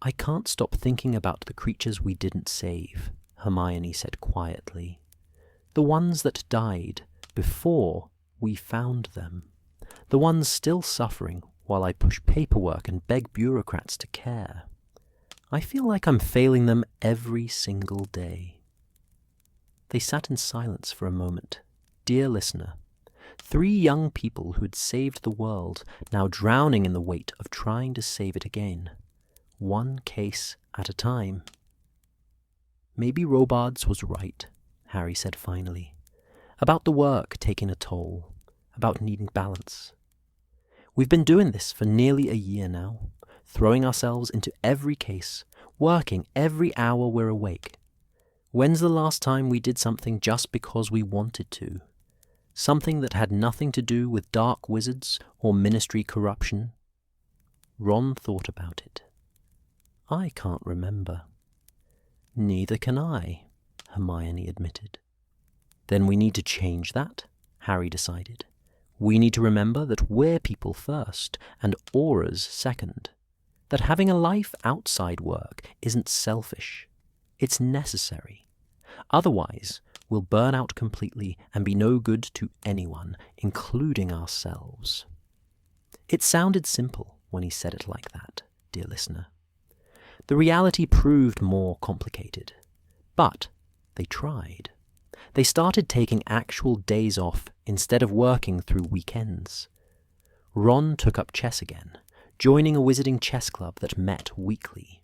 I can't stop thinking about the creatures we didn't save, Hermione said quietly. The ones that died before we found them. The ones still suffering while I push paperwork and beg bureaucrats to care. I feel like I'm failing them every single day. They sat in silence for a moment. Dear listener, 3 young people who had saved the world, now drowning in the weight of trying to save it again. One case at a time. Maybe Robards was right, Harry said finally, about the work taking a toll, about needing balance. We've been doing this for nearly a year now, throwing ourselves into every case, working every hour we're awake. When's the last time we did something just because we wanted to? Something that had nothing to do with dark wizards or ministry corruption? Ron thought about it. I can't remember. Neither can I, Hermione admitted. Then we need to change that, Harry decided. We need to remember that we're people first and Aurors second. That having a life outside work isn't selfish. It's necessary. Otherwise, we'll burn out completely and be no good to anyone, including ourselves. It sounded simple when he said it like that, dear listener. The reality proved more complicated. But they tried. They started taking actual days off instead of working through weekends. Ron took up chess again, joining a wizarding chess club that met weekly.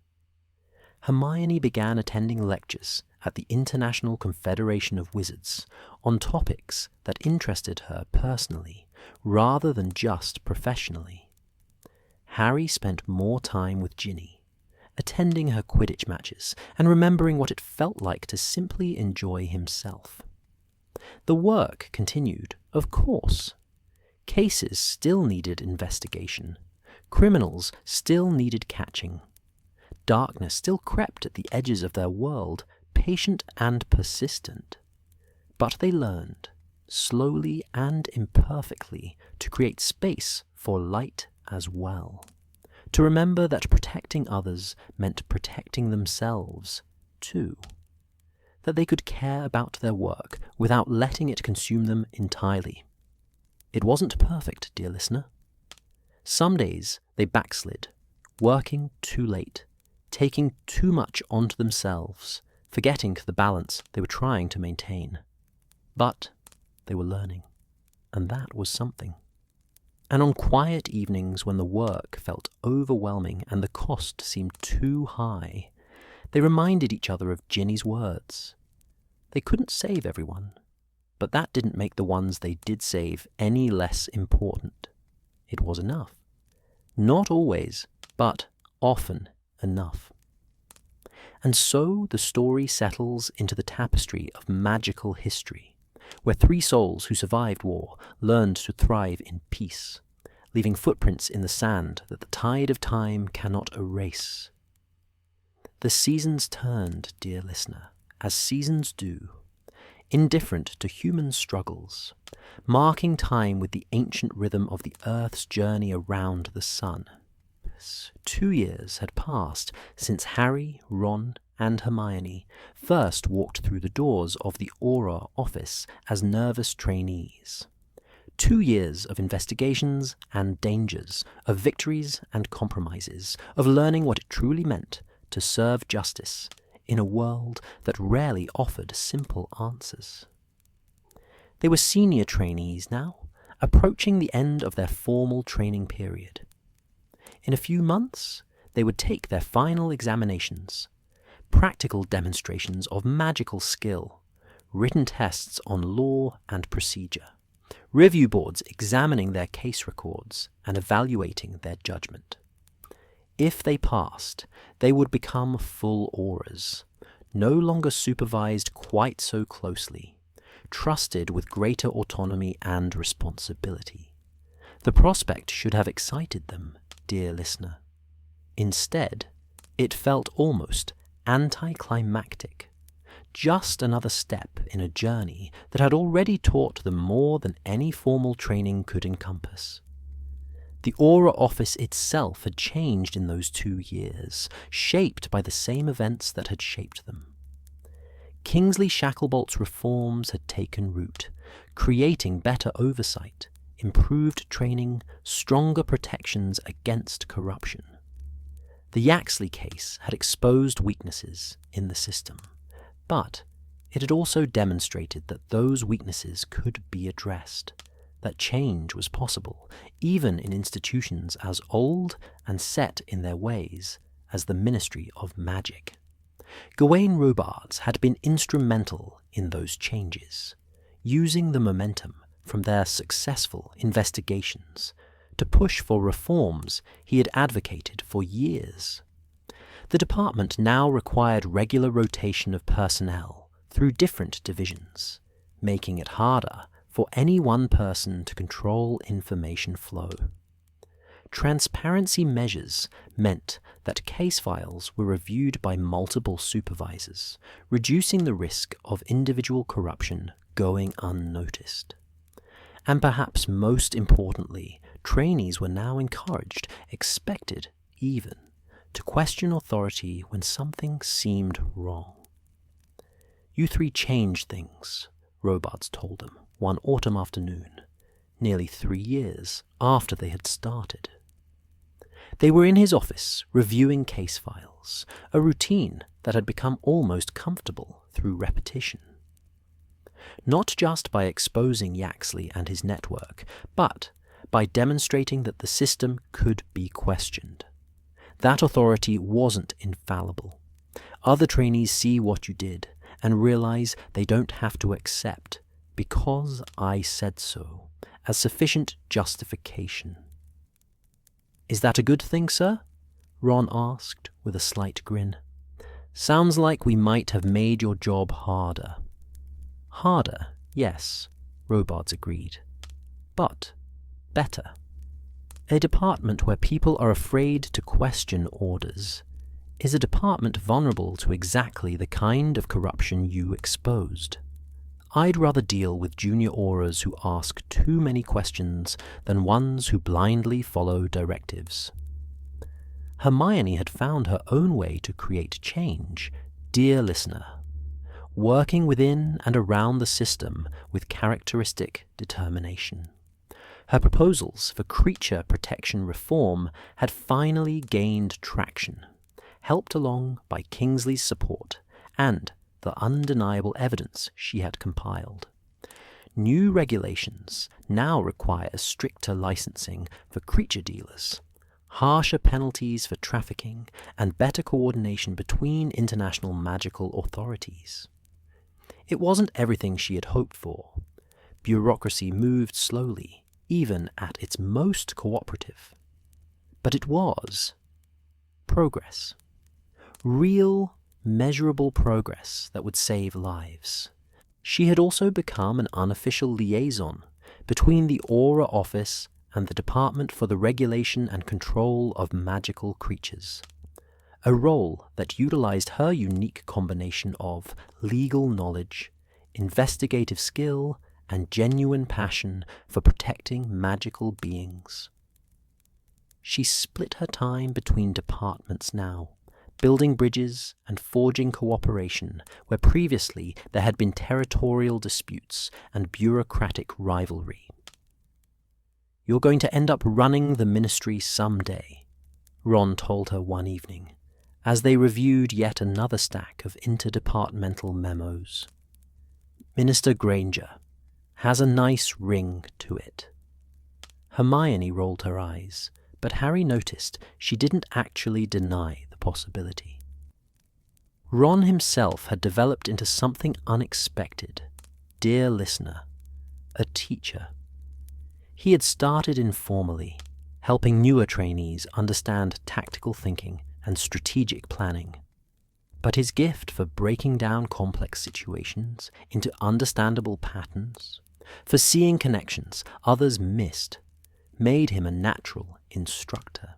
Hermione began attending lectures at the International Confederation of Wizards on topics that interested her personally rather than just professionally. Harry spent more time with Ginny, attending her Quidditch matches and remembering what it felt like to simply enjoy himself. The work continued, of course. Cases still needed investigation. Criminals still needed catching. Darkness still crept at the edges of their world, patient and persistent. But they learned, slowly and imperfectly, to create space for light as well. To remember that protecting others meant protecting themselves, too. That they could care about their work without letting it consume them entirely. It wasn't perfect, dear listener. Some days they backslid, working too late, taking too much onto themselves, forgetting the balance they were trying to maintain. But they were learning, and that was something. And on quiet evenings when the work felt overwhelming and the cost seemed too high, they reminded each other of Ginny's words. They couldn't save everyone, but that didn't make the ones they did save any less important. It was enough. Not always, but often enough. And so the story settles into the tapestry of magical history, where three souls who survived war learned to thrive in peace, leaving footprints in the sand that the tide of time cannot erase. The seasons turned, dear listener, as seasons do, indifferent to human struggles, marking time with the ancient rhythm of the Earth's journey around the sun. 2 years had passed since Harry, Ron, and Hermione first walked through the doors of the Auror office as nervous trainees. 2 years of investigations and dangers, of victories and compromises, of learning what it truly meant to serve justice in a world that rarely offered simple answers. They were senior trainees now, approaching the end of their formal training period. In a few months, they would take their final examinations, practical demonstrations of magical skill, written tests on law and procedure, review boards examining their case records and evaluating their judgment. If they passed, they would become full Aurors, no longer supervised quite so closely, trusted with greater autonomy and responsibility. The prospect should have excited them, dear listener. Instead, it felt almost anticlimactic, just another step in a journey that had already taught them more than any formal training could encompass. The Auror office itself had changed in those 2 years, shaped by the same events that had shaped them. Kingsley Shacklebolt's reforms had taken root, creating better oversight, improved training, stronger protections against corruption. The Yaxley case had exposed weaknesses in the system, but it had also demonstrated that those weaknesses could be addressed, that change was possible, even in institutions as old and set in their ways as the Ministry of Magic. Gawain Robards had been instrumental in those changes, using the momentum from their successful investigations to push for reforms he had advocated for years. The department now required regular rotation of personnel through different divisions, making it harder for any one person to control information flow. Transparency measures meant that case files were reviewed by multiple supervisors, reducing the risk of individual corruption going unnoticed. And perhaps most importantly, trainees were now encouraged, expected even, to question authority when something seemed wrong. "You three changed things," Robards told them one autumn afternoon, nearly 3 years after they had started. They were in his office reviewing case files, a routine that had become almost comfortable through repetition. Not just by exposing Yaxley and his network, but by demonstrating that the system could be questioned. That authority wasn't infallible. Other trainees see what you did and realize they don't have to accept "because I said so" as sufficient justification. "Is that a good thing, sir?" Ron asked with a slight grin. "Sounds like we might have made your job harder." "Harder, yes," Robards agreed. "But better. A department where people are afraid to question orders is a department vulnerable to exactly the kind of corruption you exposed. I'd rather deal with junior Aurors who ask too many questions than ones who blindly follow directives." Hermione had found her own way to create change, dear listener, working within and around the system with characteristic determination. Her proposals for creature protection reform had finally gained traction, helped along by Kingsley's support and the undeniable evidence she had compiled. New regulations now require stricter licensing for creature dealers, harsher penalties for trafficking, and better coordination between international magical authorities. It wasn't everything she had hoped for. Bureaucracy moved slowly, even at its most cooperative. But it was progress. Real, measurable progress that would save lives. She had also become an unofficial liaison between the Auror office and the Department for the Regulation and Control of Magical Creatures, a role that utilized her unique combination of legal knowledge, investigative skill, and genuine passion for protecting magical beings. She split her time between departments now, building bridges and forging cooperation where previously there had been territorial disputes and bureaucratic rivalry. "You're going to end up running the ministry someday," Ron told her one evening, as they reviewed yet another stack of interdepartmental memos. "Minister Granger has a nice ring to it." Hermione rolled her eyes, but Harry noticed she didn't actually deny the possibility. Ron himself had developed into something unexpected, dear listener, a teacher. He had started informally, helping newer trainees understand tactical thinking and strategic planning. But his gift for breaking down complex situations into understandable patterns, for seeing connections others missed, made him a natural instructor.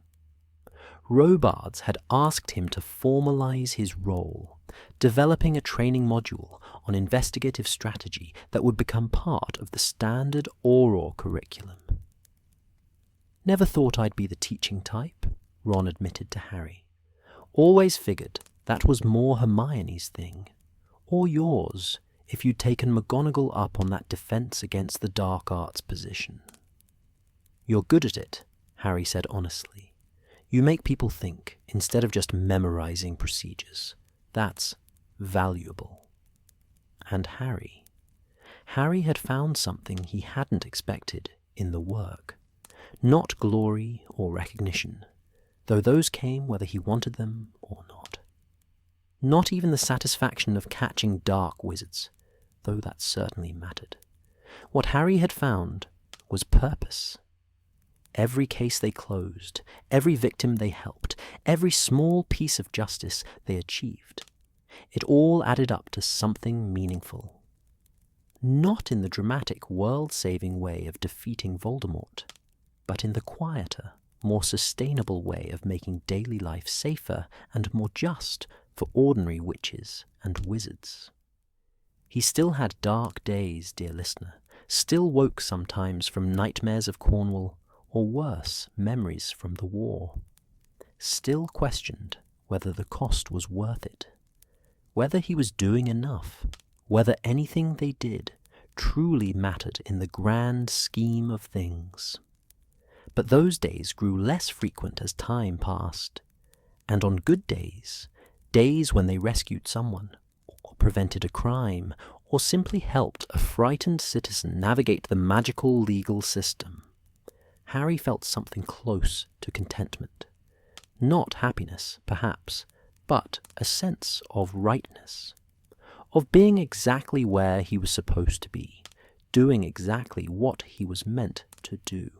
Robards had asked him to formalize his role, developing a training module on investigative strategy that would become part of the standard Auror curriculum. "Never thought I'd be the teaching type," Ron admitted to Harry. "Always figured that was more Hermione's thing, or yours if you'd taken McGonagall up on that defense against the dark arts position." "You're good at it," Harry said honestly. "You make people think instead of just memorizing procedures. That's valuable." And Harry had found something he hadn't expected in the work. Not glory or recognition, though those came whether he wanted them or not. Not even the satisfaction of catching dark wizards, though that certainly mattered. What Harry had found was purpose. Every case they closed, every victim they helped, every small piece of justice they achieved, it all added up to something meaningful. Not in the dramatic, world-saving way of defeating Voldemort, but in the quieter, more sustainable way of making daily life safer and more just for ordinary witches and wizards. He still had dark days, dear listener, still woke sometimes from nightmares of Cornwall, or worse, memories from the war. Still questioned whether the cost was worth it, whether he was doing enough, whether anything they did truly mattered in the grand scheme of things. But those days grew less frequent as time passed, and on good days, days when they rescued someone, or prevented a crime, or simply helped a frightened citizen navigate the magical legal system, Harry felt something close to contentment. Not happiness, perhaps, but a sense of rightness, of being exactly where he was supposed to be, doing exactly what he was meant to do.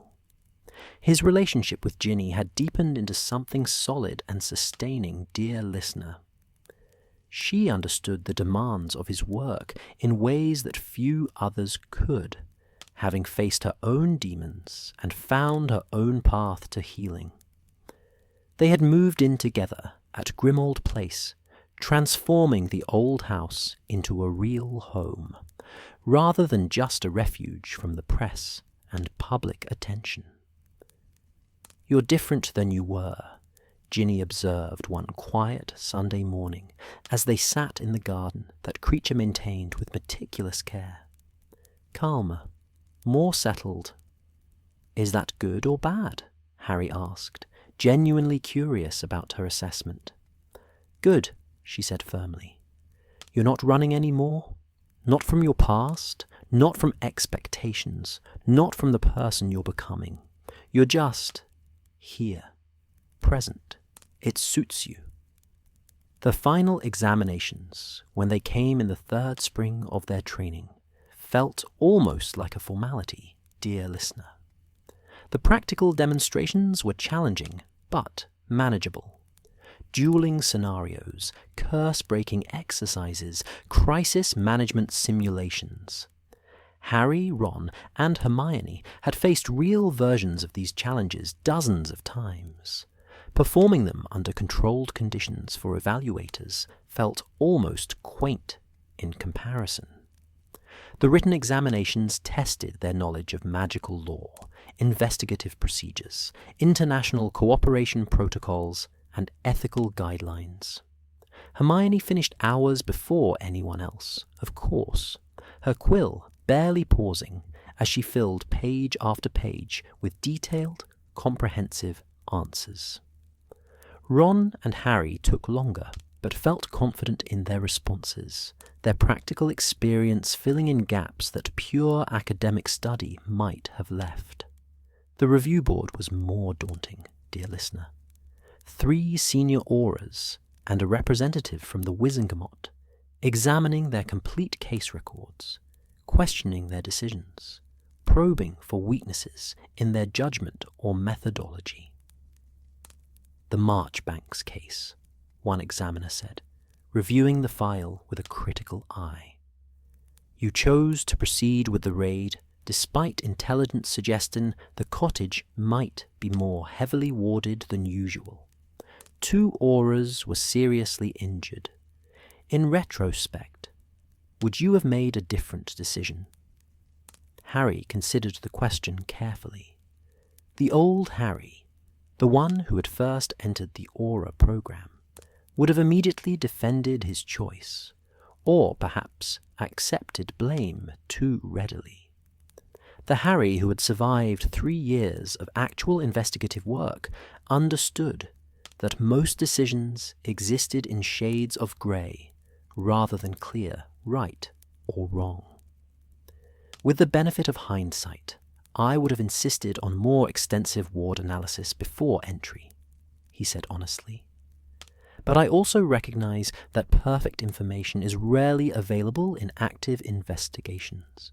His relationship with Ginny had deepened into something solid and sustaining, dear listener. She understood the demands of his work in ways that few others could, having faced her own demons and found her own path to healing. They had moved in together at Grimmauld Place, transforming the old house into a real home, rather than just a refuge from the press and public attention. "You're different than you were," Ginny observed one quiet Sunday morning as they sat in the garden that Creature maintained with meticulous care. "Calmer, more settled." "Is that good or bad?" Harry asked, genuinely curious about her assessment. "Good," she said firmly. "You're not running any more? Not from your past, not from expectations, not from the person you're becoming. You're just here, present. It suits you." The final examinations, when they came in the third spring of their training, felt almost like a formality, dear listener. The practical demonstrations were challenging, but manageable. Dueling scenarios, curse-breaking exercises, crisis management simulations. Harry, Ron, and Hermione had faced real versions of these challenges dozens of times. Performing them under controlled conditions for evaluators felt almost quaint in comparison. The written examinations tested their knowledge of magical law, investigative procedures, international cooperation protocols, and ethical guidelines. Hermione finished hours before anyone else, of course, her quill barely pausing as she filled page after page with detailed, comprehensive answers. Ron and Harry took longer, but felt confident in their responses, their practical experience filling in gaps that pure academic study might have left. The review board was more daunting, dear listener. 3 senior Aurors and a representative from the Wizengamot, examining their complete case records, questioning their decisions, probing for weaknesses in their judgment or methodology. "The Marchbanks case," one examiner said, reviewing the file with a critical eye. "You chose to proceed with the raid despite intelligence suggesting the cottage might be more heavily warded than usual. 2 Aurors were seriously injured. In retrospect, would you have made a different decision?" Harry considered the question carefully. The old Harry, the one who had first entered the Auror program, would have immediately defended his choice, or perhaps accepted blame too readily. The Harry who had survived 3 years of actual investigative work understood that most decisions existed in shades of grey rather than clear right or wrong. "With the benefit of hindsight, I would have insisted on more extensive ward analysis before entry," he said honestly. "But I also recognize that perfect information is rarely available in active investigations.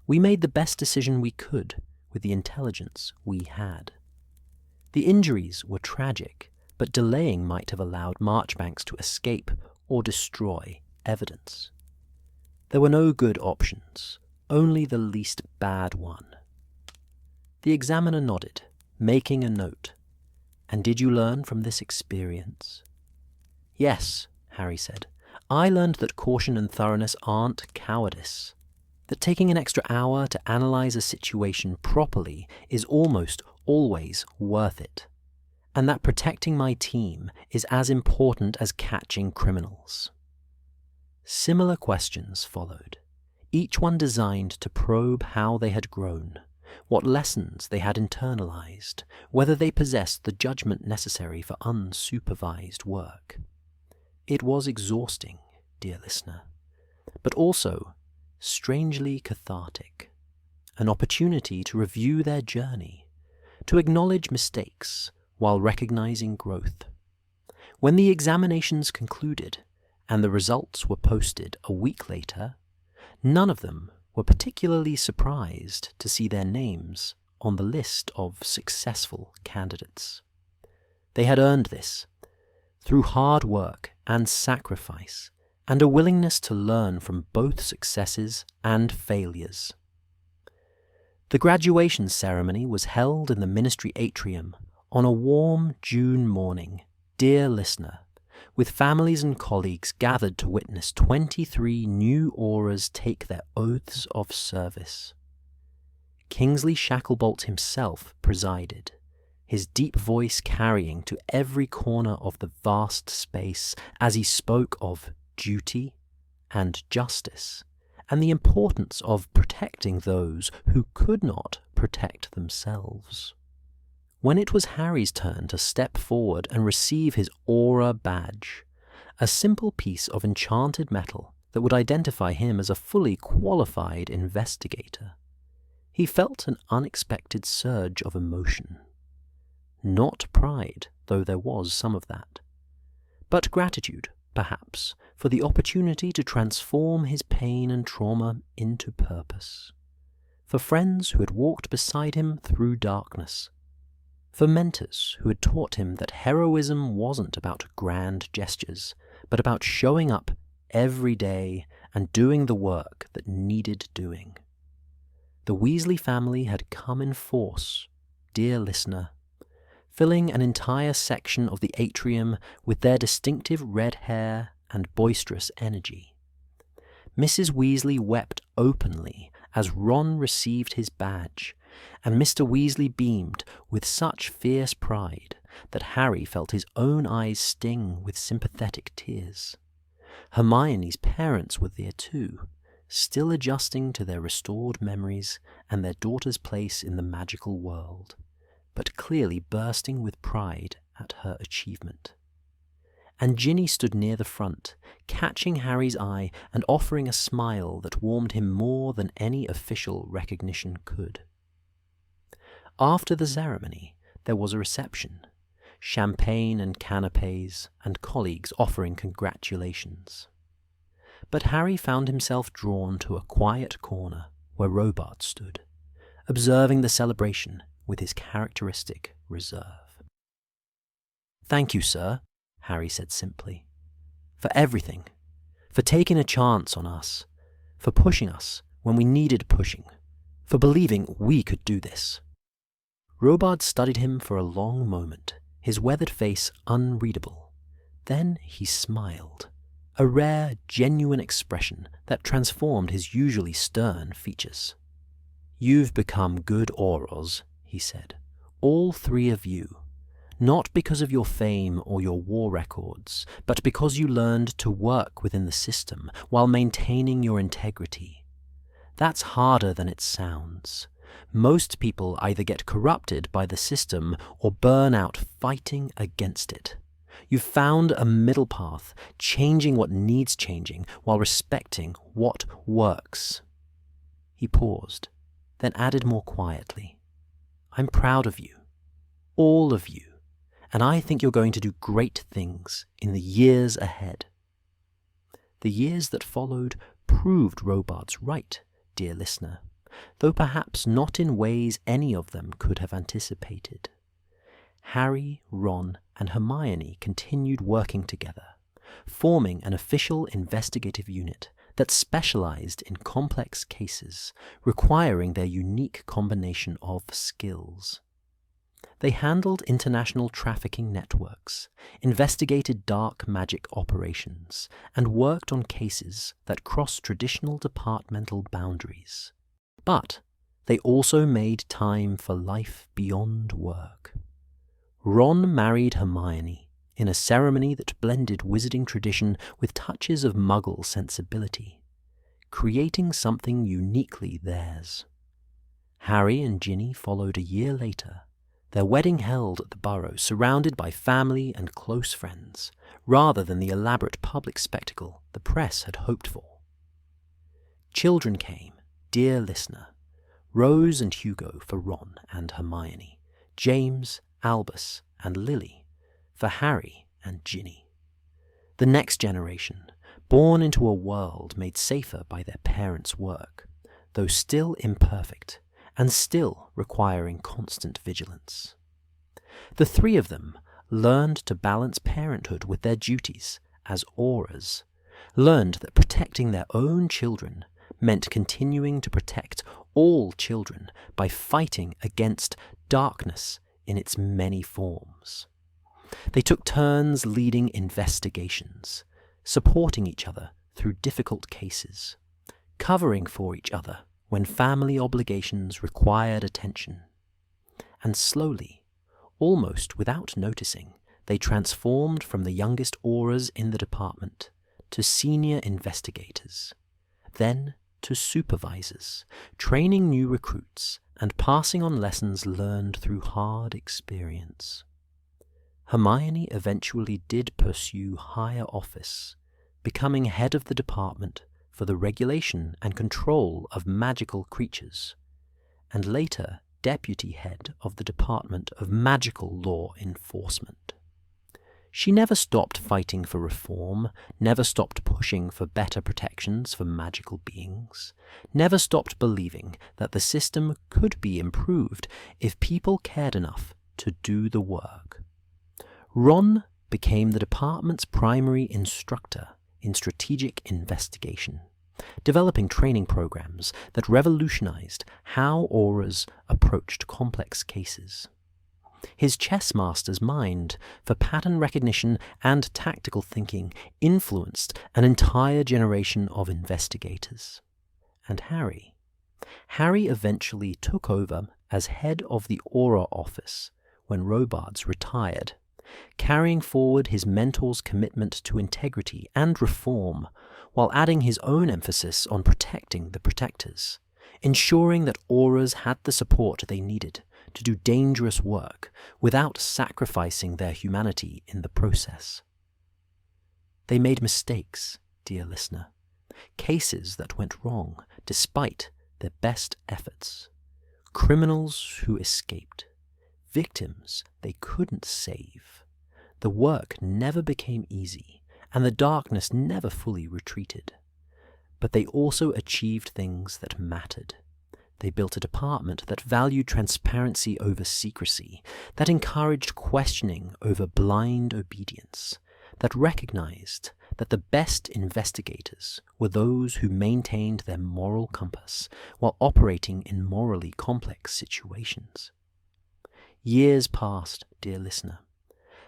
We made the best decision we could with the intelligence we had. The injuries were tragic, but delaying might have allowed Marchbanks to escape or destroy evidence. There were no good options, only the least bad one." The examiner nodded, making a note. "And did you learn from this experience?" "Yes," Harry said. "I learned that caution and thoroughness aren't cowardice. That taking an extra hour to analyze a situation properly is almost always worth it. And that protecting my team is as important as catching criminals." Similar questions followed, each one designed to probe how they had grown, what lessons they had internalized, whether they possessed the judgment necessary for unsupervised work. It was exhausting, dear listener, but also strangely cathartic, an opportunity to review their journey, to acknowledge mistakes while recognizing growth. When the examinations concluded and the results were posted a week later, none of them were particularly surprised to see their names on the list of successful candidates. They had earned this through hard work and sacrifice and a willingness to learn from both successes and failures. The graduation ceremony was held in the ministry atrium on a warm June morning, dear listener, with families and colleagues gathered to witness 23 new Aurors take their oaths of service. Kingsley Shacklebolt himself presided, his deep voice carrying to every corner of the vast space as he spoke of duty and justice, and the importance of protecting those who could not protect themselves. When it was Harry's turn to step forward and receive his Auror badge, a simple piece of enchanted metal that would identify him as a fully qualified investigator, he felt an unexpected surge of emotion. Not pride, though there was some of that, but gratitude, perhaps, for the opportunity to transform his pain and trauma into purpose, for friends who had walked beside him through darkness, for mentors who had taught him that heroism wasn't about grand gestures, but about showing up every day and doing the work that needed doing. The Weasley family had come in force, dear listener, filling an entire section of the atrium with their distinctive red hair and boisterous energy. Mrs. Weasley wept openly as Ron received his badge, and Mr. Weasley beamed with such fierce pride that Harry felt his own eyes sting with sympathetic tears. Hermione's parents were there too, still adjusting to their restored memories and their daughter's place in the magical world, but clearly bursting with pride at her achievement. And Ginny stood near the front, catching Harry's eye and offering a smile that warmed him more than any official recognition could. After the ceremony, there was a reception, champagne and canapes, and colleagues offering congratulations. But Harry found himself drawn to a quiet corner where Robard stood, observing the celebration with his characteristic reserve. "Thank you, sir," Harry said simply, "for everything, for taking a chance on us, for pushing us when we needed pushing, for believing we could do this." Robard studied him for a long moment, his weathered face unreadable. Then he smiled, a rare, genuine expression that transformed his usually stern features. "You've become good Aurors," he said, "all three of you, not because of your fame or your war records, but because you learned to work within the system while maintaining your integrity. That's harder than it sounds. Most people either get corrupted by the system or burn out fighting against it. You've found a middle path, changing what needs changing while respecting what works." He paused, then added more quietly, "I'm proud of you, all of you, and I think you're going to do great things in the years ahead." The years that followed proved Robard's right, dear listener, though perhaps not in ways any of them could have anticipated. Harry, Ron, and Hermione continued working together, forming an official investigative unit that specialized in complex cases requiring their unique combination of skills. They handled international trafficking networks, investigated dark magic operations, and worked on cases that crossed traditional departmental boundaries. But they also made time for life beyond work. Ron married Hermione in a ceremony that blended wizarding tradition with touches of Muggle sensibility, creating something uniquely theirs. Harry and Ginny followed a year later, their wedding held at the Burrow, surrounded by family and close friends, rather than the elaborate public spectacle the press had hoped for. Children came, dear listener, Rose and Hugo for Ron and Hermione, James, Albus, and Lily for Harry and Ginny. The next generation, born into a world made safer by their parents' work, though still imperfect and still requiring constant vigilance. The three of them learned to balance parenthood with their duties as Aurors, learned that protecting their own children meant continuing to protect all children by fighting against darkness in its many forms. They took turns leading investigations, supporting each other through difficult cases, covering for each other when family obligations required attention. And slowly, almost without noticing, they transformed from the youngest Aurors in the department to senior investigators, then to supervisors, training new recruits and passing on lessons learned through hard experience. Hermione eventually did pursue higher office, becoming head of the department for the regulation and control of magical creatures, and later deputy head of the Department of Magical Law Enforcement. She never stopped fighting for reform, never stopped pushing for better protections for magical beings, never stopped believing that the system could be improved if people cared enough to do the work. Ron became the department's primary instructor in strategic investigation, developing training programs that revolutionized how Aurors approached complex cases. His chess master's mind for pattern recognition and tactical thinking influenced an entire generation of investigators. And Harry eventually took over as head of the Auror office when Robards retired, carrying forward his mentor's commitment to integrity and reform while adding his own emphasis on protecting the protectors, ensuring that Aurors had the support they needed to do dangerous work without sacrificing their humanity in the process. They made mistakes, dear listener, cases that went wrong despite their best efforts, criminals who escaped, victims they couldn't save. The work never became easy, and the darkness never fully retreated. But they also achieved things that mattered. They built a department that valued transparency over secrecy, that encouraged questioning over blind obedience, that recognized that the best investigators were those who maintained their moral compass while operating in morally complex situations. Years passed, dear listener,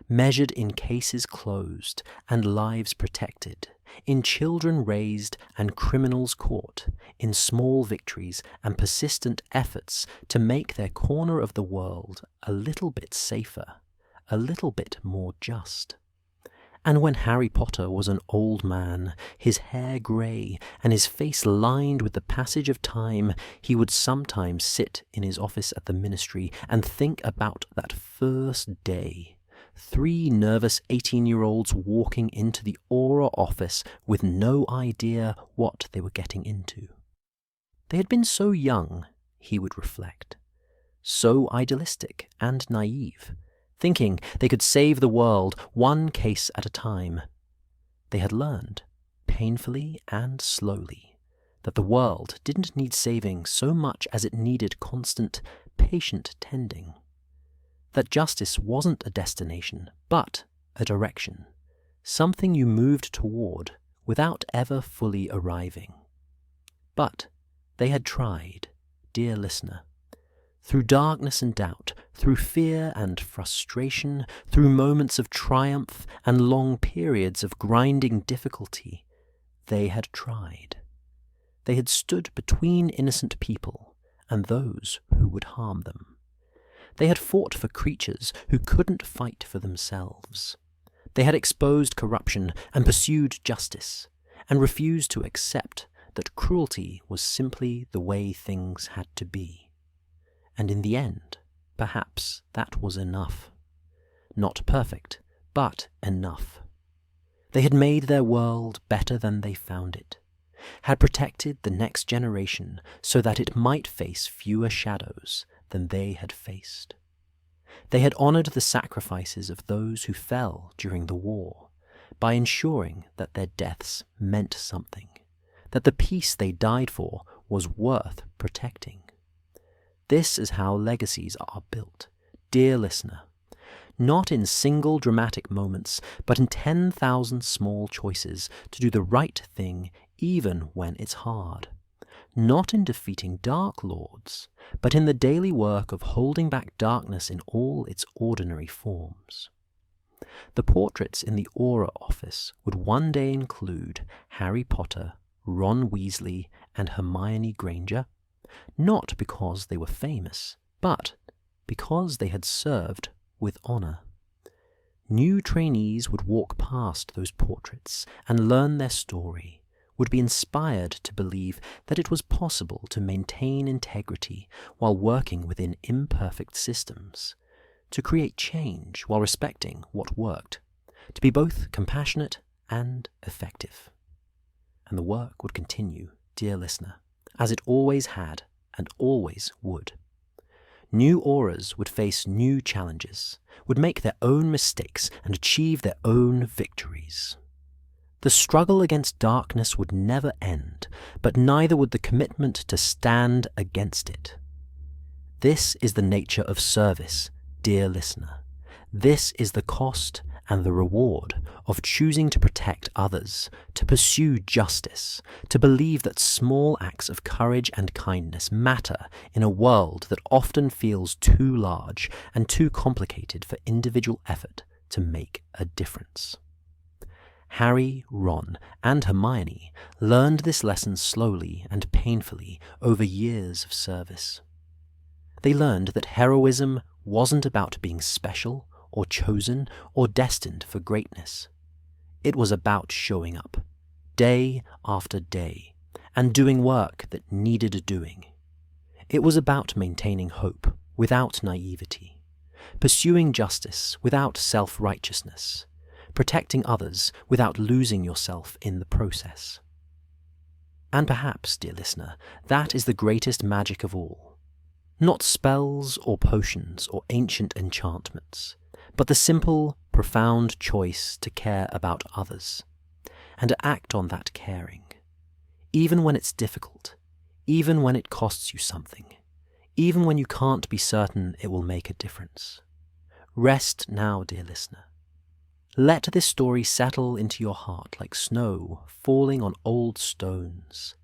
measured in cases closed and lives protected, in children raised and criminals caught, in small victories and persistent efforts to make their corner of the world a little bit safer, a little bit more just. And when Harry Potter was an old man, his hair grey and his face lined with the passage of time, he would sometimes sit in his office at the ministry and think about that first day. 3 nervous 18-year-olds walking into the Auror office with no idea what they were getting into. They had been so young, he would reflect, so idealistic and naive, thinking they could save the world one case at a time. They had learned, painfully and slowly, that the world didn't need saving so much as it needed constant, patient tending. That justice wasn't a destination, but a direction, something you moved toward without ever fully arriving. But they had tried, dear listener. Through darkness and doubt, through fear and frustration, through moments of triumph and long periods of grinding difficulty, they had tried. They had stood between innocent people and those who would harm them. They had fought for creatures who couldn't fight for themselves. They had exposed corruption and pursued justice, and refused to accept that cruelty was simply the way things had to be. And in the end, perhaps that was enough. Not perfect, but enough. They had made their world better than they found it, had protected the next generation so that it might face fewer shadows than they had faced. They had honoured the sacrifices of those who fell during the war by ensuring that their deaths meant something, that the peace they died for was worth protecting. This is how legacies are built, dear listener, not in single dramatic moments, but in 10,000 small choices to do the right thing even when it's hard. Not in defeating dark lords, but in the daily work of holding back darkness in all its ordinary forms. The portraits in the Auror office would one day include Harry Potter, Ron Weasley, and Hermione Granger, not because they were famous, but because they had served with honour. New trainees would walk past those portraits and learn their story, would be inspired to believe that it was possible to maintain integrity while working within imperfect systems, to create change while respecting what worked, to be both compassionate and effective. And the work would continue, dear listener, as it always had and always would. New Aurors would face new challenges, would make their own mistakes and achieve their own victories. The struggle against darkness would never end, but neither would the commitment to stand against it. This is the nature of service, dear listener. This is the cost and the reward of choosing to protect others, to pursue justice, to believe that small acts of courage and kindness matter in a world that often feels too large and too complicated for individual effort to make a difference. Harry, Ron, and Hermione learned this lesson slowly and painfully over years of service. They learned that heroism wasn't about being special or chosen or destined for greatness. It was about showing up, day after day, and doing work that needed doing. It was about maintaining hope without naivety, pursuing justice without self-righteousness, protecting others without losing yourself in the process. And perhaps, dear listener, that is the greatest magic of all. Not spells or potions or ancient enchantments, but the simple, profound choice to care about others, and to act on that caring, even when it's difficult, even when it costs you something, even when you can't be certain it will make a difference. Rest now, dear listener. Let this story settle into your heart like snow falling on old stones.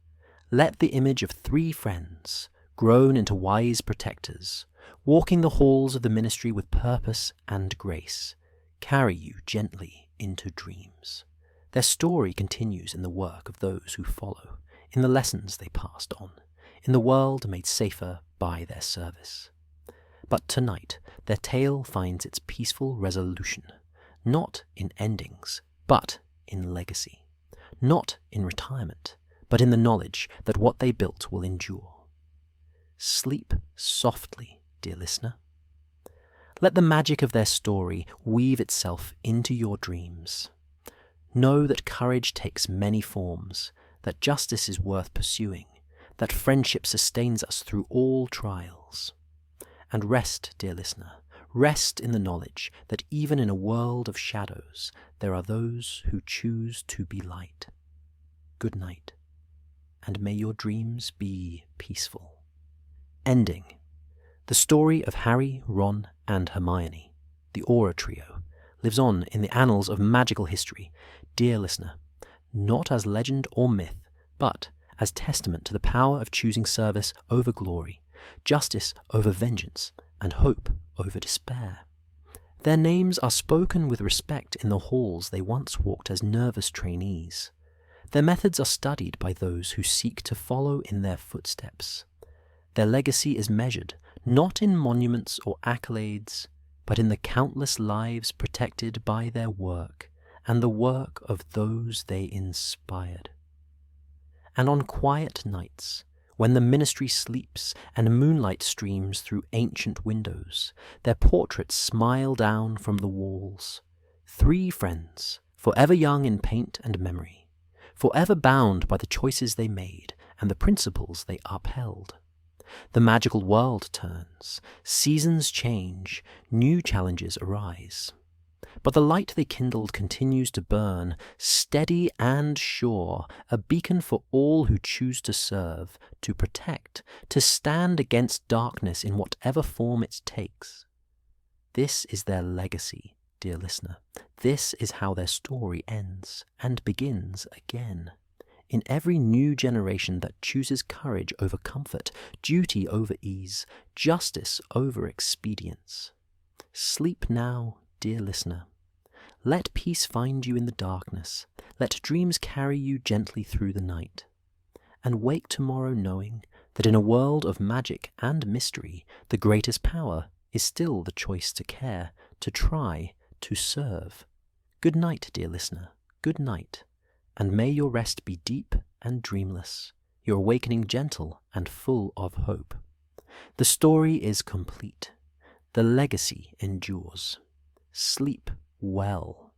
Let the image of 3 friends, grown into wise protectors, walking the halls of the ministry with purpose and grace, carry you gently into dreams. Their story continues in the work of those who follow, in the lessons they passed on, in the world made safer by their service. But tonight, their tale finds its peaceful resolution, not in endings, but in legacy, not in retirement, but in the knowledge that what they built will endure. Sleep softly, dear listener. Let the magic of their story weave itself into your dreams. Know that courage takes many forms, that justice is worth pursuing, that friendship sustains us through all trials. And rest, dear listener, rest in the knowledge that even in a world of shadows, there are those who choose to be light. Good night, and may your dreams be peaceful. Ending. The story of Harry, Ron, and Hermione, the Auror Trio, lives on in the annals of magical history, dear listener, not as legend or myth, but as testament to the power of choosing service over glory, justice over vengeance, and hope over despair. Their names are spoken with respect in the halls they once walked as nervous trainees. Their methods are studied by those who seek to follow in their footsteps. Their legacy is measured not in monuments or accolades, but in the countless lives protected by their work and the work of those they inspired. And on quiet nights, when the ministry sleeps and moonlight streams through ancient windows, their portraits smile down from the walls. 3 friends, forever young in paint and memory, forever bound by the choices they made and the principles they upheld. The magical world turns, seasons change, new challenges arise. But the light they kindled continues to burn, steady and sure, a beacon for all who choose to serve, to protect, to stand against darkness in whatever form it takes. This is their legacy, dear listener. This is how their story ends and begins again. In every new generation that chooses courage over comfort, duty over ease, justice over expedience. Sleep now, dear listener. Let peace find you in the darkness. Let dreams carry you gently through the night. And wake tomorrow knowing that in a world of magic and mystery, the greatest power is still the choice to care, to try, to serve. Good night, dear listener. Good night. And may your rest be deep and dreamless, your awakening gentle and full of hope. The story is complete. The legacy endures. Sleep well.